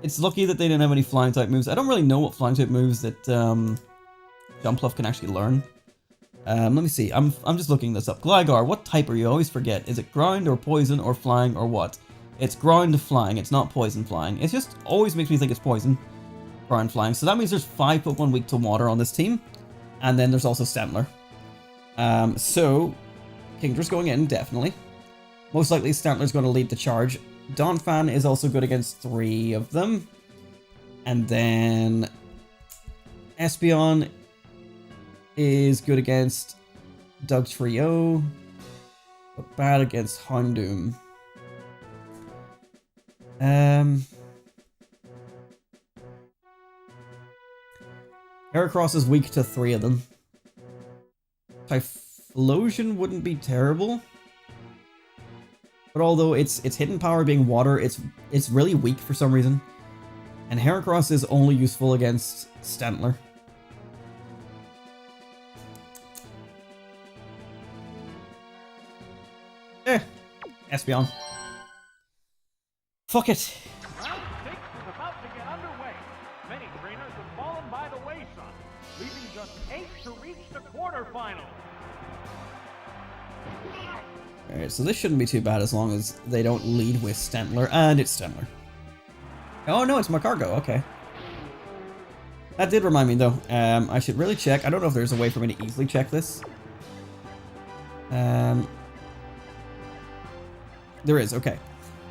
It's lucky that they didn't have any flying type moves. I don't really know what flying type moves that Jumpluff can actually learn. Let me see. I'm just looking this up. Gligar, what type are you? I always forget. Is it ground or poison or flying or what? It's ground flying. It's not poison flying. It just always makes me think it's poison. Ground flying. So that means there's 5 Pokemon weak to water on this team. And then there's also Stantler. So Kingdra's going in, definitely. Most likely Stantler's going to lead the charge. Donphan is also good against 3 of them. And then Espeon is good against Dugtrio, but bad against Houndoom. Heracross is weak to 3 of them. Typhlosion wouldn't be terrible. But although its hidden power being water, it's really weak for some reason. And Heracross is only useful against Stantler. Espeon. Fuck it. Round 6 is about to get underway. Many trainers have fallen by the wayside, leaving just 8 to reach the quarterfinals. Alright, so this shouldn't be too bad as long as they don't lead with Stantler, and it's Stantler. Oh no, it's Macargo, okay. That did remind me though, I should really check. I don't know if there's a way for me to easily check this. There is, okay.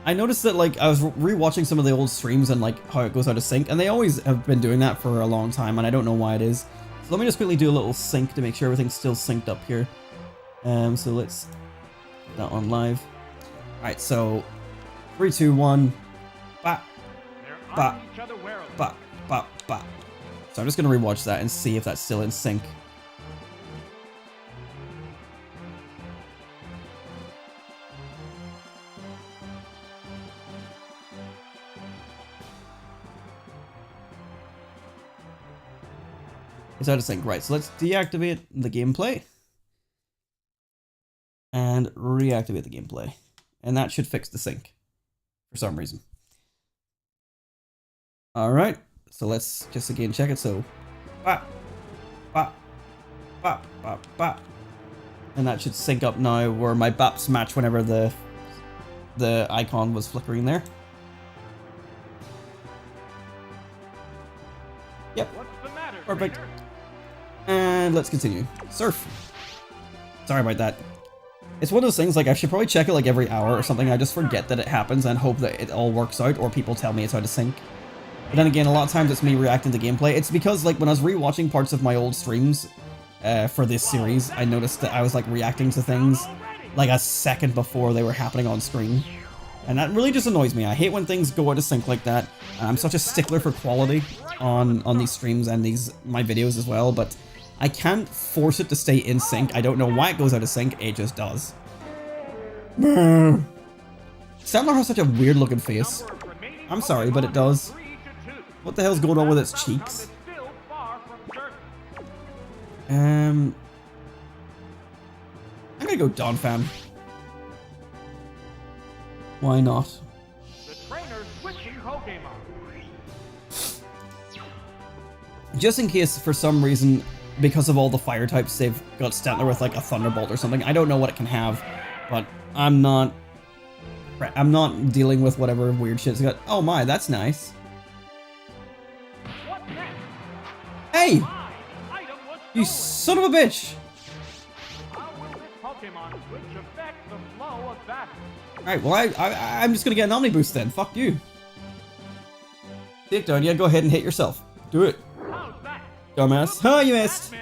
I noticed that, like, I was re-watching some of the old streams and, like, how it goes out of sync, and they always have been doing that for a long time, and I don't know why it is. So let me just quickly do a little sync to make sure everything's still synced up here. So let's get that on live. Alright, so 3, 2, 1. Bop, They're bop, eyeing each other warily. bop, bop, bop. So I'm just gonna rewatch that and see if that's still in sync. It's out of sync, right? So let's deactivate the gameplay and reactivate the gameplay, and that should fix the sync for some reason. All right, so let's just again check it. So, bop, bop, bop, bop, bop, and that should sync up now, where my bops match whenever the icon was flickering there. Yep, What's the matter, perfect. trainer? And let's continue. Surf. Sorry about that. It's one of those things, like, I should probably check it like every hour or something. I just forget that it happens and hope that it all works out, or people tell me it's out of sync. But then again, a lot of times it's me reacting to gameplay. It's because, like, when I was rewatching parts of my old streams for this series, I noticed that I was, like, reacting to things like a second before they were happening on screen. And that really just annoys me. I hate when things go out of sync like that. I'm such a stickler for quality on these streams and my videos as well, but I can't force it to stay in sync. I don't know why it goes out of sync. It just does. Stantler has such a weird looking face. I'm sorry, but it does. What the hell's going on with its cheeks? I'm gonna go Donphan. Why not? Just in case, for some reason, because of all the fire types, they've got Stantler with like a Thunderbolt or something. I don't know what it can have, but I'm not dealing with whatever weird shit's got. Oh my, that's nice. Hey! You son of a bitch! Alright, well I'm just gonna get an Omni Boost then. Fuck you. Take down, yeah, go ahead and hit yourself. Do it. Dumbass. Oh, you missed!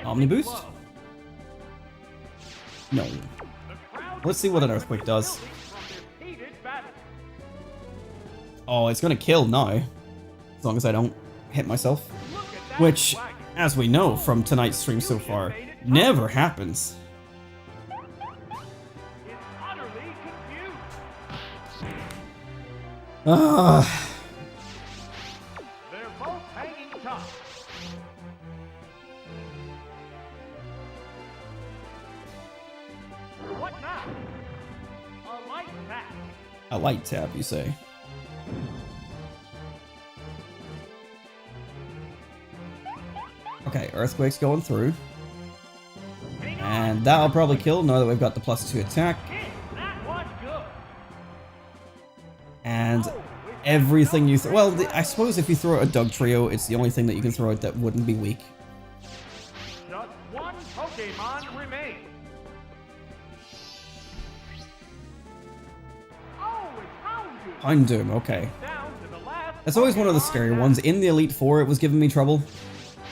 Omni Boost? No. Let's see what an Earthquake does. Oh, it's gonna kill now. As long as I don't hit myself. Which, as we know from tonight's stream so far, never happens. Ah. They're both hanging tough. What now? A light tap. A light tap, you say? Okay, Earthquake's going through. And that'll probably kill now that we've got the +2 attack. And everything you well, I suppose if you throw out a Doug Trio, it's the only thing that you can throw out that wouldn't be weak. Just one Pokemon remains. Oh, it's Houndoom, okay. That's always one of the scarier ones. In the Elite Four, it was giving me trouble.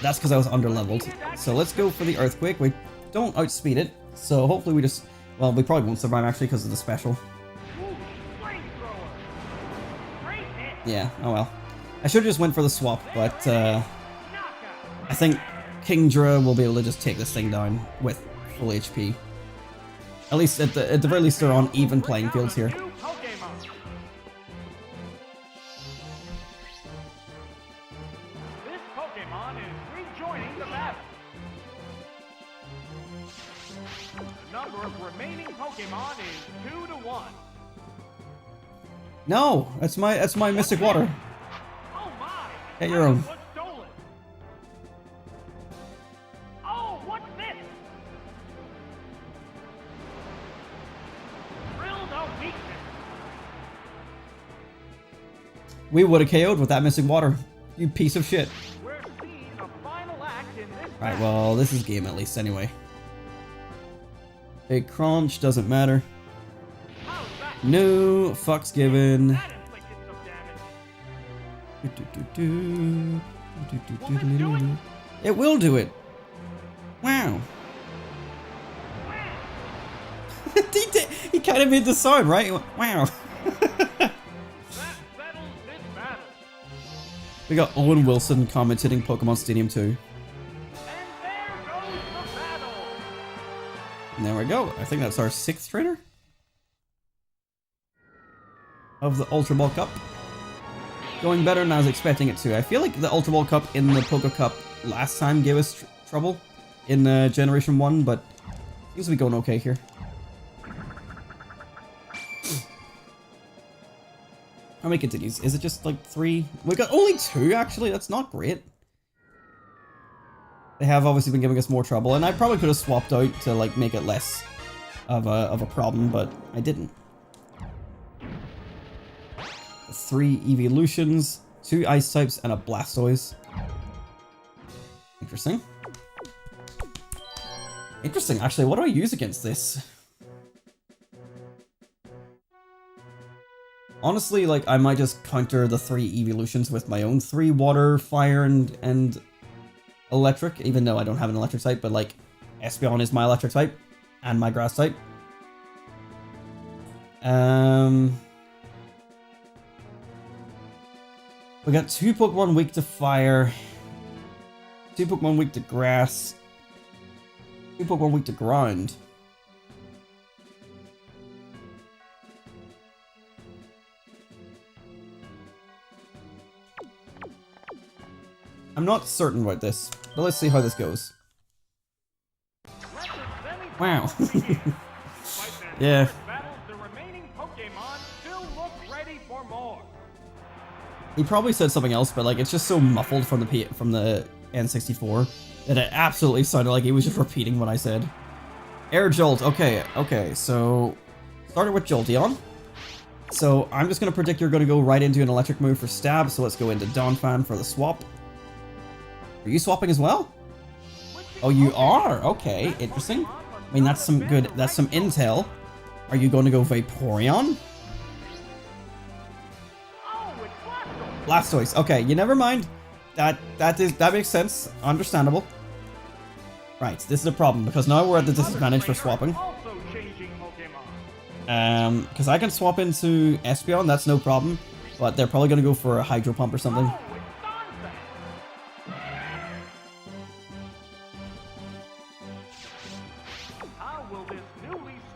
That's because I was underleveled. So let's go for the Earthquake. We don't outspeed it, so hopefully we just... Well, we probably won't survive actually because of the special. Yeah, oh well. I should have just went for the swap, but I think Kingdra will be able to just take this thing down with full HP. At least, at the very least, they're on even playing fields here. This Pokemon is rejoining the battle. The number of remaining Pokemon is 2 to 1. No, that's my Mystic Water. Oh my! Get your own. Oh, what's this? Drill no weakness. We would have KO'd with that Mystic Water. You piece of shit. We're seeing a final act in this. Alright, well, this is game at least anyway. Big crunch, doesn't matter. No fucks given. It will do it. Wow. He kind of made the sound, right? He went, wow. We got Owen Wilson commentating Pokemon Stadium 2. And there we go. I think that's our 6th trainer of the Ultra Ball Cup. Going better than I was expecting it to. I feel like the Ultra Ball Cup in the Poké Cup last time gave us trouble in Generation 1, but seems to be going okay here. How many continues? Is it just like 3? We got only 2 actually, that's not great. They have obviously been giving us more trouble, and I probably could have swapped out to like make it less of a problem, but I didn't. 3 evolutions, 2 ice types, and a Blastoise. Interesting. Interesting, actually, what do I use against this? Honestly, like, I might just counter the 3 evolutions with my own 3 water, fire, and electric, even though I don't have an electric type, but like, Espeon is my electric type, and my grass type. We got 2 Pokemon weak to fire, 2 Pokemon weak to grass, 2 Pokemon weak to ground. I'm not certain about this, but let's see how this goes. Wow. Yeah. He probably said something else, but like it's just so muffled from the N64 that it absolutely sounded like he was just repeating what I said. Air Jolt. Okay, so started with Jolteon. So I'm just gonna predict you're gonna go right into an electric move for stab, so let's go into Donphan for the swap. Are you swapping as well? Oh, you are? Okay, interesting. I mean, that's some intel. Are you going to go Vaporeon? Blastoise. Okay, you never mind. That makes sense. Understandable. Right, this is a problem because now we're at the disadvantage for swapping. Because I can swap into Espeon, that's no problem. But they're probably going to go for a Hydro Pump or something.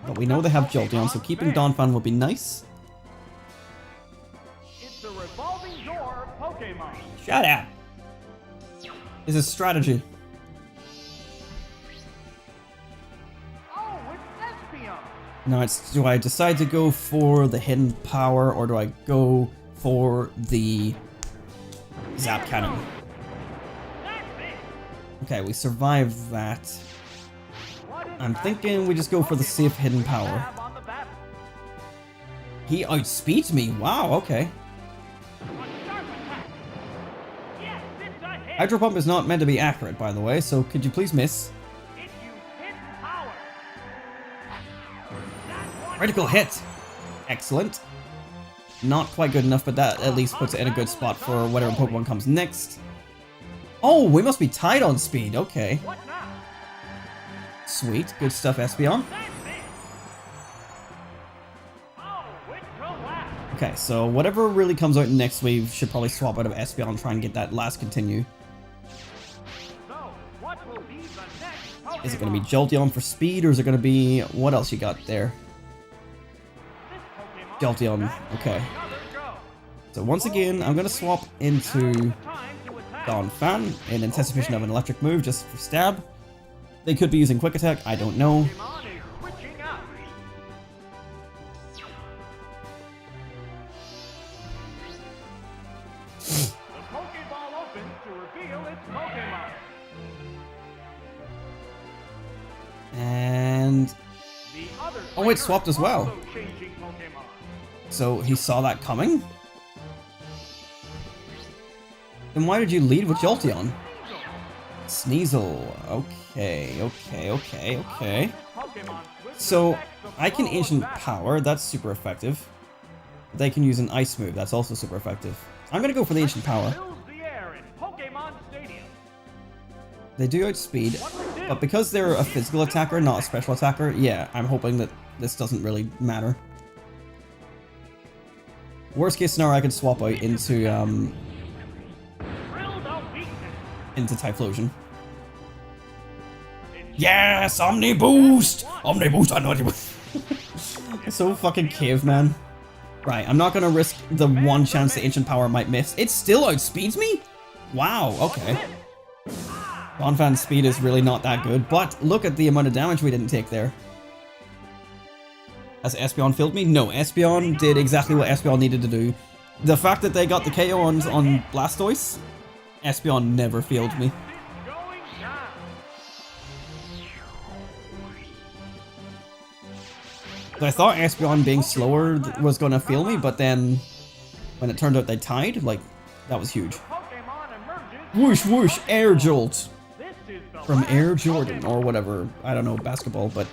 But we know they have Jolteon, so keeping Donphan would be nice. It's a revolving door of Pokemon. Shut up! This is strategy. Oh, it's Espeon. Now it's, do I decide to go for the hidden power or do I go for the Zap Cannon? Okay, we survived that. I'm thinking we just go for the safe hidden power. He outspeeds me. Wow, okay. Hydro Pump is not meant to be accurate, by the way, so could you please miss? Critical hit! Excellent. Not quite good enough, but that at least puts it in a good spot for whatever Pokemon comes next. Oh, we must be tied on speed. Okay. Sweet. Good stuff, Espeon. Okay, so whatever really comes out next, we should probably swap out of Espeon and try and get that last continue. Is it going to be Jolteon for speed, or is it going to be... What else you got there? Jolteon. Okay. So once again, I'm going to swap into Donphan in anticipation of an electric move just for stab. They could be using Quick Attack, I don't know. And... Oh, it swapped as well. So he saw that coming? Then why did you lead with Jolteon? Sneasel. Okay. So, I can Ancient Power, that's super effective. They can use an Ice move, that's also super effective. I'm gonna go for the Ancient Power. They do outspeed, but because they're a physical attacker, not a special attacker, yeah, I'm hoping that this doesn't really matter. Worst case scenario, I could swap out into Typhlosion. Yes! Omni Boost! Omni Boost! I know it. So fucking caveman. Right, I'm not gonna risk the one chance the Ancient Power might miss. It still outspeeds me? Wow, okay. Donphan's speed is really not that good, but look at the amount of damage we didn't take there. Has Espeon failed me? No, Espeon did exactly what Espeon needed to do. The fact that they got the KO on Blastoise, Espeon never failed me. So I thought Espeon being slower was going to fail me, but then when it turned out they tied, like, that was huge. Whoosh whoosh, Air Jolt! From Air Jordan, or whatever, I don't know, basketball, but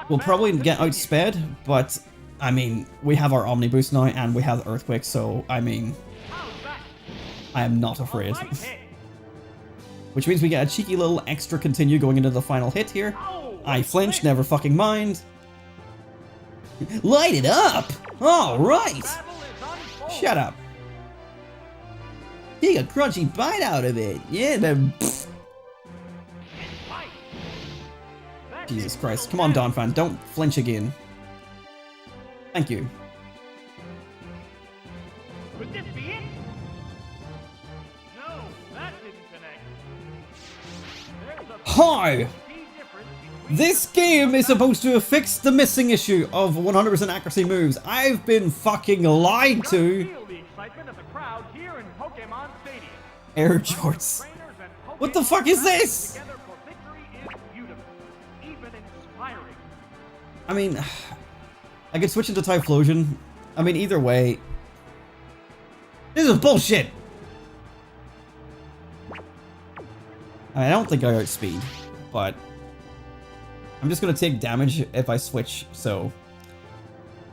we'll probably get outsped, but, I mean, we have our Omni Boost now, and we have Earthquake, so, I mean, I am not afraid. Which means we get a cheeky little extra continue going into the final hit here. I flinch, never fucking mind. Light it up! Alright! Shut up. Take a crunchy bite out of it. Yeah, then. Jesus Christ. Come on, Donphan. Don't flinch again. Thank you. Could this be it? No, that didn't connect. There's a Hi! key difference between This game is supposed to have fixed the missing issue of 100% accuracy moves. I've been fucking lied to. Feel the excitement of the crowd here in Pokémon Stadium. Air Jorts. Trainers and What the Pokémon fuck is battling this? together for victory is beautiful, even inspiring. I mean, I could switch into Typhlosion. I mean, either way. This is bullshit! I don't think I outspeed, but I'm just gonna take damage if I switch, so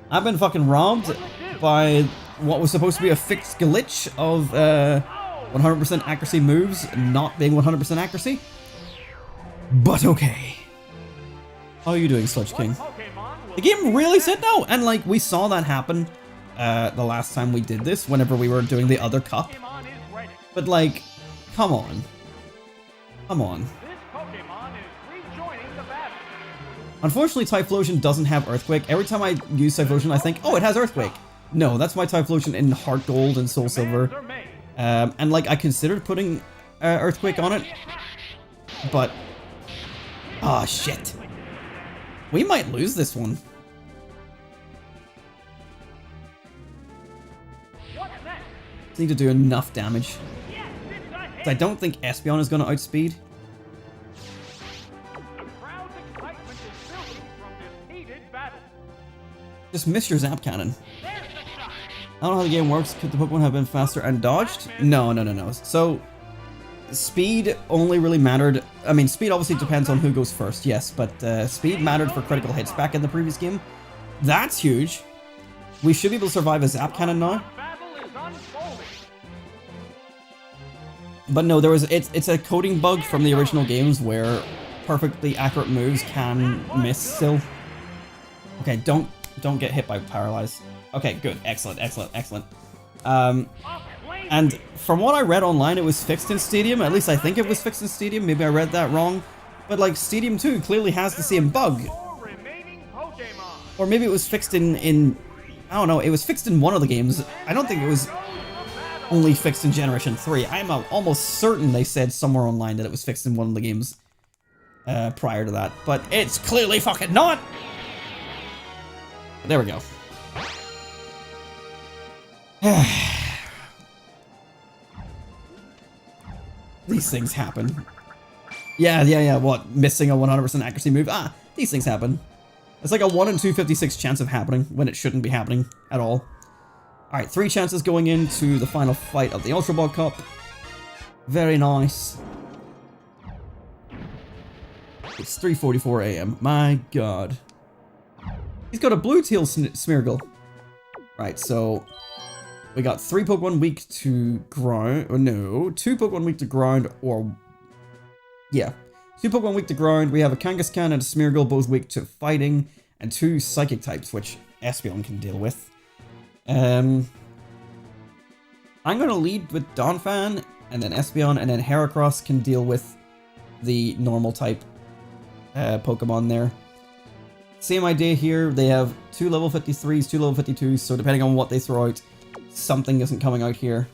I've been fucking robbed by what was supposed to be a fixed glitch of 100% accuracy moves not being 100% accuracy. But okay. How are you doing, Sludge King? The game really said no, and like we saw that happen the last time we did this, whenever we were doing the other cup. But like, come on. Come on. This Pokémon is rejoining the battle. Unfortunately, Typhlosion doesn't have Earthquake. Every time I use Typhlosion, I think, oh, it has Earthquake. No, that's my Typhlosion in Heart Gold and Soul Silver. And like, I considered putting Earthquake on it, but ah, shit. We might lose this one. What's next? Just need to do enough damage. Yes, it's a hit. I don't think Espeon is going to outspeed. The crowd's excitement is building from this heated battle. Just miss your Zap Cannon. There's the shot. I don't know how the game works. Could the Pokemon have been faster and dodged? No. So, speed only really mattered. I mean, speed obviously depends on who goes first, yes, but speed mattered for critical hits back in the previous game. That's huge. We should be able to survive a Zap Cannon now. Battle is unfolding. But no, there was it's a coding bug from the original games where perfectly accurate moves can miss still. Okay, don't get hit by Paralyze. Okay, good, excellent. And from what I read online, it was fixed in Stadium. At least I think it was fixed in Stadium. Maybe I read that wrong. But like Stadium 2 clearly has the same bug. Four remaining Pokémon. Or maybe it was fixed in I don't know, it was fixed in one of the games. I don't think it was only fixed in Generation 3. I'm almost certain they said somewhere online that it was fixed in one of the games prior to that. But it's clearly fucking not! There we go. These things happen. Yeah, what? Missing a 100% accuracy move? Ah, these things happen. It's like a 1 in 256 chance of happening when it shouldn't be happening at all. Alright, 3 chances going into the final fight of the Ultra Ball Cup. Very nice. It's 3:44 AM. My god. He's got a blue tail Smeargle. Right, so we got 3 Pokemon weak to ground, or no, 2 Pokemon weak to ground, or yeah, 2 Pokemon weak to ground. We have a Kangaskhan and a Smeargle, both weak to fighting, and 2 Psychic types, which Espeon can deal with. I'm gonna lead with Donphan, and then Espeon, and then Heracross can deal with the normal type Pokemon there. Same idea here. They have 2 level 53s, 2 level 52s, so depending on what they throw out, something isn't coming out here.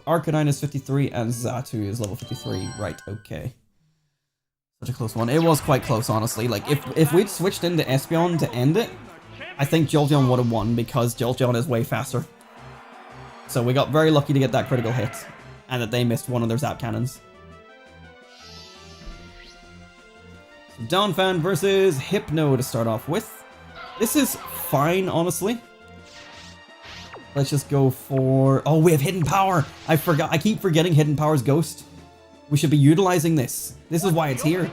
Arcanine is 53 and Xatu is level 53. Right, okay. Such a close one. It was quite close, honestly. Like, if we'd switched into Espeon to end it, I think Jolteon would have won because Jolteon is way faster. So we got very lucky to get that critical hit and that they missed one of their Zap Cannons. Donphan versus Hypno to start off with. This is fine, honestly. Let's just go for... Oh, we have Hidden Power! I forgot. I keep forgetting Hidden Power's Ghost. We should be utilizing this. This is why it's here.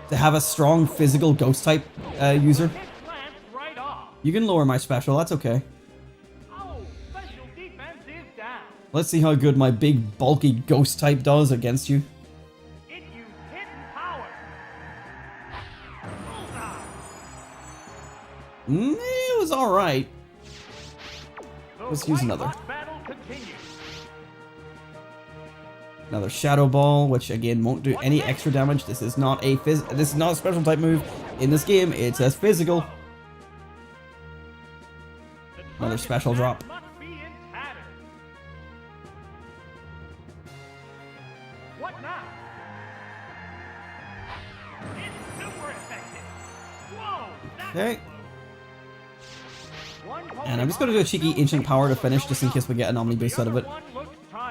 To have a strong physical Ghost type user. You can lower my special, that's okay. Let's see how good my big, bulky Ghost type does against you. It was alright. Let's use another. Another Shadow Ball, which again won't do any extra damage. This is not a special type move in this game. It's a physical. Another special drop. What now? It's super effective. Whoa, that's Okay. And I'm just going to do a cheeky Ancient Power to finish, just in case we get an Omni Boost out of it.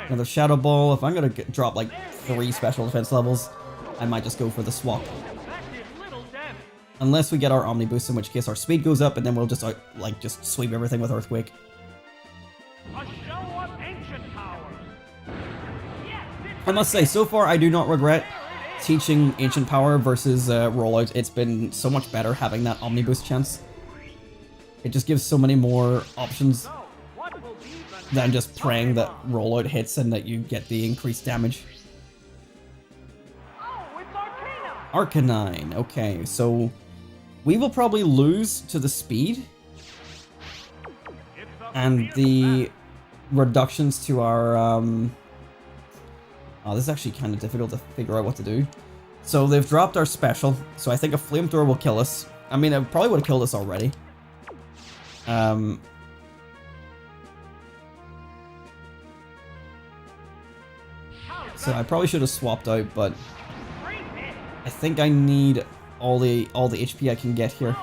Another Shadow Ball. If I'm going to drop like 3 special defense levels, I might just go for the swap. Unless we get our Omni Boost, in which case our speed goes up, and then we'll just just sweep everything with Earthquake. I must say, so far I do not regret teaching Ancient Power versus Rollout. It's been so much better having that Omni Boost chance. It just gives so many more options than just praying that Rollout hits and that you get the increased damage. Arcanine. Okay, so we will probably lose to the speed and the reductions to our oh, this is actually kind of difficult to figure out what to do. So they've dropped our special, so I think a Flamethrower will kill us. I mean, it probably would have killed us already. So I probably should have swapped out, but I think I need all the HP I can get here.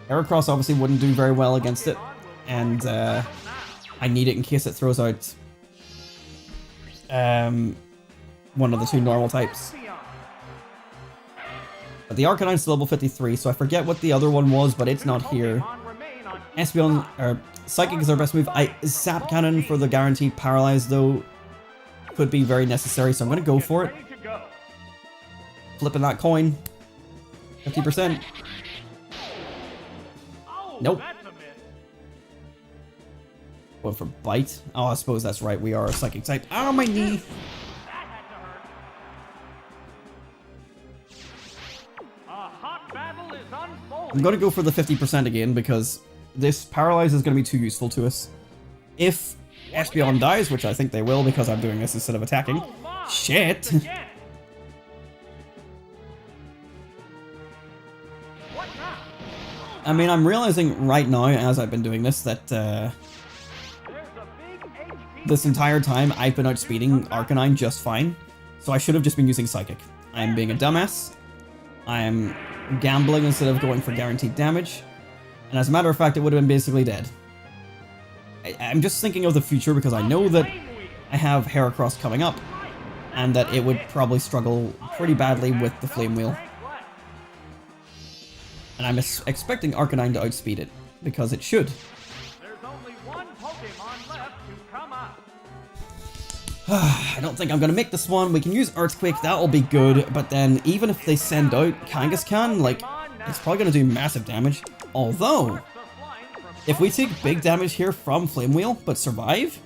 Heracross obviously wouldn't do very well against it, and I need it in case it throws out one of the 2 normal types. But the Arcanine's still level 53, so I forget what the other one was, but it's not here. Espeon, or Psychic is our best move. Zap Cannon for the guaranteed Paralyze, though, could be very necessary, so I'm going to go for it. Flipping that coin. 50%. Nope. Going for Bite. Oh, I suppose that's right. We are a Psychic type. Ow, my knee! I'm going to go for the 50% again because this Paralyze is going to be too useful to us. If Espeon dies, which I think they will because I'm doing this instead of attacking. Shit! I mean, I'm realizing right now, as I've been doing this, that this entire time I've been outspeeding Arcanine just fine. So I should have just been using Psychic. I'm being a dumbass. I'm gambling instead of going for guaranteed damage. And as a matter of fact, it would have been basically dead. I'm just thinking of the future because I know that I have Heracross coming up. And that it would probably struggle pretty badly with the Flame Wheel. And I'm expecting Arcanine to outspeed it, because it should. There's only one Pokemon left to come out. I don't think I'm going to make this one. We can use Earthquake, that'll be good, but then even if they send out Kangaskhan, like, it's probably going to do massive damage. Although, if we take big damage here from Flame Wheel, but survive,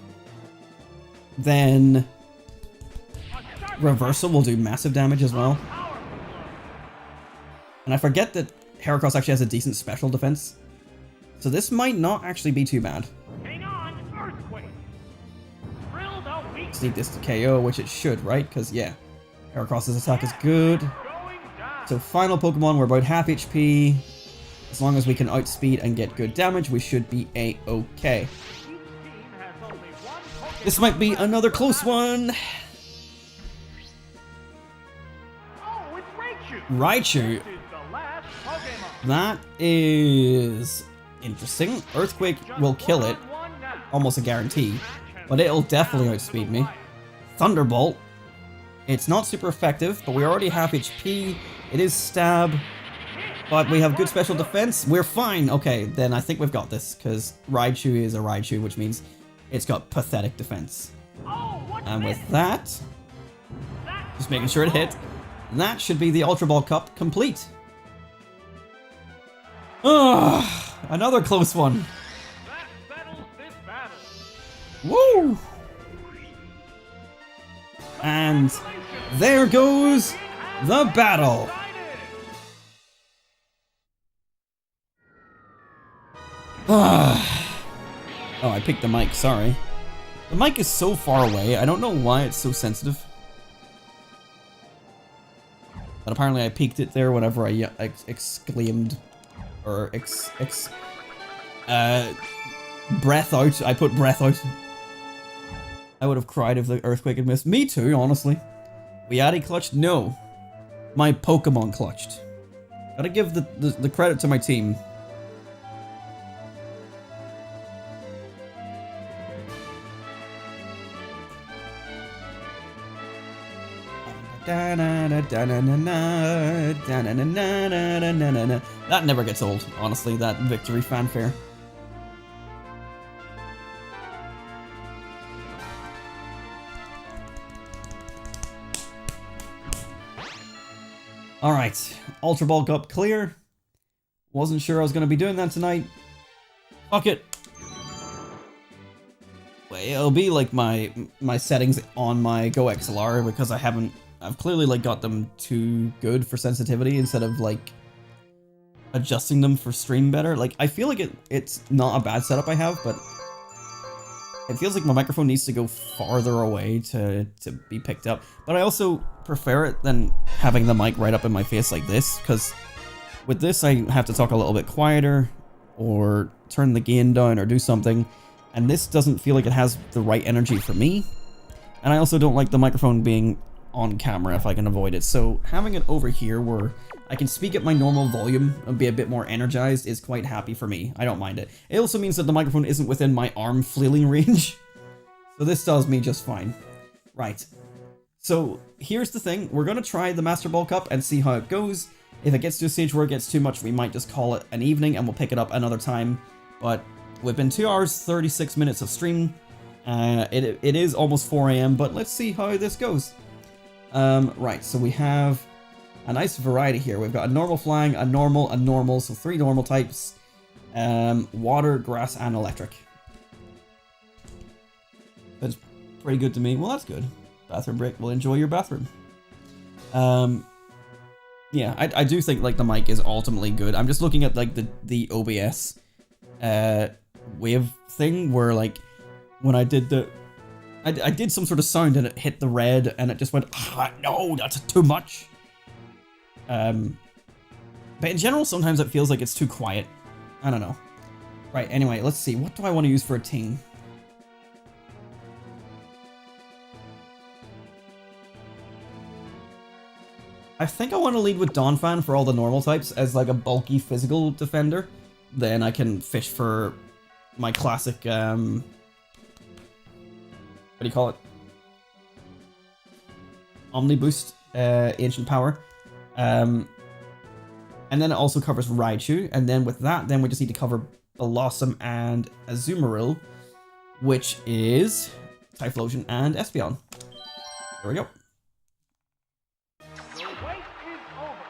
then Reversal will do massive damage as well. And I forget that Heracross actually has a decent special defense. So this might not actually be too bad. Hang on, Earthquake. Sneak this to KO, which it should, right? Because, yeah, Heracross's attack is good. So final Pokemon, we're about half HP. As long as we can outspeed and get good damage, we should be A-okay. This might be another close one. Raichu. That is interesting. Earthquake will kill it. Almost a guarantee. But it'll definitely outspeed me. Thunderbolt. It's not super effective, but we're already half HP. It is stab. But we have good special defense. We're fine. Okay, then I think we've got this, because Raichu is a Raichu, which means it's got pathetic defense. And with that, just making sure it hit, that should be the Ultra Ball Cup complete. Ugh, another close one. Woo! And there goes the battle. Ugh. Oh, I picked the mic, sorry. The mic is so far away, I don't know why it's so sensitive. But apparently I peaked it there whenever I exclaimed, or breath out. I put breath out. I would have cried if the earthquake had missed. Me too, honestly. WeeAddy clutched? No. My Pokemon clutched. Gotta give the credit to my team. That never gets old, honestly, that victory fanfare. Alright, Ultra Ball Cup clear. Wasn't sure I was going to be doing that tonight. Fuck it. Well, it'll be like my settings on my Go XLR because I've clearly like got them too good for sensitivity instead of like adjusting them for stream better. Like I feel like it's not a bad setup I have, but it feels like my microphone needs to go farther away to be picked up. But I also prefer it than having the mic right up in my face like this, because with this I have to talk a little bit quieter or turn the gain down or do something, and this doesn't feel like it has the right energy for me. And I also don't like the microphone being on camera if I can avoid it, so having it over here where I can speak at my normal volume and be a bit more energized is quite happy for me. I don't mind it. It also means that the microphone isn't within my arm flailing range, so this does me just fine. Right, so here's the thing. We're going to try the Master Ball Cup and see how it goes. If it gets to a stage where it gets too much, we might just call it an evening and we'll pick it up another time. But we've been 2 hours 36 minutes of stream. It is almost 4 AM, but let's see how this goes. Right, so we have a nice variety here. We've got a normal flying, a normal, so 3 normal types. Water, grass, and electric. That's pretty good to me. Well, that's good. Bathroom break. Well, enjoy your bathroom. Yeah, I do think like the mic is ultimately good. I'm just looking at like the OBS wave thing where like when I did I did some sort of sound and it hit the red and it just went, ah, no, that's too much. But in general, sometimes it feels like it's too quiet. I don't know. Right, anyway, let's see. What do I want to use for a team? I think I want to lead with Donphan for all the normal types as like a bulky physical defender. Then I can fish for my classic, what do you call it? Omni Boost, Ancient Power. And then it also covers Raichu. And then with that, then we just need to cover Blossom and Azumarill, which is Typhlosion and Espeon. There we go. The wait is over.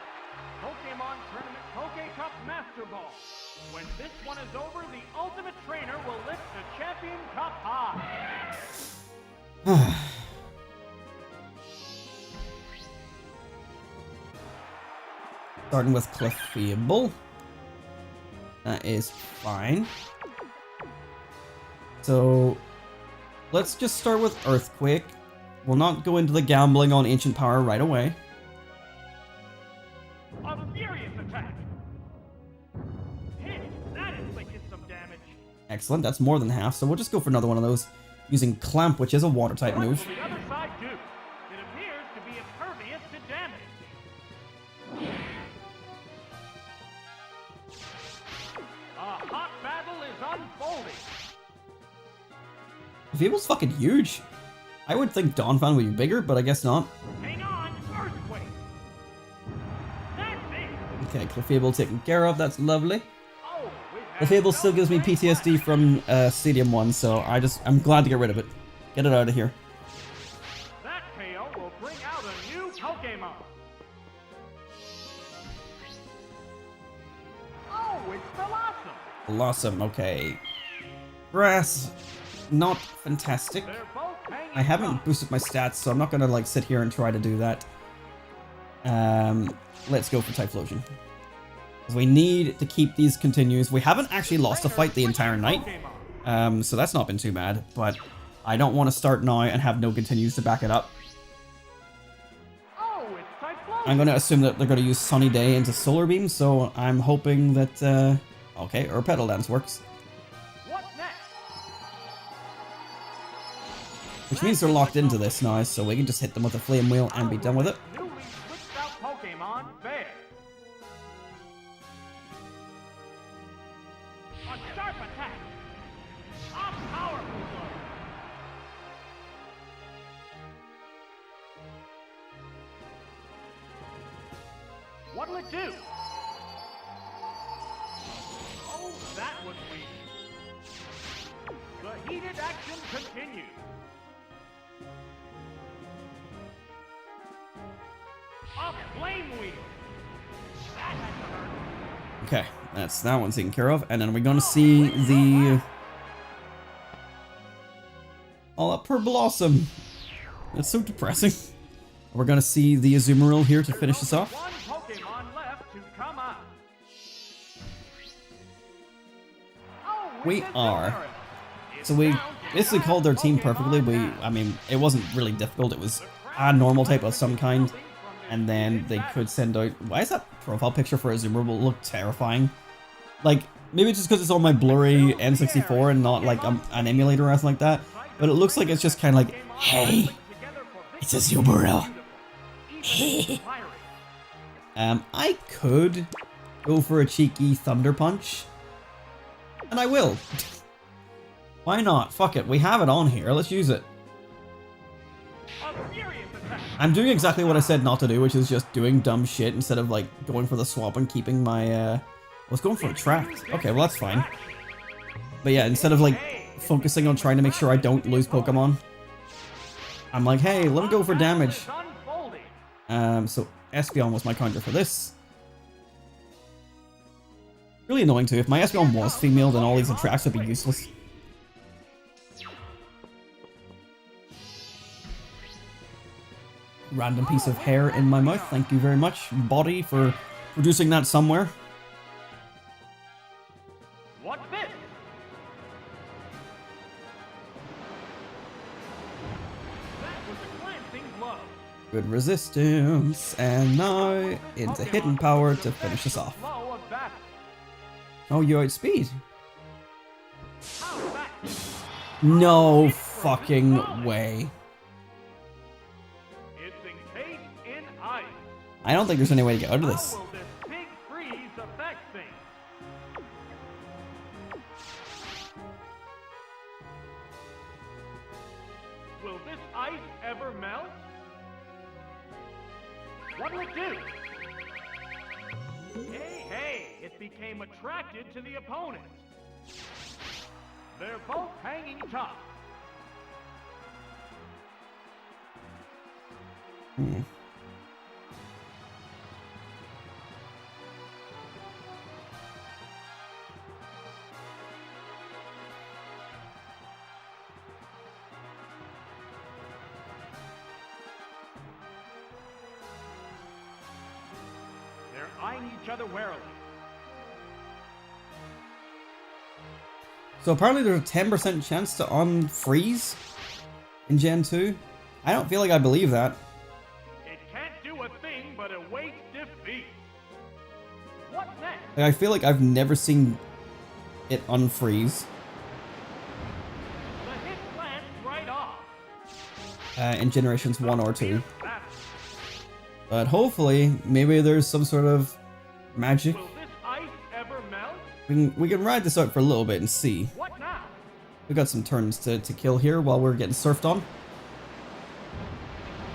Pokémon Tournament Poké Cup Master Ball. When this one is over, the ultimate trainer will lift the champion cup high. Starting with Clefable. That is fine. So let's just start with Earthquake. We'll not go into the gambling on Ancient Power right away. A furious attack. Hit. That inflicted some damage. Excellent, that's more than half, so we'll just go for another one of those using Clamp, which is a water type What move. will the other side do? It appears to be impervious to damage. A hot battle is unfolding. Clefable's fucking huge. I would think Donphan would be bigger, but I guess not. Hang on, Earthquake. That's it. Okay, Clefable taken care of, that's lovely. Oh, Clefable still gives me PTSD from Stadium 1, so I'm glad to get rid of it. Get it out of here. That KO will bring out a new Pokemon. Oh, it's Blossom. Blossom, okay. Grass, not fantastic. They're both hanging I haven't tough. boosted my stats, so I'm not gonna like sit here and try to do that. Let's go for Typhlosion. Because we need to keep these continues. We haven't actually lost a fight the entire night. So that's not been too bad, but I don't want to start now and have no continues to back it up. Oh, it's Typhlosion. I'm going to assume that they're going to use Sunny Day into Solar Beam, so I'm hoping that, okay, or Petal Dance works. What next? Which means they're locked into this now, so we can just hit them with a Flame Wheel and be done with it. Newly switched out Pokemon Bear. A sharp attack. A powerful blow. What'll it do? Oh, that was weak. The heated action continues. A flame wheel. That had to hurt. Okay, that's that one taken care of, and then we're going to see the... all up per Blossom. That's so depressing. We're going to see the Azumarill here to finish this off. One Pokemon left to come out. Oh, We it's are. Azumarill. It's So we down to basically nine called our team perfectly. Pokemon I mean, it wasn't really difficult. It was a normal type of some kind. And then they could send out... why is that profile picture for Azumarill look terrifying? Like, maybe it's just because it's on my blurry N64 and not like an emulator or anything like that. But it looks like it's just kind of like, hey, it's Azumarill. I could go for a cheeky Thunder Punch. And I will. Why not? Fuck it. We have it on here. Let's use it. I'm doing exactly what I said not to do, which is just doing dumb shit instead of like going for the swap and keeping my I was going for a tract. Okay, well that's fine. But yeah, instead of like focusing on trying to make sure I don't lose Pokemon, I'm like, hey, let me go for damage. So Espeon was my counter for this. Really annoying too. If my Espeon was female, then all these attracts would be useless. Random piece of hair in my mouth. Thank you very much, body, for producing that somewhere. What's this? That was a glancing blow. Good resistance, and now into hidden power to finish us off. Blow of battle. Oh, you outspeed? How's that? No fucking way. It's encased in ice. I don't think there's any way to get out of this. How will this big freeze affect things? Will this ice ever melt? What'll it do? Hey, it became attracted to the opponent. They're both hanging tough. They're eyeing each other warily. So apparently there's a 10% chance to unfreeze in Gen 2. I don't feel like I believe that. It can't do a thing but await defeat. What next? Like, I feel like I've never seen it unfreeze. The hit glanced right off. In Generations 1 or 2. Battle. But hopefully, maybe there's some sort of magic. Will this ice ever melt? We can ride this out for a little bit and see. What now? We got some turns to kill here while we're getting surfed on.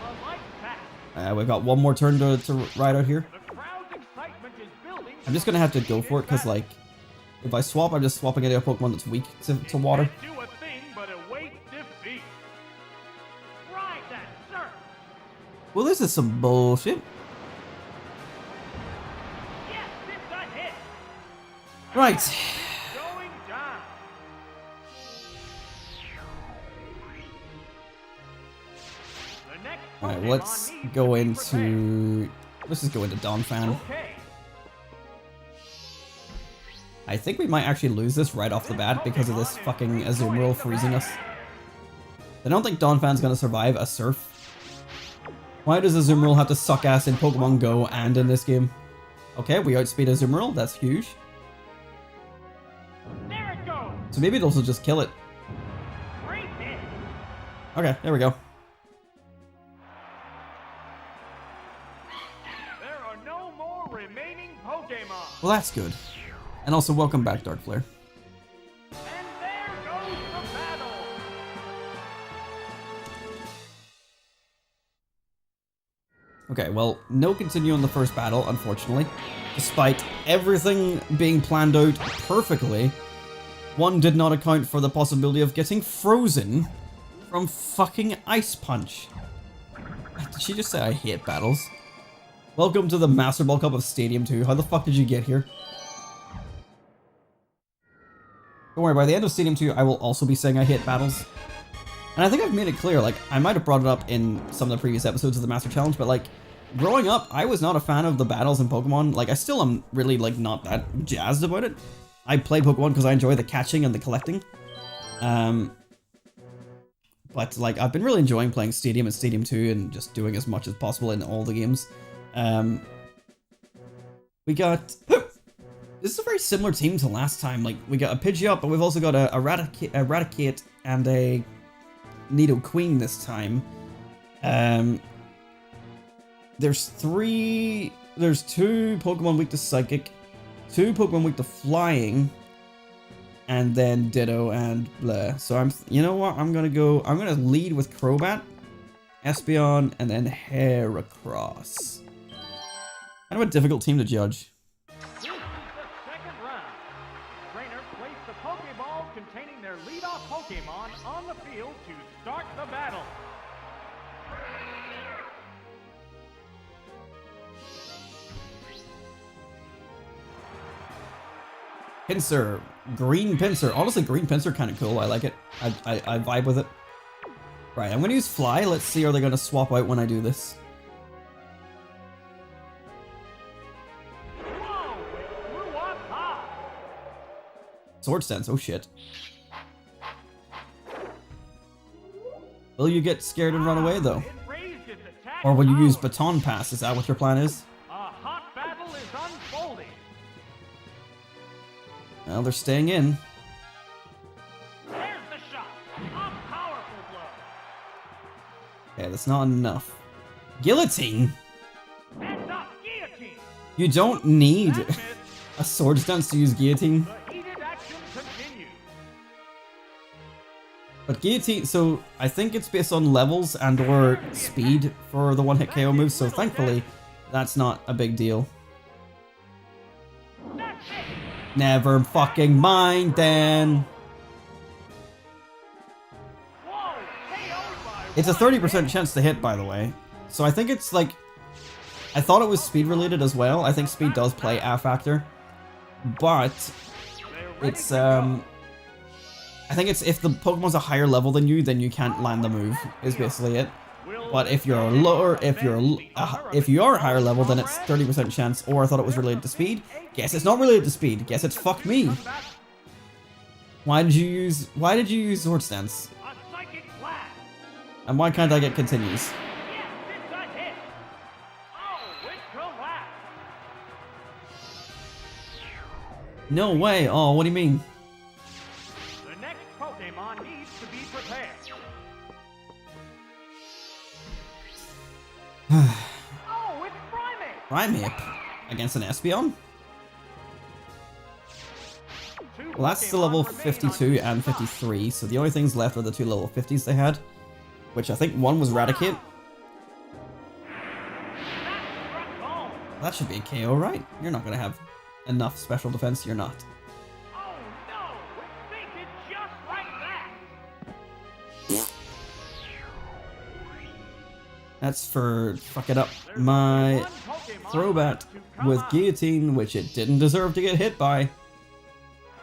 A light path. We've got one more turn to ride out here. The crowd's excitement is building. I'm just gonna have to go for it because, like, if I swap, I'm just swapping into a Pokemon that's weak to water. Can't do a thing but await defeat. Ride that surf. Well, this is some bullshit. Yes, it's a hit. Right. Going down. The next Alright, Pokemon let's needs go to be into... Let's just go into Donphan. prepared. Okay. I think we might actually lose this right off the bat because of this fucking Azumarill freezing us. I don't think Donphan's gonna survive a Surf. Why does Azumarill have to suck ass in Pokemon Go and in this game? Okay, we outspeed Azumarill, that's huge. There it goes. So maybe it'll also just kill it. Great hit. Okay, there we go. There are no more remaining Pokemon. Well, that's good. And also, welcome back, Darkflare. And there goes the battle. Okay, well, no continue on the first battle, unfortunately. Despite everything being planned out perfectly, one did not account for the possibility of getting frozen from fucking Ice Punch. Did she just say I hate battles? Welcome to the Master Ball Cup of Stadium 2. How the fuck did you get here? Don't worry, by the end of Stadium 2, I will also be saying I hate battles. And I think I've made it clear, like, I might have brought it up in some of the previous episodes of the Master Challenge, but, like, growing up, I was not a fan of the battles in Pokemon. Like, I still am really, like, not that jazzed about it. I play Pokemon because I enjoy the catching and the collecting. But, like, I've been really enjoying playing Stadium and Stadium 2 and just doing as much as possible in all the games. We got... This is a very similar team to last time. Like, we got a Pidgeot, but we've also got a Raticate and a Nidoqueen this time. There's two Pokemon weak to Psychic, 2 Pokemon weak to Flying, and then Ditto and blah. So you know what? I'm gonna lead with Crobat, Espeon, and then Heracross. Kind of a difficult team to judge. This is the second round. Trainers place the Pokeballs containing their leadoff Pokemon on the field to start the battle. Pinsir, Green Pinsir. Honestly, Green Pinsir kind of cool. I like it. I vibe with it. Right, I'm gonna use Fly. Let's see, are they gonna swap out when I do this? Whoa! It flew up high. Sword Stance, oh shit. Will you get scared and run away though? It raised its attack Or will you use power. Baton Pass? Is that what your plan is? A hot battle is unfolding. Well, they're staying in. There's the shot. A powerful blow. Okay, that's not enough. Guillotine? Heads up, guillotine. You don't need That missed. a Sword Stance to use Guillotine. The heated action continues. But Guillotine, so I think it's based on levels and or speed for the one-hit KO moves, so thankfully that's not a big deal. That's it. Never fucking mind then. Whoa, KO'd by It's a one 30% chance to hit, by the way. So I think it's like, I thought it was speed related as well. I think speed does play a factor, but They're ready it's to go. I think it's if the Pokemon's a higher level than you, then you can't land the move. Is basically it. But if you're lower, if you are a higher level, then it's 30% chance. Or I thought it was related to speed. Guess it's not related to speed. Guess it's fuck me. Why did you use Sword Stance? A psychic blast. And why can't I get continues? Yes, it's a hit. Oh, it collapsed. No way. Oh, what do you mean? The next Pokemon needs to be prepared. Oh, it's Primeape. Primeape against an Espeon? Two Well, that's the Pokemon level remain on 52 each and side. 53, so the only things left are the 2 level 50s they had. Which I think one was Raticate. That struck home. That should be a KO, right? You're not going to have enough special defense, you're not. Oh no, it fainted just like that. That's for fucking up my One Pokemon Crobat left to come with on. Guillotine, which it didn't deserve to get hit by.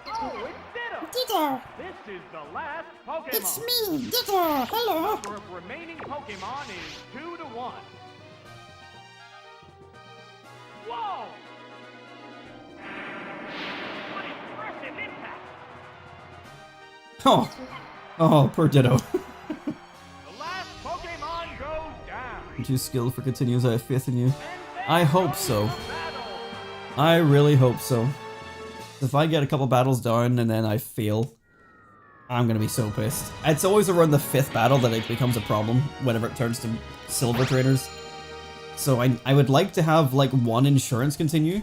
Oh, it's Ditto. Ditto! This is the last Pokemon. It's me, Ditto! Hello! Number of remaining Pokemon is 2 to 1. Whoa! What is Oh, oh, poor Ditto. The last Pokemon goes down. Too skilled for continues. I have faith in you. And I hope so. I really hope so. If I get a couple battles down and then I fail, I'm gonna be so pissed. It's always around the 5th battle that it becomes a problem whenever it turns to silver trainers. So I would like to have like one insurance continue,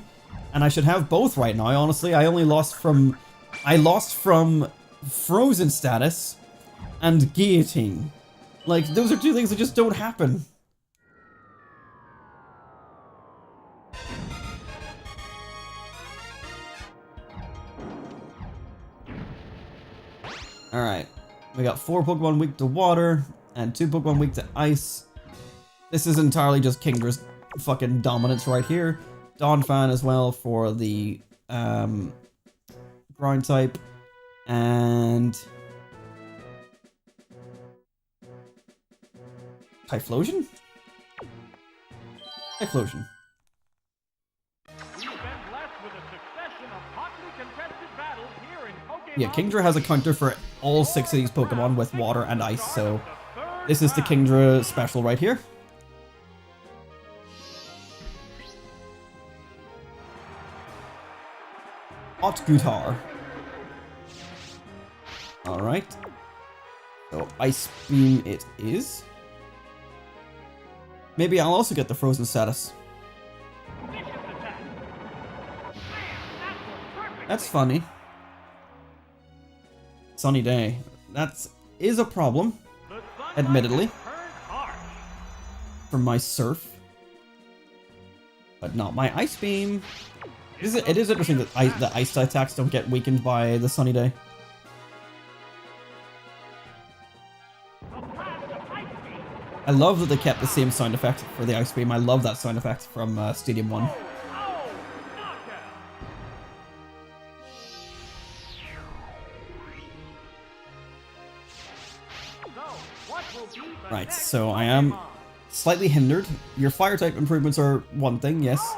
and I should have both right now. Honestly, I lost from frozen status and guillotine. Like, those are 2 things that just don't happen. Alright, we got 4 Pokemon weak to water, and 2 Pokemon weak to ice. This is entirely just Kingdra's fucking dominance right here. Donphan as well for the ground type, and Typhlosion? Typhlosion. We've been blessed with a succession of hotly contested battles here in Pokemon. Yeah, Kingdra has a counter for all 6 of these Pokemon with water and ice, so this is the Kingdra special right here. Hot Guitar. Alright. So, Ice Beam it is. Maybe I'll also get the Frozen status. That's funny. Sunny day. That is a problem, admittedly, for my Surf. But not my Ice Beam. It is interesting that the ice attacks don't get weakened by the sunny day. I love that they kept the same sound effect for the Ice Beam. I love that sound effect from Stadium 1. Right, so I am slightly hindered. Your fire type improvements are one thing, yes.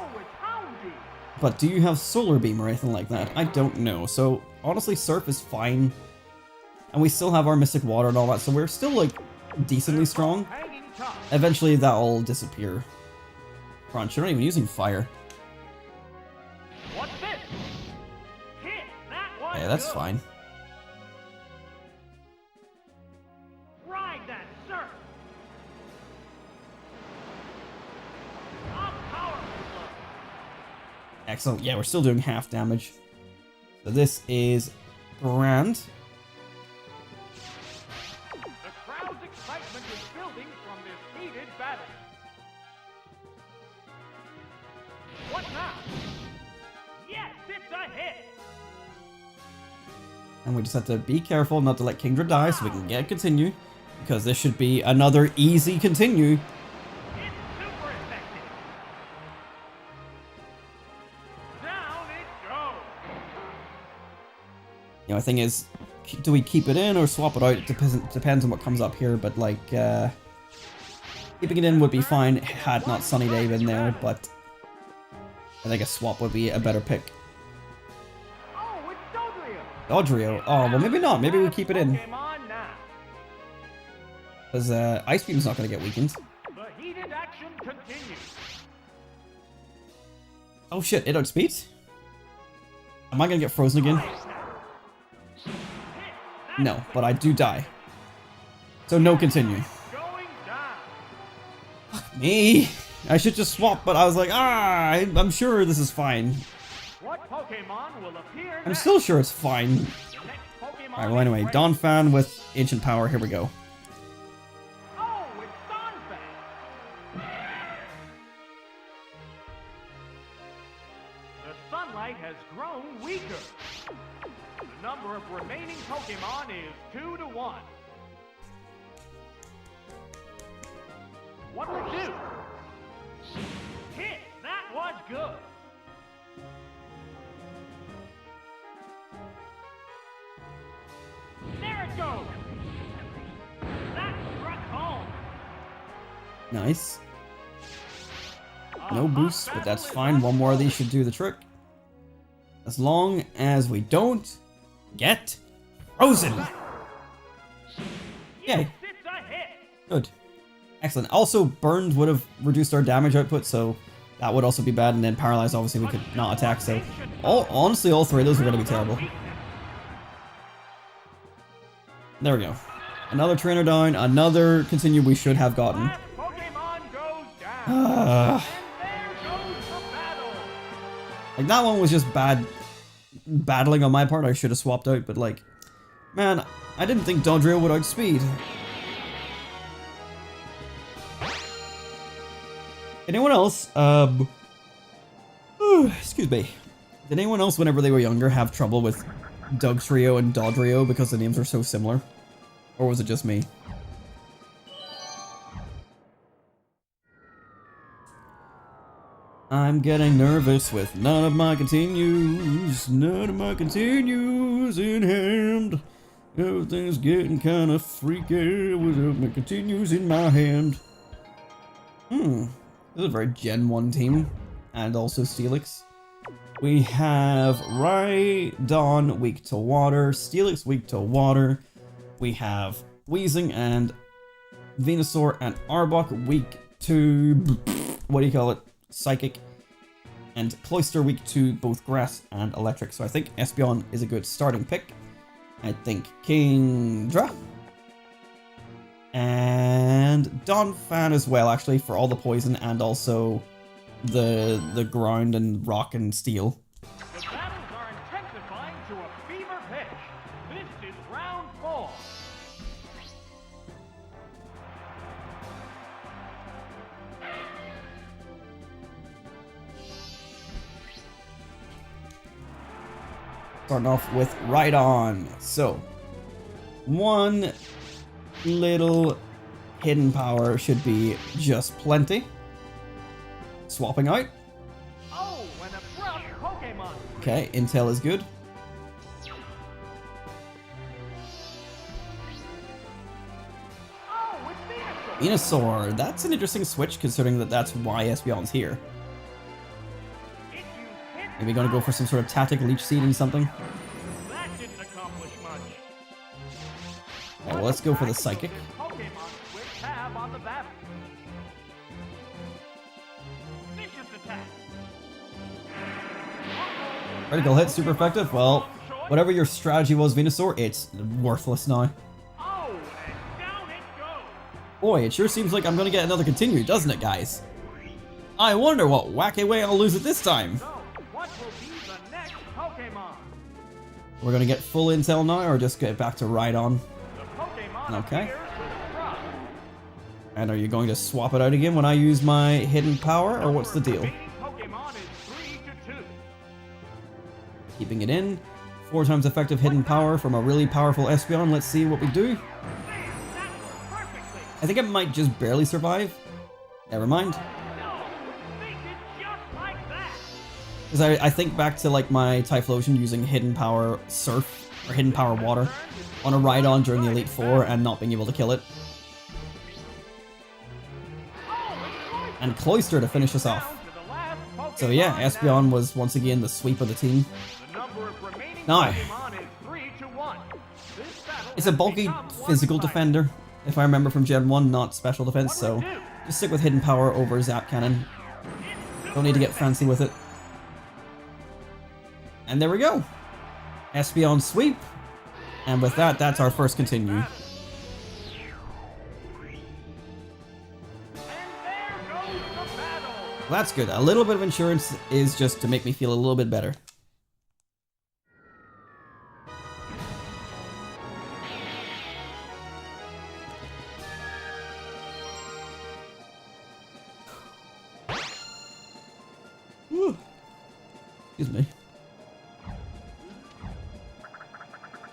But do you have Solar Beam or anything like that? I don't know. So, honestly, Surf is fine. And we still have our Mystic Water and all that, so we're still, like, decently strong. Eventually, that'll disappear. Crunch, you're not even using fire. Yeah, that's fine. Excellent. Yeah, we're still doing half damage. So this is grand. The crowd's excitement is building from this heated battle. What now? Yes, it's a hit. And we just have to be careful not to let Kingdra die so we can get a continue. Because this should be another easy continue. You know, the thing is, do we keep it in or swap it out? It depends on what comes up here, but like, keeping it in would be fine had not Sunny Day been there, but I think a swap would be a better pick. Oh, it's Dodrio. Oh, well maybe not. Maybe we keep it in. Because Ice Beam's not going to get weakened. The heated action continues. Oh shit, it outspeeds? Am I going to get frozen again? No, but I do die. So no continue. Fuck me. I should just swap, but I was like, I'm sure this is fine. What Pokemon will appear I'm still sure it's fine. Alright, well anyway, Donphan with Ancient Power, here we go. Oh, it's Donphan. The sunlight has grown weaker. The number of remaining Pokemon is 2 to 1. What would do? Hit! That was good! There it goes! That struck home! Nice. No boost, but that's fine. One more of these should do the trick. As long as we don't get frozen. Yay. It's a hit. Good. Excellent. Also, burned would have reduced our damage output, so that would also be bad. And then paralyzed, obviously, we could not attack. So, honestly, all three of those are going to be terrible. There we go. Another trainer down. Another continue we should have gotten. Pokemon goes down. And there goes the battle. Like, that one was just bad battling on my part. I should have swapped out, but like, man, I didn't think Dodrio would outspeed. Anyone else, excuse me. Did anyone else, whenever they were younger, have trouble with Dugtrio and Dodrio because the names are so similar? Or was it just me? I'm getting nervous with none of my continues in hand. Everything's getting kind of freaky without my continues in my hand. This is a very Gen 1 team, and also Steelix. We have Rhydon weak to water, Steelix weak to water. We have Weezing and Venusaur and Arbok weak to, what do you call it, Psychic. And Cloyster weak to both Grass and Electric. So I think Espeon is a good starting pick. I think Kingdra. And Donphan as well, actually, for all the poison and also the ground and rock and steel. The battles are intensifying to a fever pitch. This is round 4. Starting off with Rhydon. So, one little hidden power should be just plenty. Swapping out. Oh, an abrupt Pokemon. Okay, Intel is good. Oh, it's Venusaur. Venusaur. That's an interesting switch considering that that's why Espeon's here. It used hit. Maybe gonna go for some sort of tactic leech seed and something. That didn't accomplish much. Okay, well, let's go for the Psychic. Pokemon with tab on the battle. Vicious attack. Critical hit, super effective. Well, whatever your strategy was, Venusaur, it's worthless now. Oh, and down it goes. Boy, it sure seems like I'm gonna get another continue, doesn't it, guys? I wonder what wacky way I'll lose it this time. So, what will be the next Pokemon? We're gonna get full intel now, or just get back to Rhydon. The Pokemon Okay. appears with a drop. And are you going to swap it out again when I use my hidden power, or what's the deal? Remaining Pokemon is 3-2. Keeping it in. 4 times effective hidden power from a really powerful Espeon. Let's see what we do. That worked perfectly. I think it might just barely survive. Never mind. No, they did just like that. Because I think back to like my Typhlosion using hidden power Surf, or hidden power Water, on a Rhydon during the Elite Four and not being able to kill it. And Cloyster to finish us off. Down to the last So yeah, Pokemon Espeon was once again the sweep of the team. The number of remaining Now, Pokemon is 3-1. This battle it's a has bulky become physical one-sided. defender, if I remember from Gen 1, not special defense, so just stick with hidden power over Zap Cannon. Don't need to get fancy with it. And there we go. Espeon sweep. And with that, that's our first continue. And there goes the battle. That's good. A little bit of insurance is just to make me feel a little bit better. Whew. Excuse me.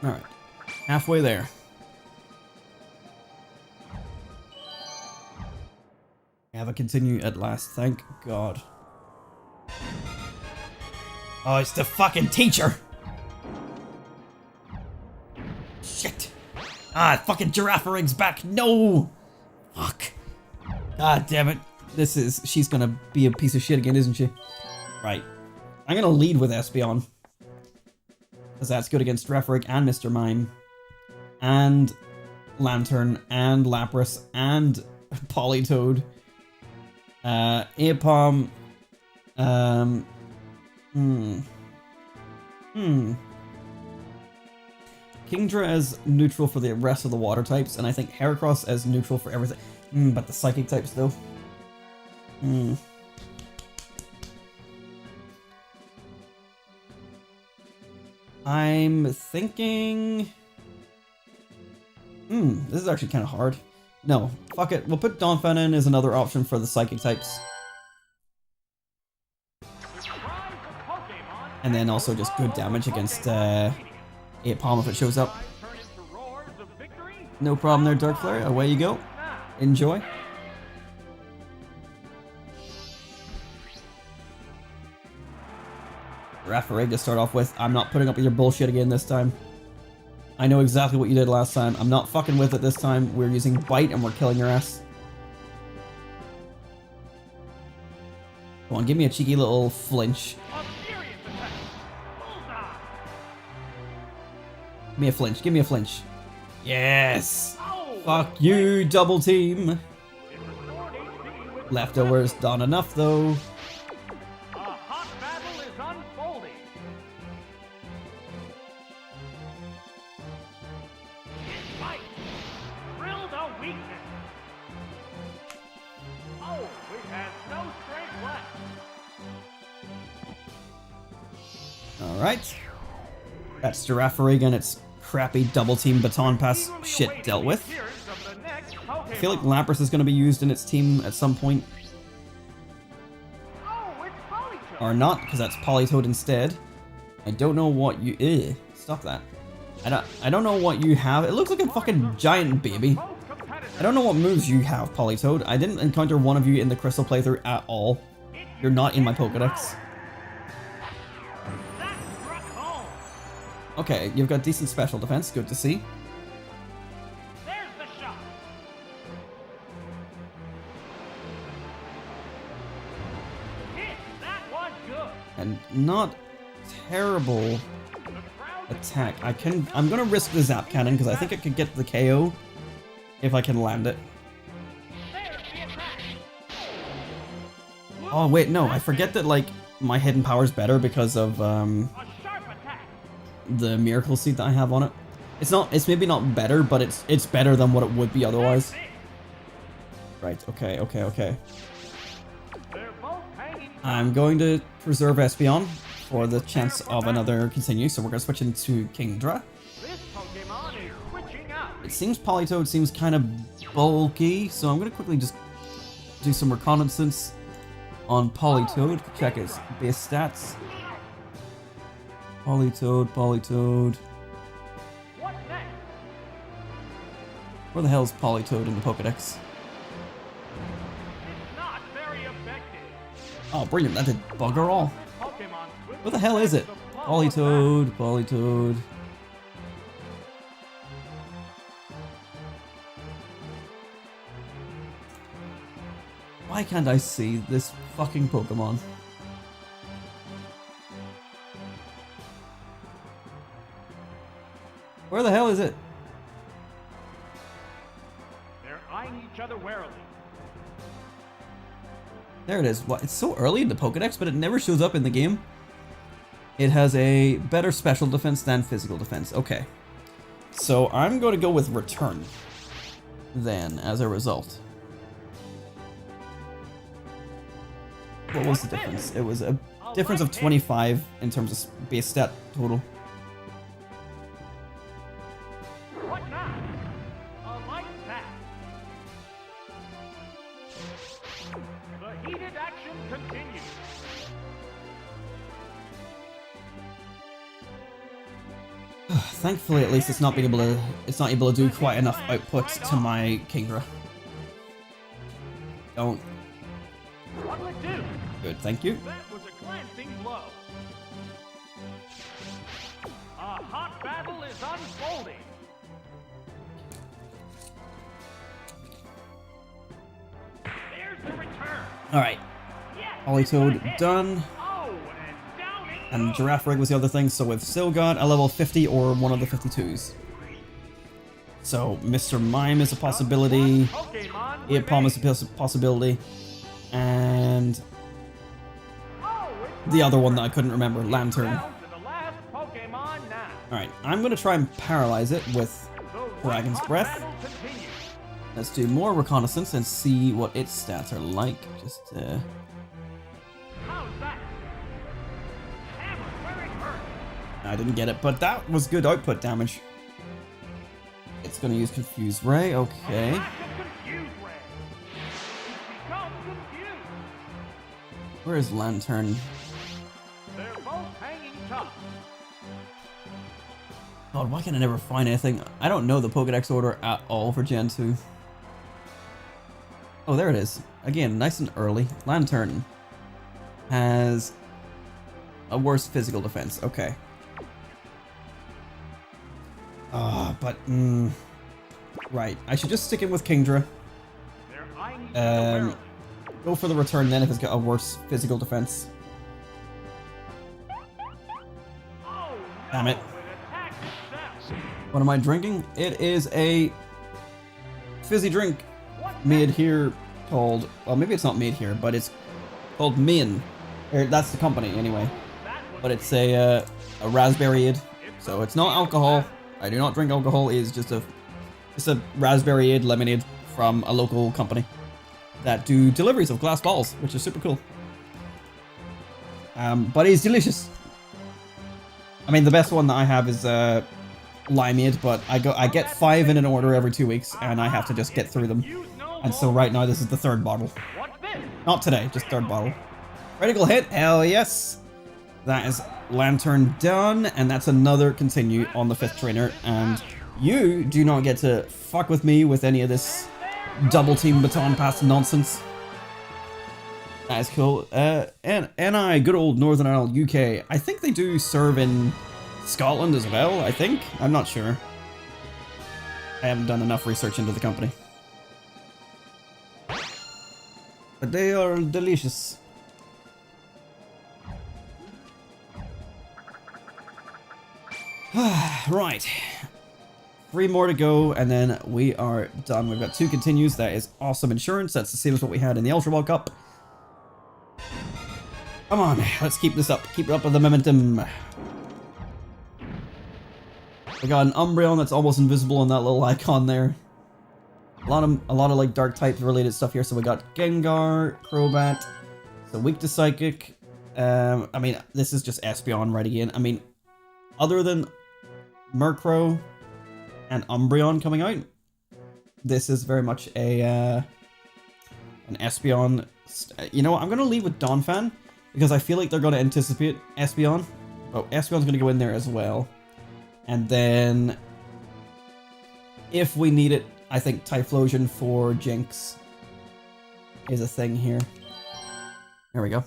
Alright. Halfway there. I have a continue at last, thank God. Oh, it's the fucking teacher! Shit! Ah, fucking Girafaring's back! No! Fuck. God damn it. She's gonna be a piece of shit again, isn't she? Right. I'm gonna lead with Espeon. Because that's good against Girafarig and Mr. Mime. And Lantern and Lapras and Politoed. Apom. Kingdra as neutral for the rest of the water types, and I think Heracross as neutral for everything. But the psychic types though. I'm thinking... this is actually kind of hard. No, fuck it. We'll put Donphan in as another option for the psychic types. And then also just good damage against 8 Palm if it shows up. No problem there, Dark Flare. Away you go. Enjoy. Referee to start off with. I'm not putting up with your bullshit again this time. I know exactly what you did last time. I'm not fucking with it this time. We're using Bite and we're killing your ass. Come on, give me a cheeky little flinch. Give me a flinch. Give me a flinch. Yes! Fuck you, double team. Leftovers done enough though. Alright. That's Girafarig and its crappy double team baton pass shit dealt with. I feel like Lapras is going to be used in its team at some point. Or not, because that's Politoed instead. I don't know what you... stop that. I don't know what you have. It looks like a fucking giant baby. I don't know what moves you have, Politoed. I didn't encounter one of you in the Crystal playthrough at all. You're not in my Pokédex. Okay, you've got decent special defense. Good to see. There's the shot. Hit. That was good. And not terrible attack. I'm gonna risk the Zap Cannon because I think I could get the KO if I can land it. Oh wait, no, I forget that like my hidden power is better because of the Miracle Seed that I have on it. It's maybe not better, but it's better than what it would be otherwise. Right, okay. I'm going to preserve Espeon for the chance of another continue, so we're going to switch into Kingdra. It seems Politoed seems kind of bulky, so I'm going to quickly just do some reconnaissance on Politoed, check his base stats. Politoed. Where the hell is Politoed in the Pokédex? Oh, brilliant, that did bugger all. Where the hell is it? Politoed. Why can't I see this fucking Pokemon? Where the hell is it? They're eyeing each other warily. There it is. What? It's so early in the Pokédex, but it never shows up in the game. It has a better special defense than physical defense. Okay. So I'm going to go with Return then, as a result. What was the difference? It was a difference of 25 in terms of base stat total. What now? Like that. The heated action continues. Thankfully, at least it's not able to do quite enough output to my Kingdra. Don't. What would do? Good, thank you. That was a glancing blow. A hot battle is unfolding. There's the return. All right, Yes, Politoed done. Oh, and down it And goes. Girafarig was the other thing, so with Silgot, a level 50 or one of the 52s. So Mr. Mime is a possibility. Pokemon Apom is a possibility. And the other one that I couldn't remember, Lantern. down to the last Pokemon now. Alright, I'm going to try and paralyze it with The Dragon's one-up Breath. battle continues. Let's do more reconnaissance and see what its stats are like. Just, How's that? Hammer where it hurts. I didn't get it, but that was good output damage. It's going to use Confuse Ray, okay. Flash of Confuse Ray. It's become confused. Where is Lantern? They're both hanging tough. God, why can I never find anything? I don't know the Pokédex order at all for Gen 2. Oh, there it is. Again, nice and early. Lantern has a worse physical defense. Okay. Right. I should just stick in with Kingdra. They're eyeing each other warily. Go for the return then if it's got a worse physical defense. Oh, Damn no, it. it attacked itself. What am I drinking? It is a fizzy drink What made here called, well, maybe it's not made here, but it's called Min. Or that's the company anyway. that was But it's a raspberry-ade, so it's not alcohol. I do not drink alcohol. It's just a raspberry-ade lemonade from a local company that do deliveries of glass bottles, which is super cool. But it's delicious. I mean, the best one that I have is limeade, but I get 5 in an order every 2 weeks, and I have to just get through them. use no And so more. right now this is the 3rd bottle. What's this? Not today, just 3rd bottle. Critical hit, hell yes. That is Lantern done, and that's another continue on the 5th trainer. And you do not get to fuck with me with any of this double team baton pass nonsense. That is cool. And NI, good old Northern Ireland, UK. I think they do serve in Scotland as well, I think. I'm not sure. I haven't done enough research into the company. But they are delicious. Right. 3 more to go, and then we are done. We've got 2 continues. That is awesome insurance. That's the same as what we had in the Ultra Ball Cup. Come on, let's keep this up. Keep it up with the momentum. We got an Umbreon that's almost invisible on that little icon there. A lot of like dark type related stuff here. So we got Gengar, Crobat, so weak to Psychic. I mean, this is just Espeon right again. I mean, other than Murkrow and Umbreon coming out, this is very much a an Espeon. You know what? I'm gonna leave with Donphan because I feel like they're gonna anticipate Espeon. Oh, Espeon's gonna go in there as well, and then if we need it, I think Typhlosion for Jinx is a thing here. There we go.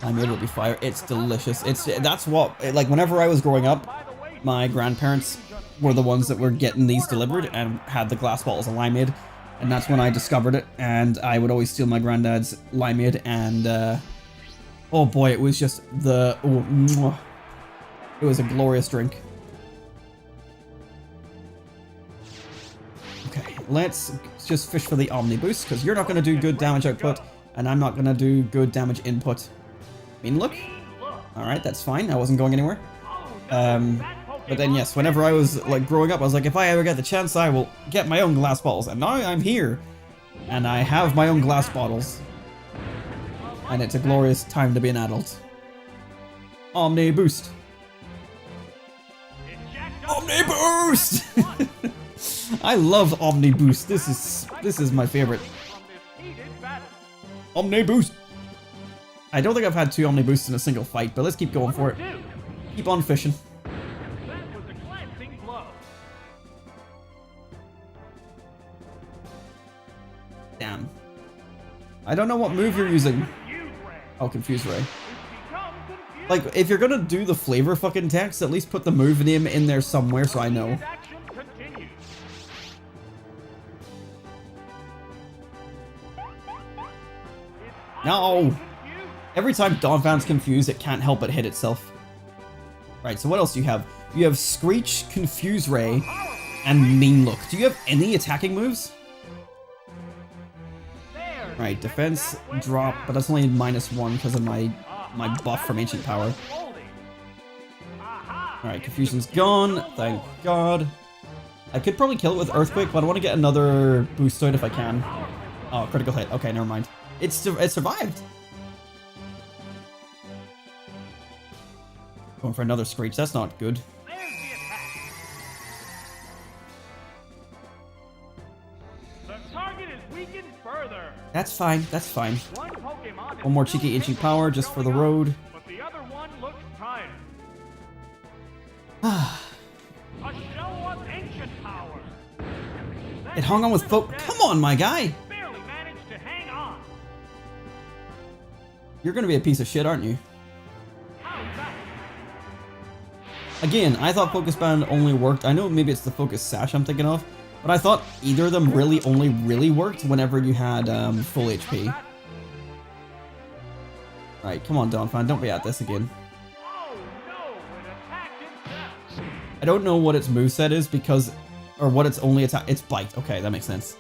I'm able to be fire. It's delicious. That's what, like, whenever I was growing up, my grandparents were the ones that were getting these delivered and had the glass bottles of limeade, and that's when I discovered it. And I would always steal my granddad's limeade, and oh boy, it was just the it was a glorious drink. Okay, let's just fish for the Omni Boost, because you're not going to do good damage output, and I'm not going to do good damage input. Mean look? Alright, that's fine. I wasn't going anywhere. But then yes, whenever I was like growing up, I was like, if I ever get the chance, I will get my own glass bottles. And now I'm here, and I have my own glass bottles. And it's a glorious time to be an adult. Omni Boost. Omni Boost! I love Omni Boost. This is my favorite. Omni Boost! I don't think I've had 2 Omni Boosts in a single fight, but let's keep going for it. Keep on fishing. That was a glancing blow. Damn. I don't know what move you're using. Oh, Confuse Ray. Like, if you're gonna do the flavor fucking text, at least put the move name in there somewhere so I know. Action continues. No! Every time Donphan's confused, it can't help but hit itself. Right, so what else do you have? You have Screech, Confuse Ray, and mean look. Do you have any attacking moves? There. Right, defense drop, but that's only -1 because of my buff from Ancient Power. Alright, Confusion's gone, thank God. I could probably kill it with Earthquake, but I want to get another boost to it if I can. Oh, critical hit. Okay, never mind. It survived. Going for another Screech, that's not good. There's the attack. The target is weakened further. That's fine, that's fine. One Pokemon is One more still cheeky Ancient capable Power of just for the showing up, road. But the other one looks tired. A show of ancient power. It hung on with Come on, my guy! Barely managed to hang on. You're gonna be a piece of shit, aren't you? How's that? Again, I thought Focus Band only worked. I know maybe it's the Focus Sash I'm thinking of, but I thought either of them only really worked whenever you had full HP. Right, come on, Donphan, don't be at this again. Oh no, it attacked itself. I don't know what its moveset is because, or what its only attack. It's Bite. Okay, that makes sense.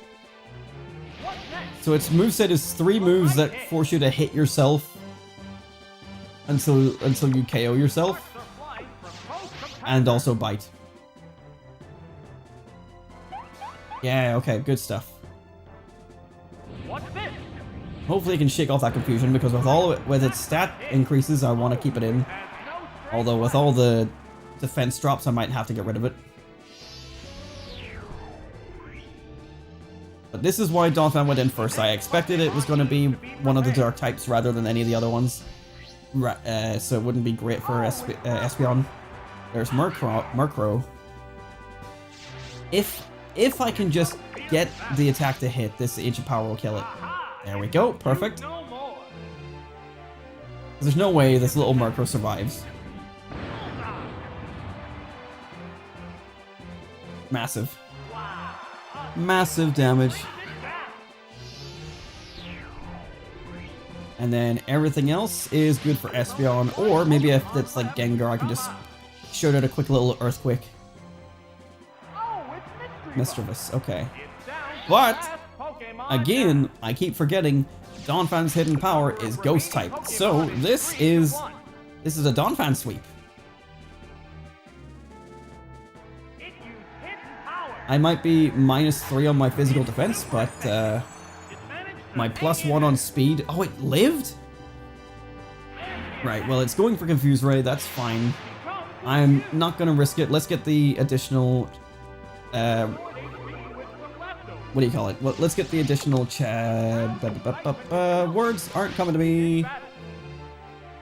What next? So its moveset is 3 moves that force you to hit yourself until you KO yourself, Marks are flying from both competitors. and also Bite. Yeah, okay, good stuff. What's this? Hopefully it can shake off that confusion because with its stat increases, I want to keep it in. Has no strength Although with all the defense drops, I might have to get rid of it. But this is why Donphan went in first. I expected it was going to be one of the dark types rather than any of the other ones. So it wouldn't be great for Espeon. There's Murkrow. If I can just get the attack to hit, this Ancient Power will kill it. There we go, perfect. no more. There's no way this little Murkrow survives. Massive. Massive damage. And then everything else is good for Espeon, or maybe if it's like Gengar, I can just shoot out a quick little Earthquake. Oh, it's Mischievous, okay. It's down to But, the last Pokemon again, I keep forgetting Donphan's hidden power is Ghost type. So this is a Donphan sweep. It used hidden power. I might be -3 on my physical defense, but It managed to my hang +1 in on speed. Oh, it lived? Right, well, it's going for Confuse Ray. That's fine. I'm not going to risk it. Let's get the additional... what do you call it? Well, let's get the additional words aren't coming to me.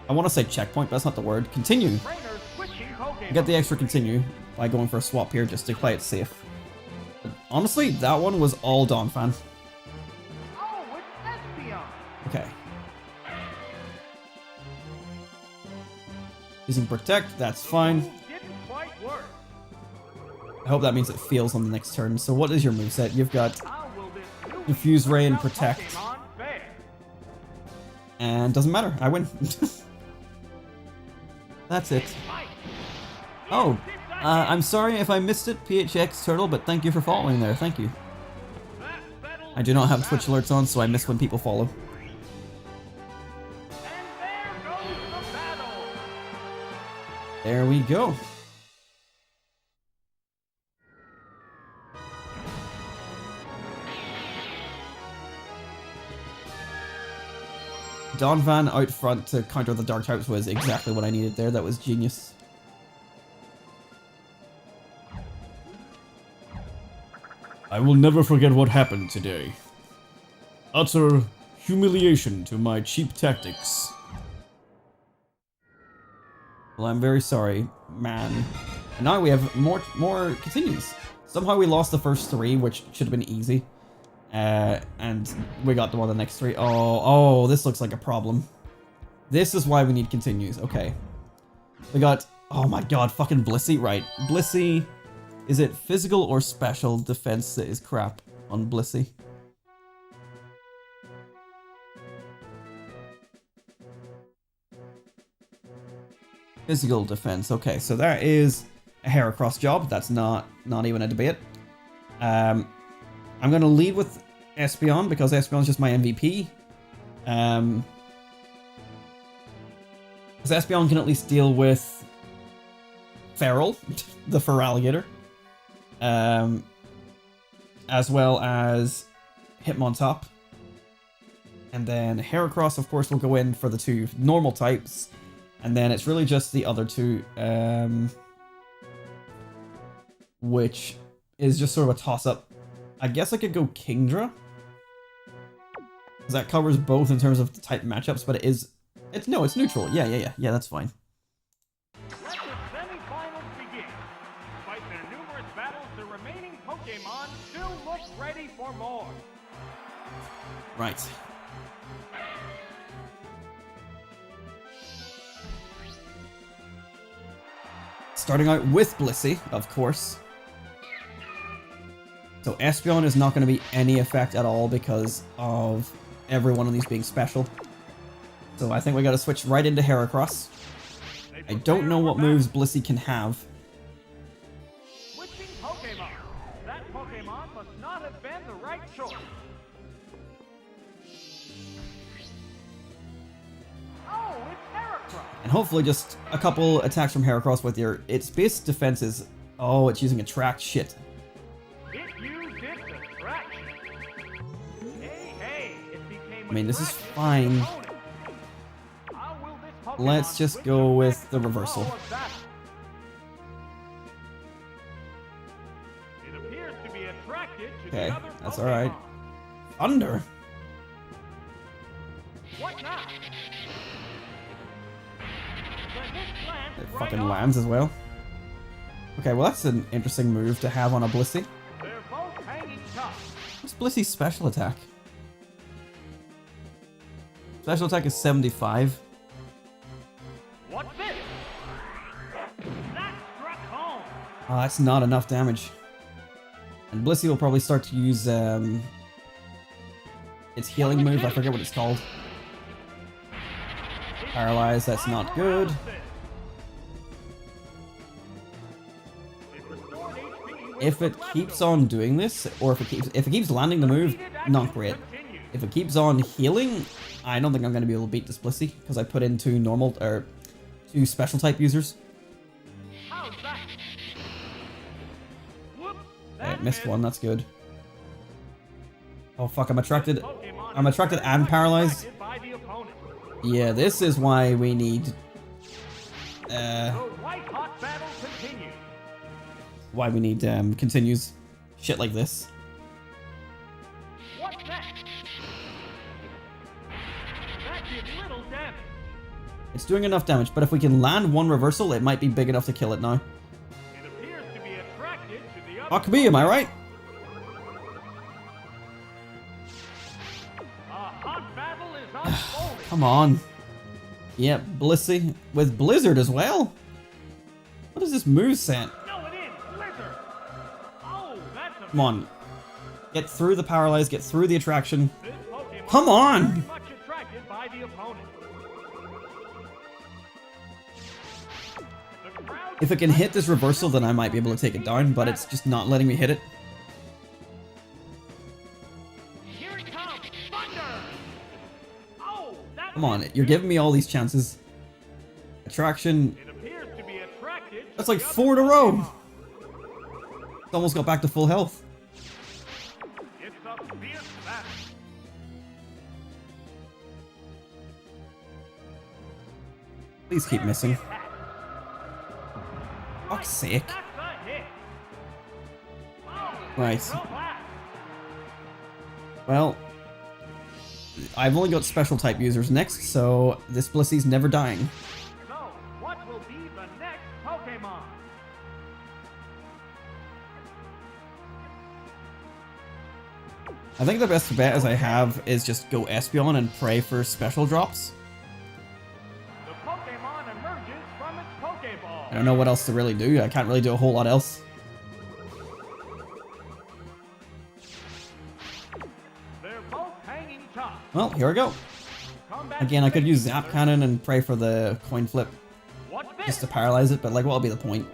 I want to say checkpoint, but that's not the word. Continue. Trainers switching Pokemon. Get the extra continue by going for a swap here just to play it safe. But honestly, that one was all Donphan. Oh, it's Espeon. Okay. Using Protect, that's fine. Didn't quite work. I hope that means it feels on the next turn. So what is your moveset? You've got How will this new Confuse Ray and Pokemon Protect. fare? And doesn't matter, I win. That's it. Oh, I'm sorry if I missed it, PHX Turtle, but thank you for following there. Thank you. That settles I do not have Twitch alerts on, so I miss when people follow. And there goes the battle. There we go. Donphan out front to counter the dark types was exactly what I needed there. That was genius. I will never forget what happened today. Utter humiliation to my cheap tactics. Well, I'm very sorry, man. And now we have more continues. Somehow we lost the first 3, which should have been easy. And we got them on the next 3. Oh, this looks like a problem. This is why we need continues. Okay. We got, oh my god, fucking Blissey. Right. Blissey, is it physical or special defense that is crap on Blissey? Physical defense. Okay, so that is a hair across job. That's not even a debate. I'm going to lead with Espeon because Espeon's just my MVP. Because Espeon can at least deal with Feral, the Feraligatr, as well as Hitmontop. And then Heracross, of course, will go in for the 2 normal types. And then it's really just the other 2, which is just sort of a toss-up. I guess I could go Kingdra, because that covers both in terms of the type matchups, but it's neutral. Yeah, that's fine. Let the semi-finals begin. Despite their numerous battles, the remaining Pokémon still look ready for more. Right. Starting out with Blissey, of course. So Espeon is not going to be any effect at all because of every one of these being special. So I think we got to switch right into Heracross. I don't know what moves Blissey can have. Switching Pokémon. That Pokémon must not have been the right choice. Oh, it's Heracross. And hopefully just a couple attacks from Heracross with its base defense is... Oh, it's using Attract. Shit. I mean, this is fine. Let's just go with the reversal. Okay, that's alright. Thunder! It fucking lands as well. Okay, well that's an interesting move to have on a Blissey. What's Blissey's special attack? Special attack is 75. What's this? That struck home. Oh, that's not enough damage. And Blissey will probably start to use its healing move. I forget what it's called. Paralyze, that's not good. If it keeps on doing this, or if it keeps landing the move, not great. If it keeps on healing, I don't think I'm going to be able to beat this Blissey because I put in 2 special type users. Okay, missed one, that's good. Oh fuck, I'm attracted and paralyzed. Yeah, this is why we need continues shit like this. It's doing enough damage, but if we can land 1 reversal, it might be big enough to kill it now. Fuck me, am I right? Come on. Yep, Blissey with Blizzard as well. What is this moveset? Come on. Get through the paralyze, get through the attraction. Come on! If it can hit this reversal, then I might be able to take it down, but it's just not letting me hit it. Come on, you're giving me all these chances. Attraction. That's like 4 in a row. It's almost got back to full health. Please keep missing. Fuck's sake. Right. Well, I've only got special type users next, so this Blissey's never dying. So, what will be the next Pokemon? I think the best bet as I have is just go Espeon and pray for special drops. The Pokemon emerges from its Pokeball. I don't know what else to really do. I can't really do a whole lot else. They're both hanging top. Well, here we go. Again, I could use Zap Cannon and pray for the coin flip just to paralyze it, but like, what'll be the point?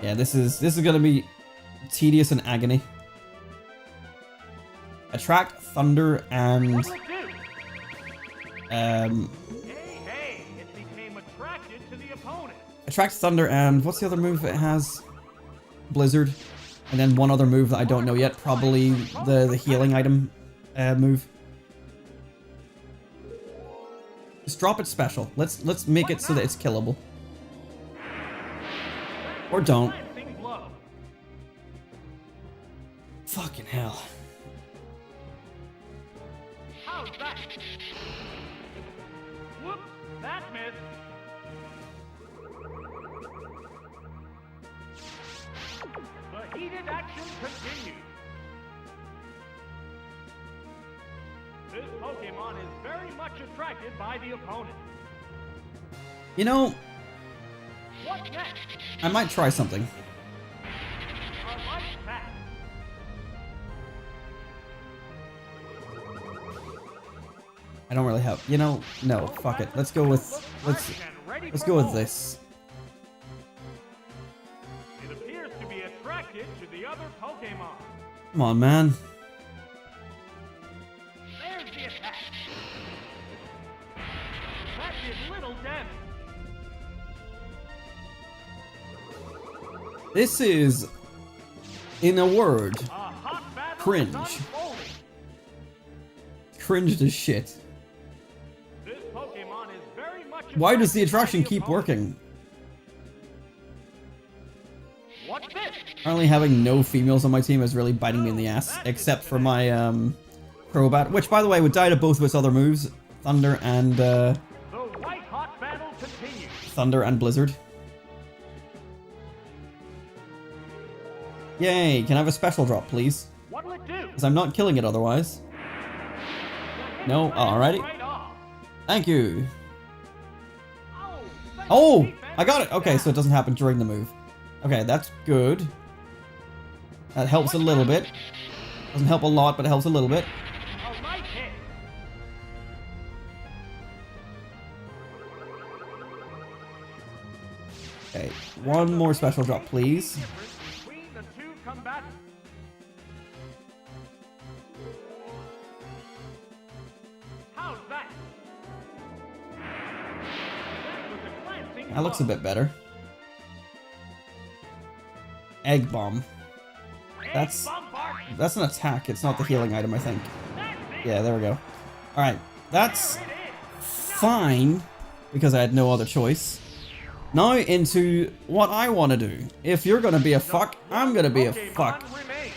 Yeah, this is gonna be tedious and agony. Attract thunder and What'll it do? Hey, it became attracted to the opponent. attract thunder and what's the other move it has? Blizzard. And then one other move that I don't know yet, probably the healing item move. Just drop it special. Let's make it so that it's killable. Or don't. Glancing blow. Fucking hell. How's that? Whoops, that missed. The heated action continues. This Pokemon is very much attracted by the opponent. You know, What next? I might try something. A light pack. I don't really have. You know, no, fuck it. Let's go with let's go with this. It appears to be attracted to the other Pokemon. Come on, man. There's the attack. That did little damage. This is, in a word, A hot battle Cringe. is unfolding. cringed as shit. This Pokemon is very much Why does the attracted attraction by keep opponent. working? What's this? Apparently having no females on my team is really biting me in the ass, except for my Crobat, which by the way would die to both of its other moves, Thunder and The white hot battle continues. Thunder and Blizzard. Yay, can I have a special drop please? What'll it do? Because I'm not killing it otherwise. No, alrighty. Right off. Thank you. Oh, thank Oh, you, I got it. Okay, so it doesn't happen during the move. Okay, that's good. That helps a little bit. Doesn't help a lot, but it helps a little bit. A light hit. Okay, one more special drop, please. Difference between the two combatants. How's that? That was a glancing That looks a blow. bit better. Egg Bomb. Egg That's bombardment. that's an attack. It's not the healing item, I think. That's it. Yeah, there we go. Alright, that's There it is. fine, because I had no other choice. Now into what I want to do. If you're gonna be a fuck, I'm gonna be a Pokemon fuck. remains.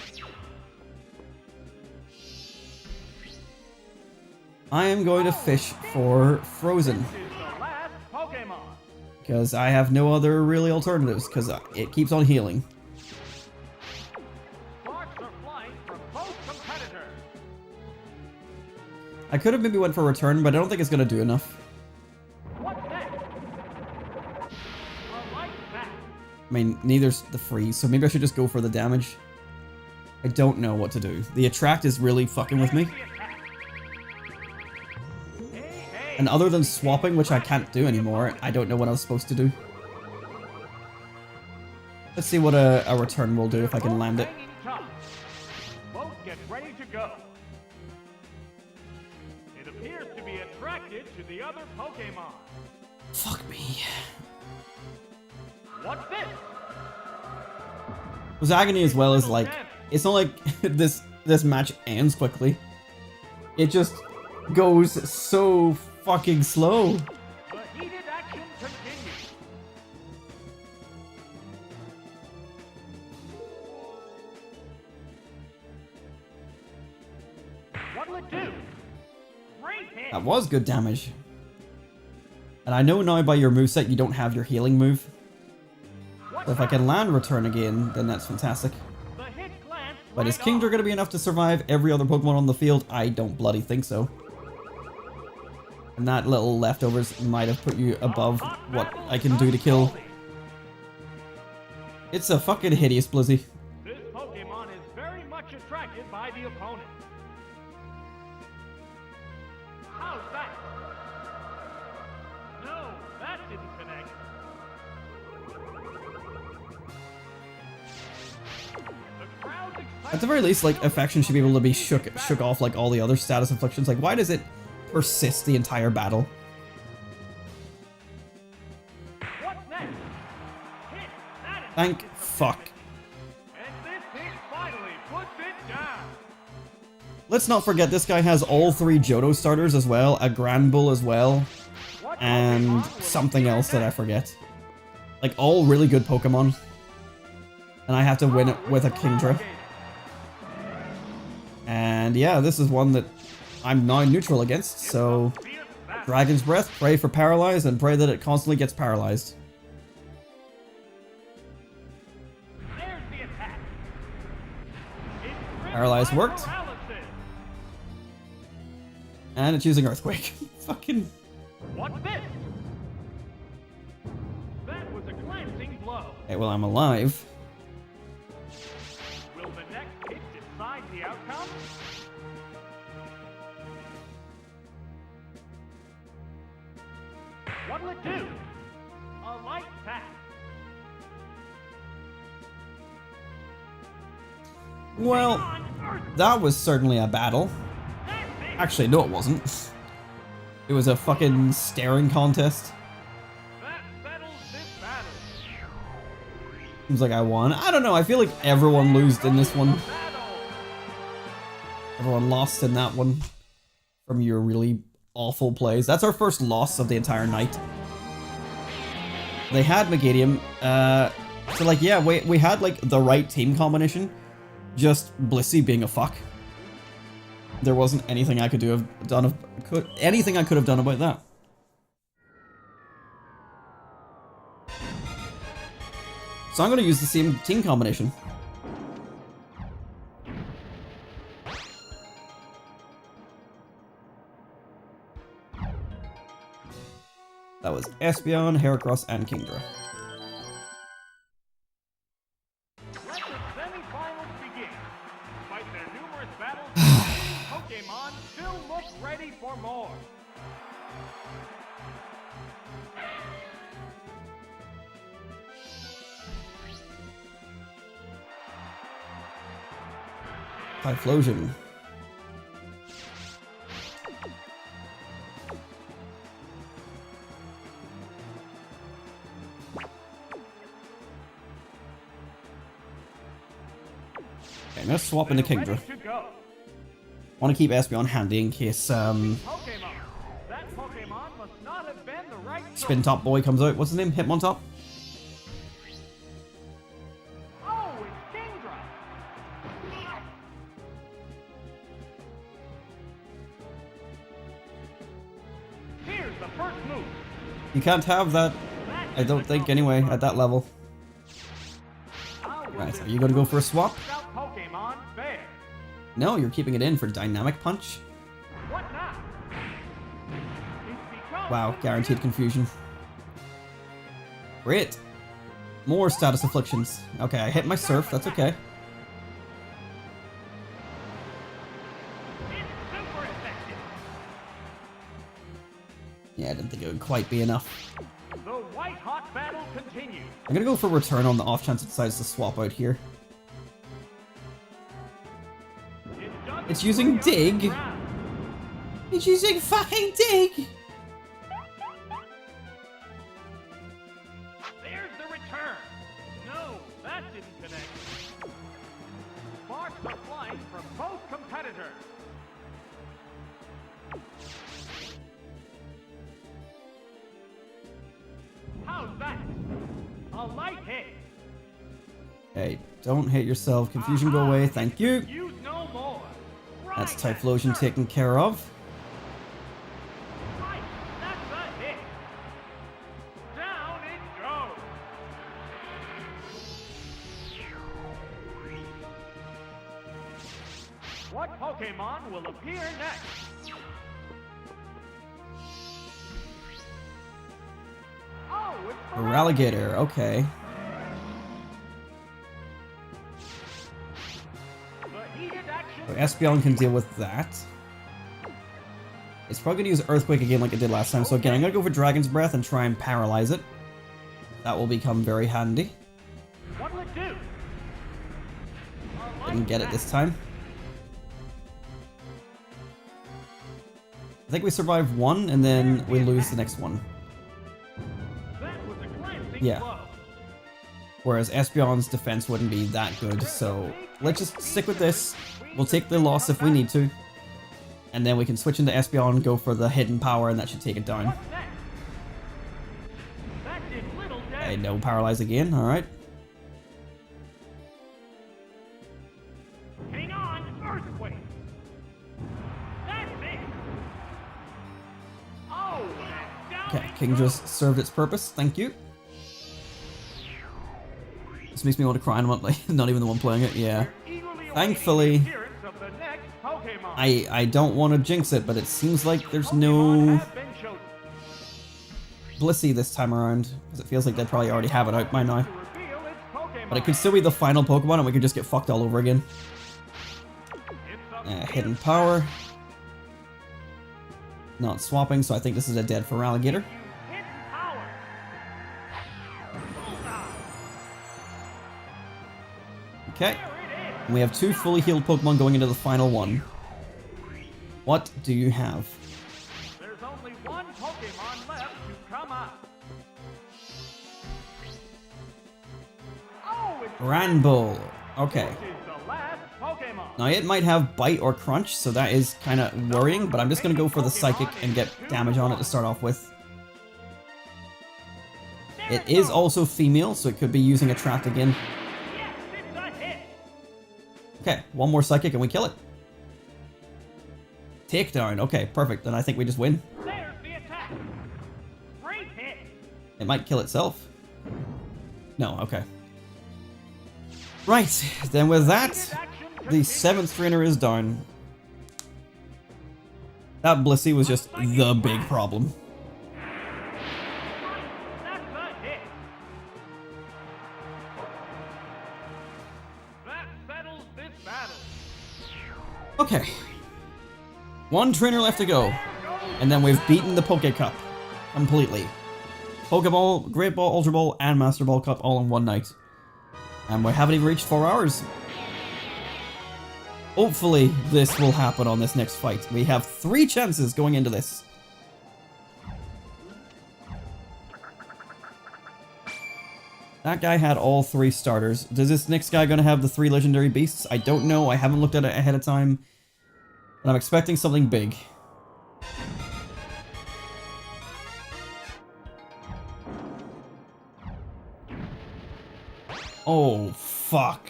I am going to fish for Frozen. This is the last Pokemon. Because I have no other really alternatives, because it keeps on healing. Sparks are flying from both competitors. I could have maybe went for a return, but I don't think it's going to do enough. What's next? A light back. I mean, neither's the freeze, so maybe I should just go for the damage. I don't know what to do. The attract is really fucking with me. There's the attack. Hey. And other than swapping, which I can't do anymore, I don't know what I was supposed to do. Let's see what a return will do if I can land it. Hanging tough. Both get ready to go. It appears to be attracted to the other Pokemon. Fuck me. What's this? It was agony as well as like, it's not like this match ends quickly. It just goes so fucking slow. The heated action continues. What'll it do? Great hit. That was good damage. And I know now by your moveset you don't have your healing move. So if I can land return again, then that's fantastic. The hit glanced But is right Kingdra off. going to be enough to survive every other Pokemon on the field? I don't bloody think so. And that little leftovers might have put you above what I can do to kill. It's a fucking hideous Blizzy. This Pokemon is very much attracted by the opponent. How's that? No, that didn't connect. The At the very least, like, affection should be able to be shook off like all the other status afflictions. Like, why does it persist the entire battle? What's next? Hit. That is Thank fuck. And this hit finally puts it down. Let's not forget this guy has all 3 Johto starters as well, a Grand Bull as well, What and Pokemon will something appear else that I next? forget. Like, all really good Pokemon. And I have to win it with a Kingdra. And yeah, this is one that I'm now neutral against, so Dragon's Breath, pray for Paralyze, and pray that it constantly gets paralyzed. There's the attack. It's Paralyze by worked. paralysis. And it's using Earthquake. Fucking... What's this? That was a glancing blow. Okay, well, I'm alive. Will the next hit decide the outcome? What'll it do? A light tap. Well, On Earth. that was certainly a battle. That's it. Actually, no, it wasn't. It was a fucking staring contest. That settles this battle. Seems like I won. I don't know, I feel like everyone lost in this one. Battle. Everyone lost in that one. From your really awful plays. That's our first loss of the entire night. They had Megadium. So like, yeah, we had like the right team combination. Just Blissey being a fuck. There wasn't anything I could anything I could have done about that. So I'm gonna use the same team combination. That was Espeon, Heracross, and Kingdra. Let the semi-finals begin. Despite their numerous battles, Pokémon still look ready for more. Typhlosion. Okay, I'm gonna swap into They're Kingdra. ready to go. Want to keep Espeon handy in case Pokémon. That Pokémon must not have been the right Spin Top Boy comes out. What's his name? Hitmontop? Oh, it's Kingdra. Here's the first move. You can't have that, I don't think, anyway, at that level. How will Right, this are you gonna go for a swap? scout Pokémon fare? No, you're keeping it in for Dynamic Punch. What now? It's become Wow, the guaranteed real- confusion. Great. More status afflictions. Okay, I hit my Surf, that's okay. It's super effective. Yeah, I didn't think it would quite be enough. The white-hot battle continues. I'm gonna go for Return on the off chance it decides to swap out here. It doesn't It's using bring up the Dig. ground. It's using fucking Dig! There's the return. No, that didn't connect. Sparks are flying from both competitors. How's that? A light hit. Hey, don't hit yourself. Confusion go away, thank you. Use no more. That's Right, Typhlosion sir. taken care of. Right, that's a hit. Down it goes. What Pokemon will appear next? Oh, it's Relegator, okay. The heated action. So Espeon can deal with that. It's probably gonna use Earthquake again like it did last time, so again, I'm gonna go for Dragon's Breath and try and paralyze it. That will become very handy. What'll it do? Didn't get it this time. I think we survive one, and then we lose the next one. Yeah. Whereas Espeon's defense wouldn't be that good, so let's just stick with this. We'll take the loss if we need to. And then we can switch into Espeon, go for the hidden power, and that should take it down. Okay, no paralyze again, alright. Hang on, earthquake. That's it. Oh, Okay, Kingdra's served its purpose, thank you. This makes me want to cry, and I'm not even the one playing it, yeah. Thankfully, I don't want to jinx it, but it seems like there's no Blissey this time around, because it feels like they'd probably already have it out by now. But it could still be the final Pokemon, and we could just get fucked all over again. Hidden power. Not swapping, so I think this is a dead for Alligator. Okay. And we have 2 fully healed Pokemon going into the final one. What do you have? There's only one Pokemon left to come up. Oh, it's Ranbull. Okay. the last Pokemon. Now it might have Bite or Crunch, so that is kind of worrying, but I'm just going to go for the Psychic and get damage on it to start off with. It is also female, so it could be using Attract again. Yes, it's a hit. Okay, one more Psychic and we kill it. Takedown. Okay, perfect. Then I think we just win. There's the attack. Great hit. It might kill itself. No, okay. Right, then with that, the 7th trainer is down. That Blissey was just the big problem. That's a hit. That settles this battle. Okay. 1 trainer left to go. And then we've beaten the Poké Cup. Completely. Pokeball, Great Ball, Ultra Ball, and Master Ball Cup all in one night. And we haven't even reached 4 hours. Hopefully this will happen on this next fight. We have 3 chances going into this. That guy had all 3 starters. Does this next guy gonna have the 3 legendary beasts? I don't know. I haven't looked at it ahead of time. But I'm expecting something big. Oh, fuck.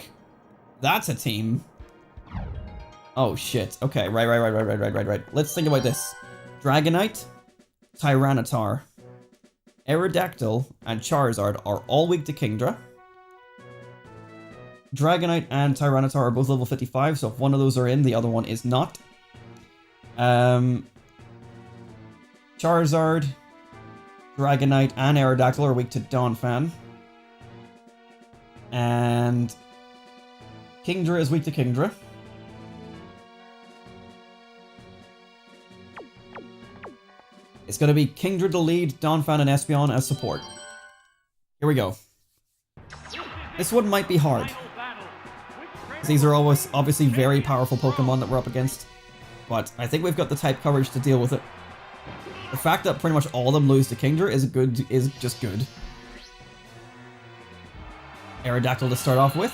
That's a team. Oh, shit. Okay, right. Let's think about this. Dragonite, Tyranitar, Aerodactyl, and Charizard are all weak to Kingdra. Dragonite and Tyranitar are both level 55, so if one of those are in, the other one is not. Charizard, Dragonite, and Aerodactyl are weak to Donphan. And Kingdra is weak to Kingdra. It's going to be Kingdra to lead, Donphan and Espeon as support. Here we go. This one might be hard. These are always obviously very powerful Pokemon that we're up against. But I think we've got the type coverage to deal with it. The fact that pretty much all of them lose to Kingdra is just good. Aerodactyl to start off with.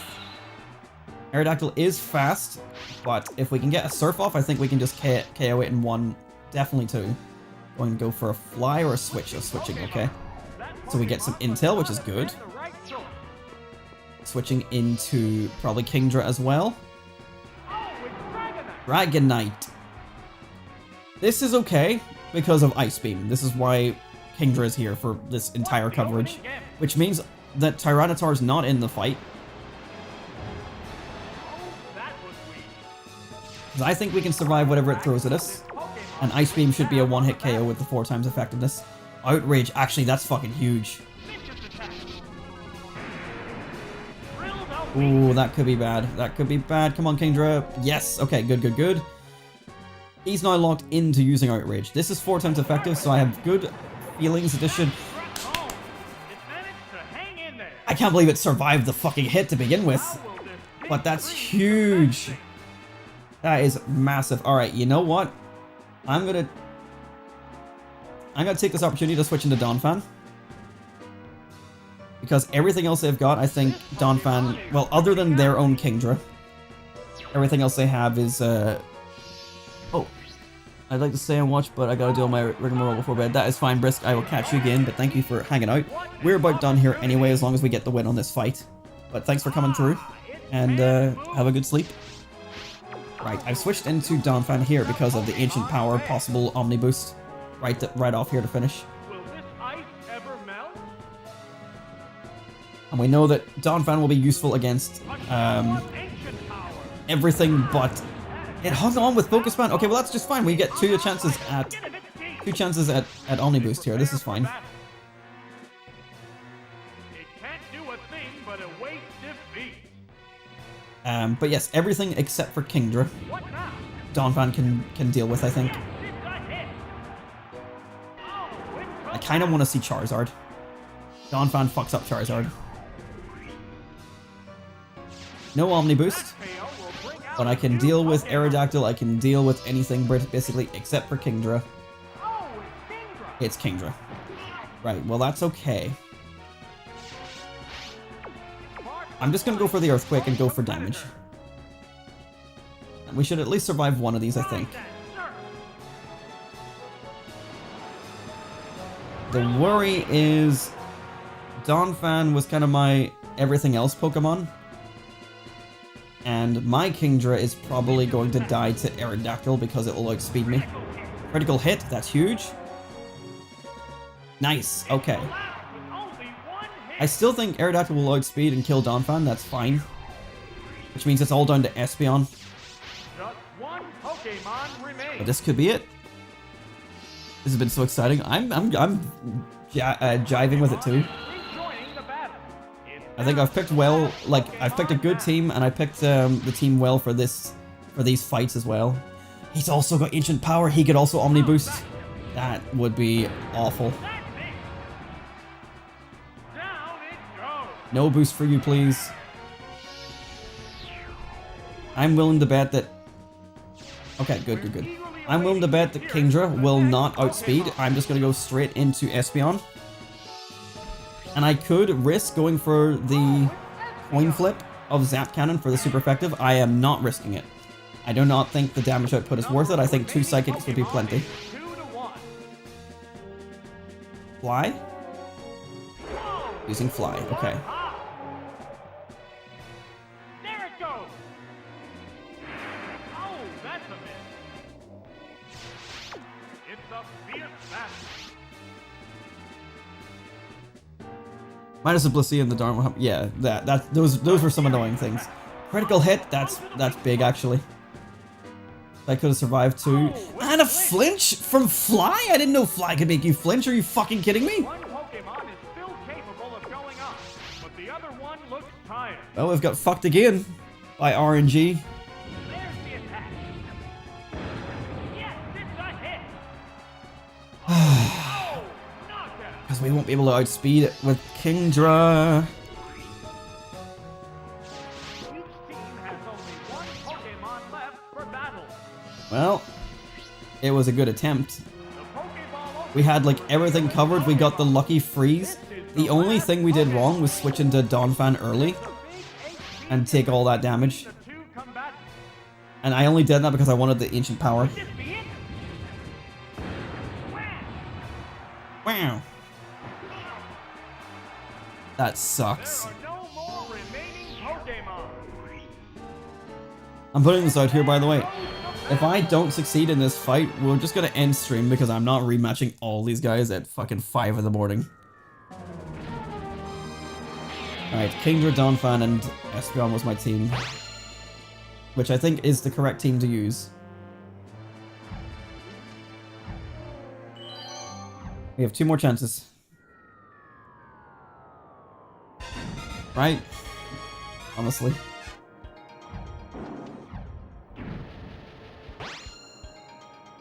Aerodactyl is fast, but if we can get a Surf off, I think we can just KO it in one, definitely two. Going to go for a Fly or a Switch. Switching, okay. So we get some Intel, which is good. Switching into probably Kingdra as well. Dragonite. This is okay because of Ice Beam. This is why Kingdra is here for this entire coverage, which means that Tyranitar is not in the fight. Because I think we can survive whatever it throws at us. And Ice Beam should be a one-hit KO with the 4 times effectiveness. Outrage, actually that's fucking huge. Ooh, that could be bad. That could be bad. Come on, Kingdra. Yes. Okay, good. He's now locked into using Outrage. This is 4 times effective, so I have good feelings that this should... I can't believe it survived the fucking hit to begin with. But that's huge. That is massive. All right, you know what? I'm gonna take this opportunity to switch into Donphan. Because everything else they've got, I think Donphan, well, other than their own Kingdra, everything else they have is, oh, I'd like to stay and watch, but I gotta do all my rigmarole before bed. That is fine, Brisk. I will catch you again, but thank you for hanging out. We're about done here anyway, as long as we get the win on this fight. But thanks for coming through, and have a good sleep. Right, I've switched into Donphan here because of the Ancient Power possible Omni Boost. Right off here to finish. Will this ice ever melt? And we know that Donphan will be useful against Ancient power. everything but... It hung on with Focus Band. Okay, well that's just fine. We get two chances at Omni Boost here. This is fine. It can't do a thing but await defeat. But yes, everything except for Kingdra, What now? Donphan can deal with, I think. It's a hit. Oh, it I kind of want to see Charizard. Donphan fucks up Charizard. No Omni Boost, but I can deal with Aerodactyl, I can deal with anything basically except for Kingdra. Oh, It's Kingdra. Right, well that's okay. I'm just gonna go for the Earthquake and go for damage. We should at least survive one of these, I think. The worry is Donphan was kind of my everything else Pokemon. And my Kingdra is probably going to die to Aerodactyl because it will outspeed me. Critical hit, that's huge. Nice, okay. I still think Aerodactyl will outspeed and kill Donphan, that's fine. Which means it's all down to Espeon. Just one Pokemon remains. But this could be it. This has been so exciting. I'm jiving with it too. Rejoining the battle. I think I've picked well, like I've picked a good team, and I picked the team well for these fights as well. He's also got Ancient Power. He could also Omni Boost. That would be awful. Down it goes. No boost for you, please. I'm willing to bet that... Okay, good. I'm willing to bet that Kingdra will not outspeed. I'm just going to go straight into Espeon. And I could risk going for the coin flip of Zap Cannon for the super effective. I am not risking it. I do not think the damage output is worth it. I think 2 Psychics would be plenty. 2-1. Fly? Using Fly, okay. There it goes. Oh, that's a miss. It's a fierce battle. Minus the Blissey and the Dharma. Yeah, those were some annoying things. Critical hit, that's big actually. I could have survived too. And a flinch from Fly? I didn't know Fly could make you flinch. Are you fucking kidding me? One Pokemon is still capable of going up, but the other one looks tired. Well, we've got fucked again by RNG. There's the attack. Yes, it's a hit. Oh, knockout. Because we won't be able to outspeed it with Kingdra. Each team has only one Pokemon left for battle. Well, it was a good attempt. The Pokeball We had like everything covered. We got the lucky freeze. The only thing we did wrong was switch into Donphan early and take all that damage. the two combatants. And I only did that because I wanted the Ancient Power. This be it? Wow. That sucks. There are no more remaining Pokemon. I'm putting this out here, by the way. If I don't succeed in this fight, we're just gonna end stream because I'm not rematching all these guys at fucking 5 in the morning. Alright, Kingdra, Donphan, and Espeon was my team. Which I think is the correct team to use. We have 2 more chances. Right? Honestly.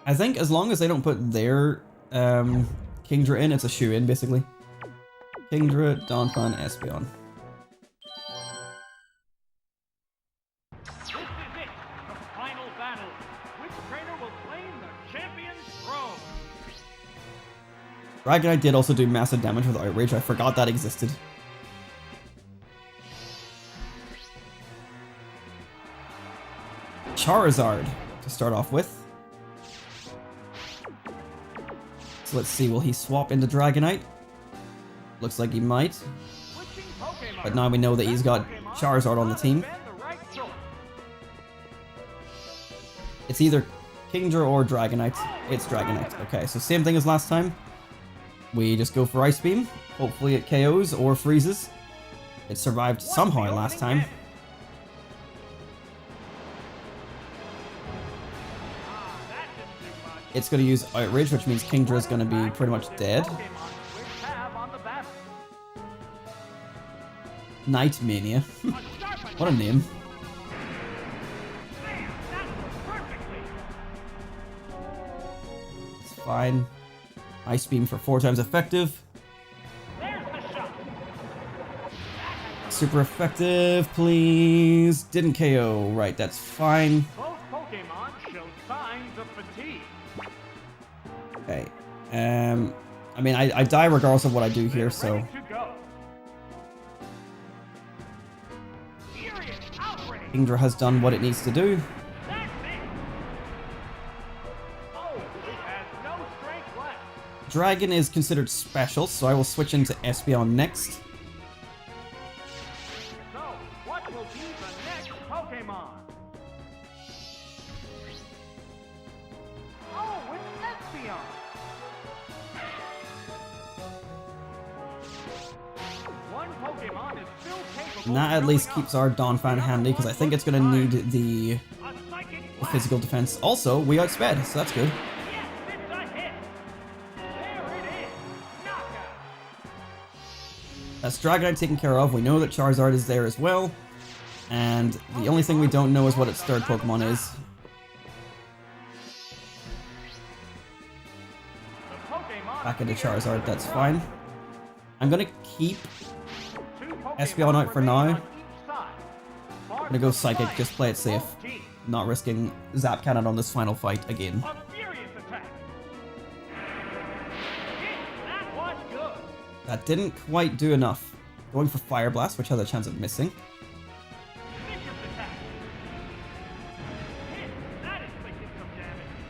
I think as long as they don't put their Kingdra in, it's a shoe-in, basically. Kingdra, Donphan, Espeon. battle. Which trainer will claim the champion's throne? Dragonite did also do massive damage with Outrage. I forgot that existed. Charizard to start off with. So let's see, will he swap into Dragonite? Looks like he might. But now we know that he's got Charizard on the team. It's either Kingdra or Dragonite. It's Dragonite. Okay, so same thing as last time. We just go for Ice Beam. Hopefully it KOs or freezes. It survived somehow last time. It's going to use Outrage, which means Kingdra is going to be pretty much dead. Night Mania. What a name. It's fine. Ice Beam for 4 times effective. Super effective, please. Didn't KO. Right, that's fine. Both Pokemon show signs of fatigue. Okay. I mean, I die regardless of what I do here, so. Kingdra has done what it needs to do. Dragon is considered special, so I will switch into Espeon next. So, what will be the next Pokemon? Oh, it's Espeon! One Pokemon is still capable. And that at least keeps our Donphan handy, because I think it's going to need the physical defense. Also, we outsped, so that's good. That's Dragonite taken care of. We know that Charizard is there as well. And the only thing we don't know is what its third Pokemon is. Back into Charizard, that's fine. I'm going to keep Espeon out for now. I'm going to go Psychic, just play it safe. Not risking Zap Cannon on this final fight again. That didn't quite do enough. Going for Fire Blast, which has a chance of missing.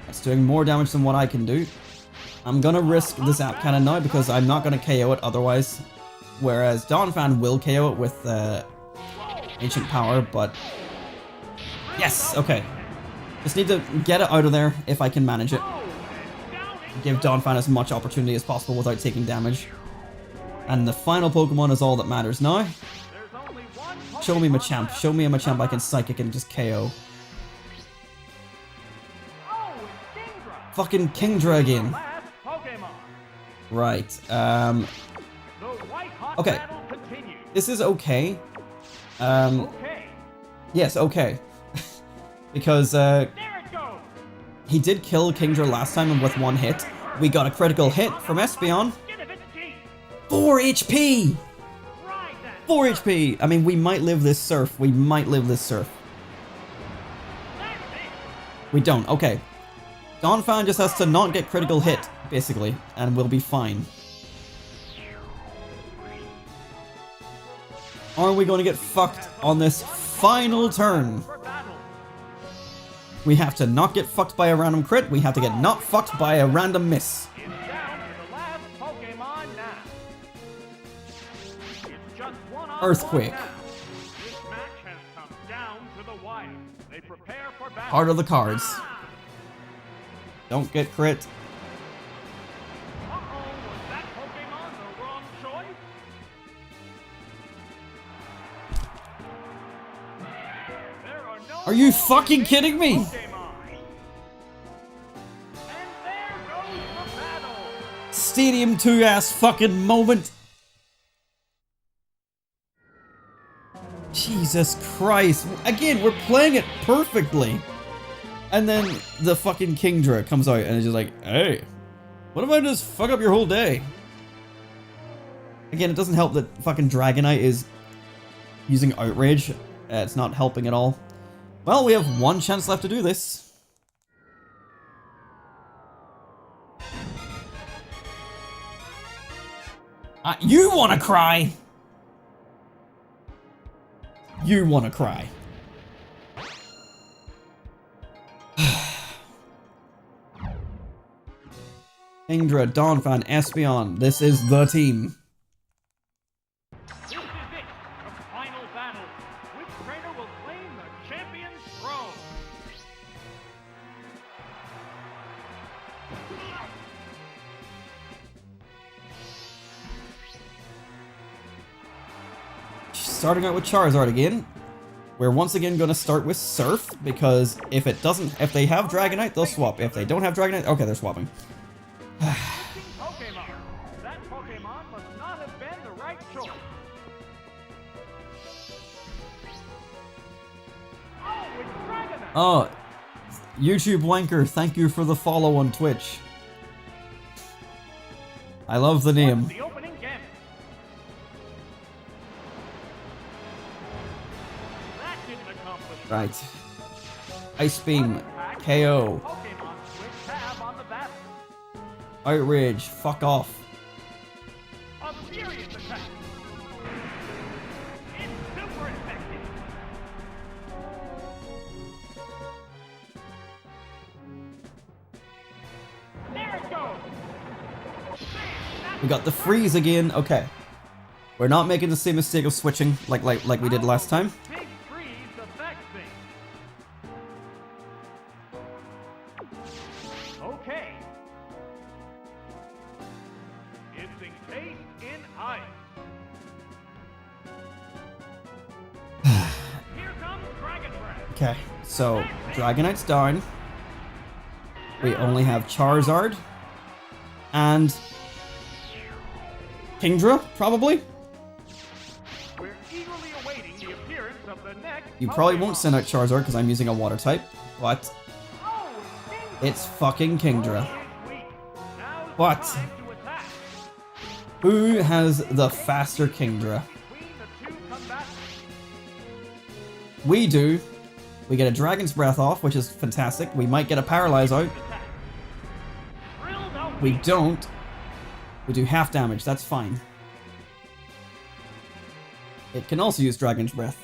That's doing more damage than what I can do. I'm gonna risk the Zap Cannon now because I'm not gonna KO it otherwise. Whereas Donphan will KO it with Ancient Power, but... Yes! Okay. Just need to get it out of there if I can manage it. Give Donphan as much opportunity as possible without taking damage. And the final Pokemon is all that matters now. Show me Machamp. Show me a Machamp I can Psychic and just KO. Fucking Kingdra again. Right. Okay. This is okay. Yes, okay. Because he did kill Kingdra last time and with 1 hit. We got a critical hit from Espeon. 4 HP! 4 HP! I mean, we might live this surf. We might live this surf. We don't. Okay. Donphan just has to not get critical hit, basically, and we'll be fine. Are we going to get fucked on this final turn? We have to not get fucked by a random crit. We have to get not fucked by a random miss. Earthquake. Part of the cards. Don't get crit. Are you fucking kidding me? Stadium 2 ass fucking moment. Jesus Christ. Again, we're playing it perfectly. And then the fucking Kingdra comes out and is just like, hey, what if I just fuck up your whole day? Again, it doesn't help that fucking Dragonite is using Outrage. It's not helping at all. Well, we have one chance left to do this. You wanna cry! You wanna cry. Kingdra, Donphan, Espeon, this is the team. This is it, the final battle. Which trainer will claim the champion's throne? Starting out with Charizard again. We're once again going to start with Surf, because if they have Dragonite, they'll swap. If they don't have Dragonite, okay, they're swapping. Pokemon. That Pokemon must not have been the right choice. Oh, it's Dragonite. Oh, YouTube Wanker, thank you for the follow on Twitch. I love the name. The opening gambit. That didn't accomplish. Right. Ice Beam, KO. Pokemon switch tab on the battle. Outrage, fuck off. A furious attack. It's super effective. There it goes. We got the freeze again. Okay. We're not making the same mistake of switching like we did last time. Big freeze affects things. Okay. It's encased in ice. Here comes Dragon Breath. Okay, so Dragonite's down. We only have Charizard and Kingdra, probably. We're eagerly awaiting the appearance of the next You probably won't Pokemon. send out Charizard because I'm using a water type, but Oh, Kingdra. it's fucking Kingdra. It's weak. Now's the What? time to attack. Who has the faster Kingdra? Between the two combatants. We do. We get a Dragon's Breath off, which is fantastic. We might get a Paralyze out. Attack. Drilled out. We don't. We do half damage, that's fine. It can also use Dragon's Breath.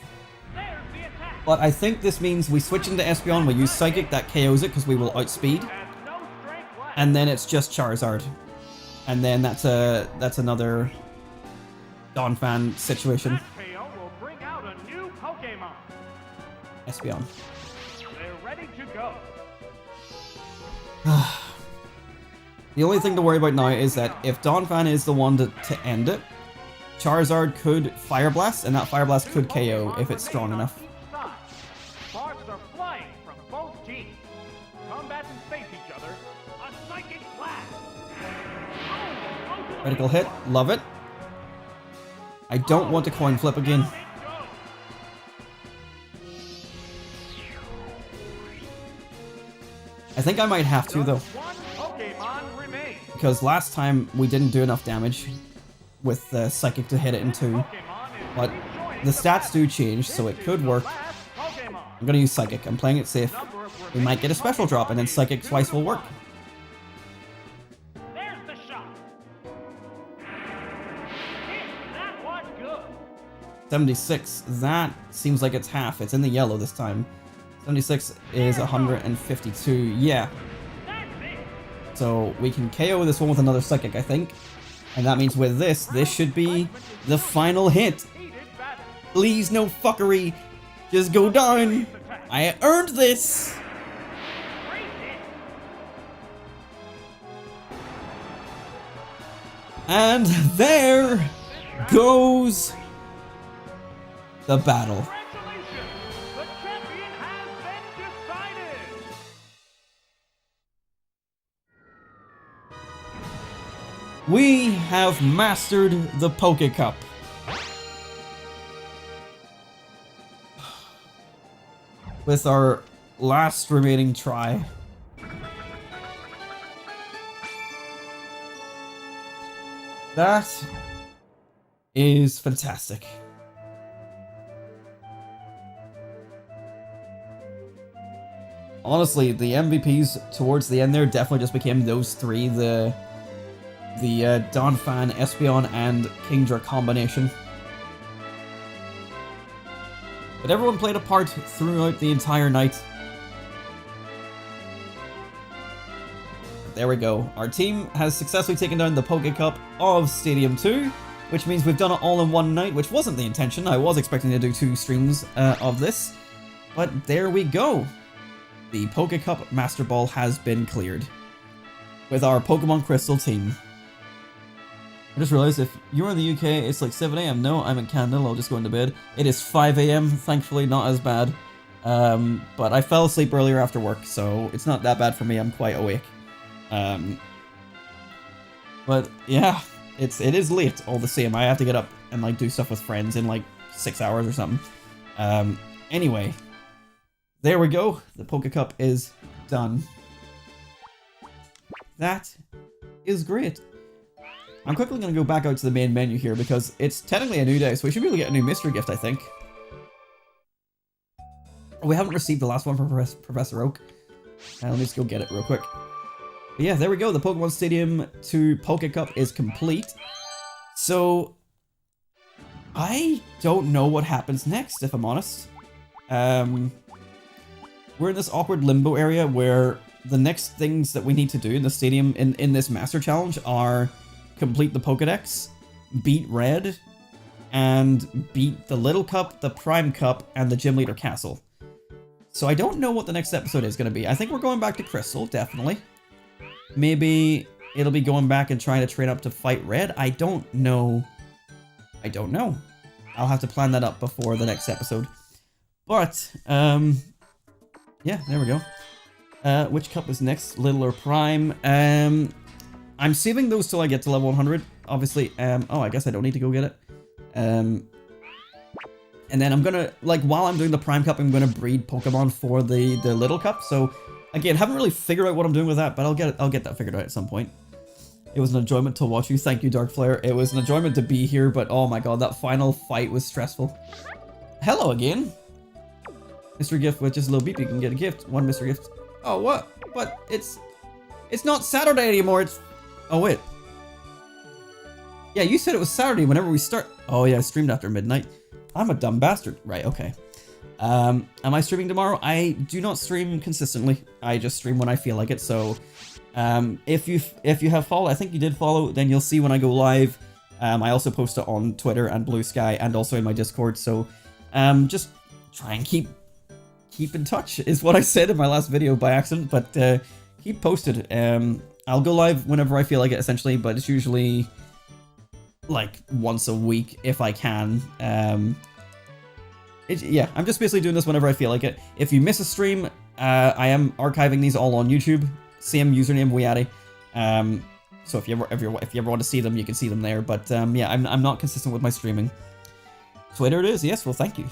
There's the attack. But I think this means we switch into Espeon, we use Psychic, that KOs it because we will outspeed. Has no strength left. And then it's just Charizard. And then that's another Donphan situation. That KO will bring out a new Pokemon. Espeon. They're ready to go. The only thing to worry about now is that if Donphan is the one to end it, Charizard could Fire Blast, and that Fire Blast could KO if it's strong enough. Sparks are flying from both teams. Combatants face each other. A psychic blast. Oh, Critical hit, love it. I don't want to coin flip again. down it goes. I think I might have to though, One Pokemon remains. because last time we didn't do enough damage with the Psychic to hit it in 2. Pokemon is But rejoining the stats do change, so it could work. last Pokemon. I'm gonna use Psychic, I'm playing it safe. We might get a special drop, and then Psychic twice will work. There's the shot. Hit that one good. 76, that seems like it's half. It's in the yellow this time. 76 is 152, yeah. That's it. So we can KO this one with another Psychic, I think. And that means with this should be the final hit. Heated battle. Please, no fuckery. Just go down. I earned this. Great hit. And there goes the battle. Congratulations. The champion has been decided. We have mastered the Poké Cup. With our last remaining try. That is fantastic. honestly, the MVPs towards the end there definitely just became those three, the Donphan, Espeon, and Kingdra combination. But everyone played a part throughout the entire night. There we go. Our team has successfully taken down the Poké Cup of Stadium 2, which means we've done it all in one night, which wasn't the intention. I was expecting to do 2 streams of this. But there we go. The Poké Cup Master Ball has been cleared with our Pokemon Crystal team. I just realized if you're in the UK, it's like 7 AM. No, I'm in Canada. I'll just go into bed. It is 5 AM. Thankfully, not as bad. But I fell asleep earlier after work, so it's not that bad for me. I'm quite awake. But yeah, it is late all the same. I have to get up and like do stuff with friends in like 6 hours or something. Anyway, there we go. The Poké Cup is done. That is great. I'm quickly going to go back out to the main menu here because it's technically a new day, so we should be able to get a new mystery gift, I think. We haven't received the last one from Professor Oak. Let me just go get it real quick. But yeah, there we go. The Pokemon Stadium 2 Poké Cup is complete. So, I don't know what happens next, if I'm honest. We're in this awkward limbo area where the next things that we need to do in the stadium in this Master Challenge are complete the Pokédex, beat Red, and beat the Little Cup, the Prime Cup, and the Gym Leader Castle. So I don't know what the next episode is going to be. I think we're going back to Crystal, definitely. Maybe it'll be going back and trying to train up to fight Red. I don't know. I don't know. I'll have to plan that up before the next episode. But, yeah, there we go. Which cup is next? Little or Prime? I'm saving those till I get to level 100, obviously. Oh, I guess I don't need to go get it. And then I'm gonna, like, while I'm doing the Prime Cup, I'm gonna breed Pokemon for the Little Cup. So, again, haven't really figured out what I'm doing with that, but I'll get that figured out at some point. It was an enjoyment to watch you. Thank you, Dark Flare. It was an enjoyment to be here, but oh my god, that final fight was stressful. Hello again. Mystery gift with just a little beep. You can get a gift. One mystery gift. Oh, what? But it's not Saturday anymore. It's... Oh, wait. Yeah, you said it was Saturday whenever we start. Oh, yeah, I streamed after midnight. I'm a dumb bastard. Right, okay. Am I streaming tomorrow? I do not stream consistently. I just stream when I feel like it, so... if you have followed, I think you did follow, then you'll see when I go live. I also post it on Twitter and Blue Sky and also in my Discord, so... just try and keep in touch, is what I said in my last video by accident, but keep posted. I'll go live whenever I feel like it, essentially, but it's usually like once a week if I can. Yeah, I'm just basically doing this whenever I feel like it. If you miss a stream, I am archiving these all on YouTube. Same username, WeeAddy. So if you ever want to see them, you can see them there. But yeah, I'm not consistent with my streaming. Twitter it is. Yes, well, thank you.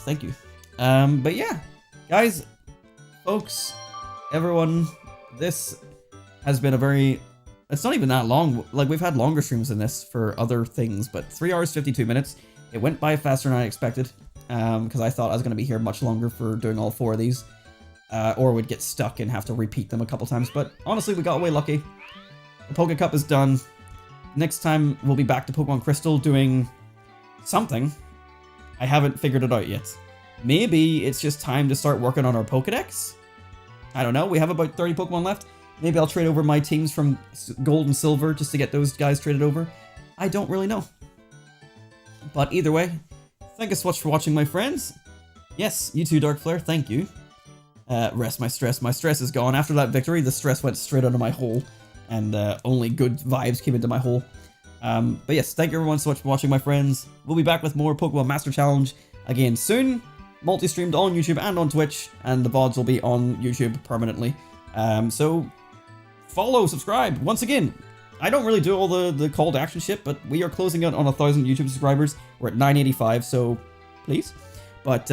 But yeah, guys, folks, everyone, this has been a very... It's not even that long. Like, we've had longer streams than this for other things, but 3 hours, 52 minutes. It went by faster than I expected, because I thought I was going to be here much longer for doing all 4 of these, or would get stuck and have to repeat them a couple times, but honestly, we got away lucky. The Poké Cup is done. Next time, we'll be back to Pokemon Crystal doing something. I haven't figured it out yet. Maybe it's just time to start working on our Pokédex? I don't know, we have about 30 Pokemon left. Maybe I'll trade over my teams from Gold and Silver just to get those guys traded over. I don't really know. But either way, thank you so much for watching, my friends. Yes, you too, Dark Flare, thank you. Rest my stress. My stress is gone. After that victory, the stress went straight under my hole, and only good vibes came into my hole. But yes, thank you everyone so much for watching, my friends. We'll be back with more Pokemon Master Challenge again soon. Multi-streamed on YouTube and on Twitch, and the VODs will be on YouTube permanently. So follow, subscribe. Once again, I don't really do all the call to action shit, but we are closing out on 1,000 YouTube subscribers. We're at 985, so please. But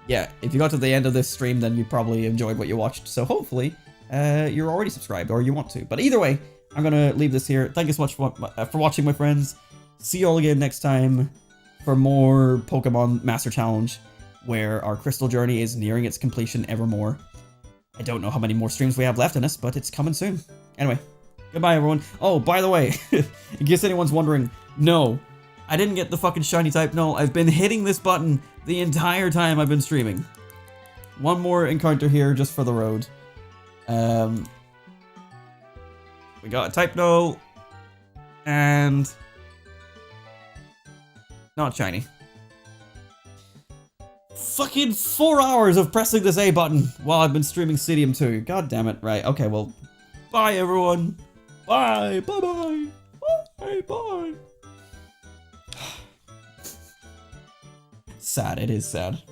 yeah, if you got to the end of this stream, then you probably enjoyed what you watched. So hopefully you're already subscribed, or you want to. But either way, I'm gonna leave this here. Thank you so much for watching, my friends. See you all again next time for more Pokemon Master Challenge, where our Crystal journey is nearing its completion evermore. I don't know how many more streams we have left in us, but it's coming soon. Anyway, goodbye everyone. Oh, by the way, in case anyone's wondering, no, I didn't get the fucking shiny type. No, I've been hitting this button the entire time I've been streaming. One more encounter here just for the road. We got a type no, and not shiny. Fucking 4 hours of pressing this A button while I've been streaming Stadium 2. God damn it. Right, okay, well, bye everyone. Bye, bye-bye. Bye, bye. Sad, it is sad.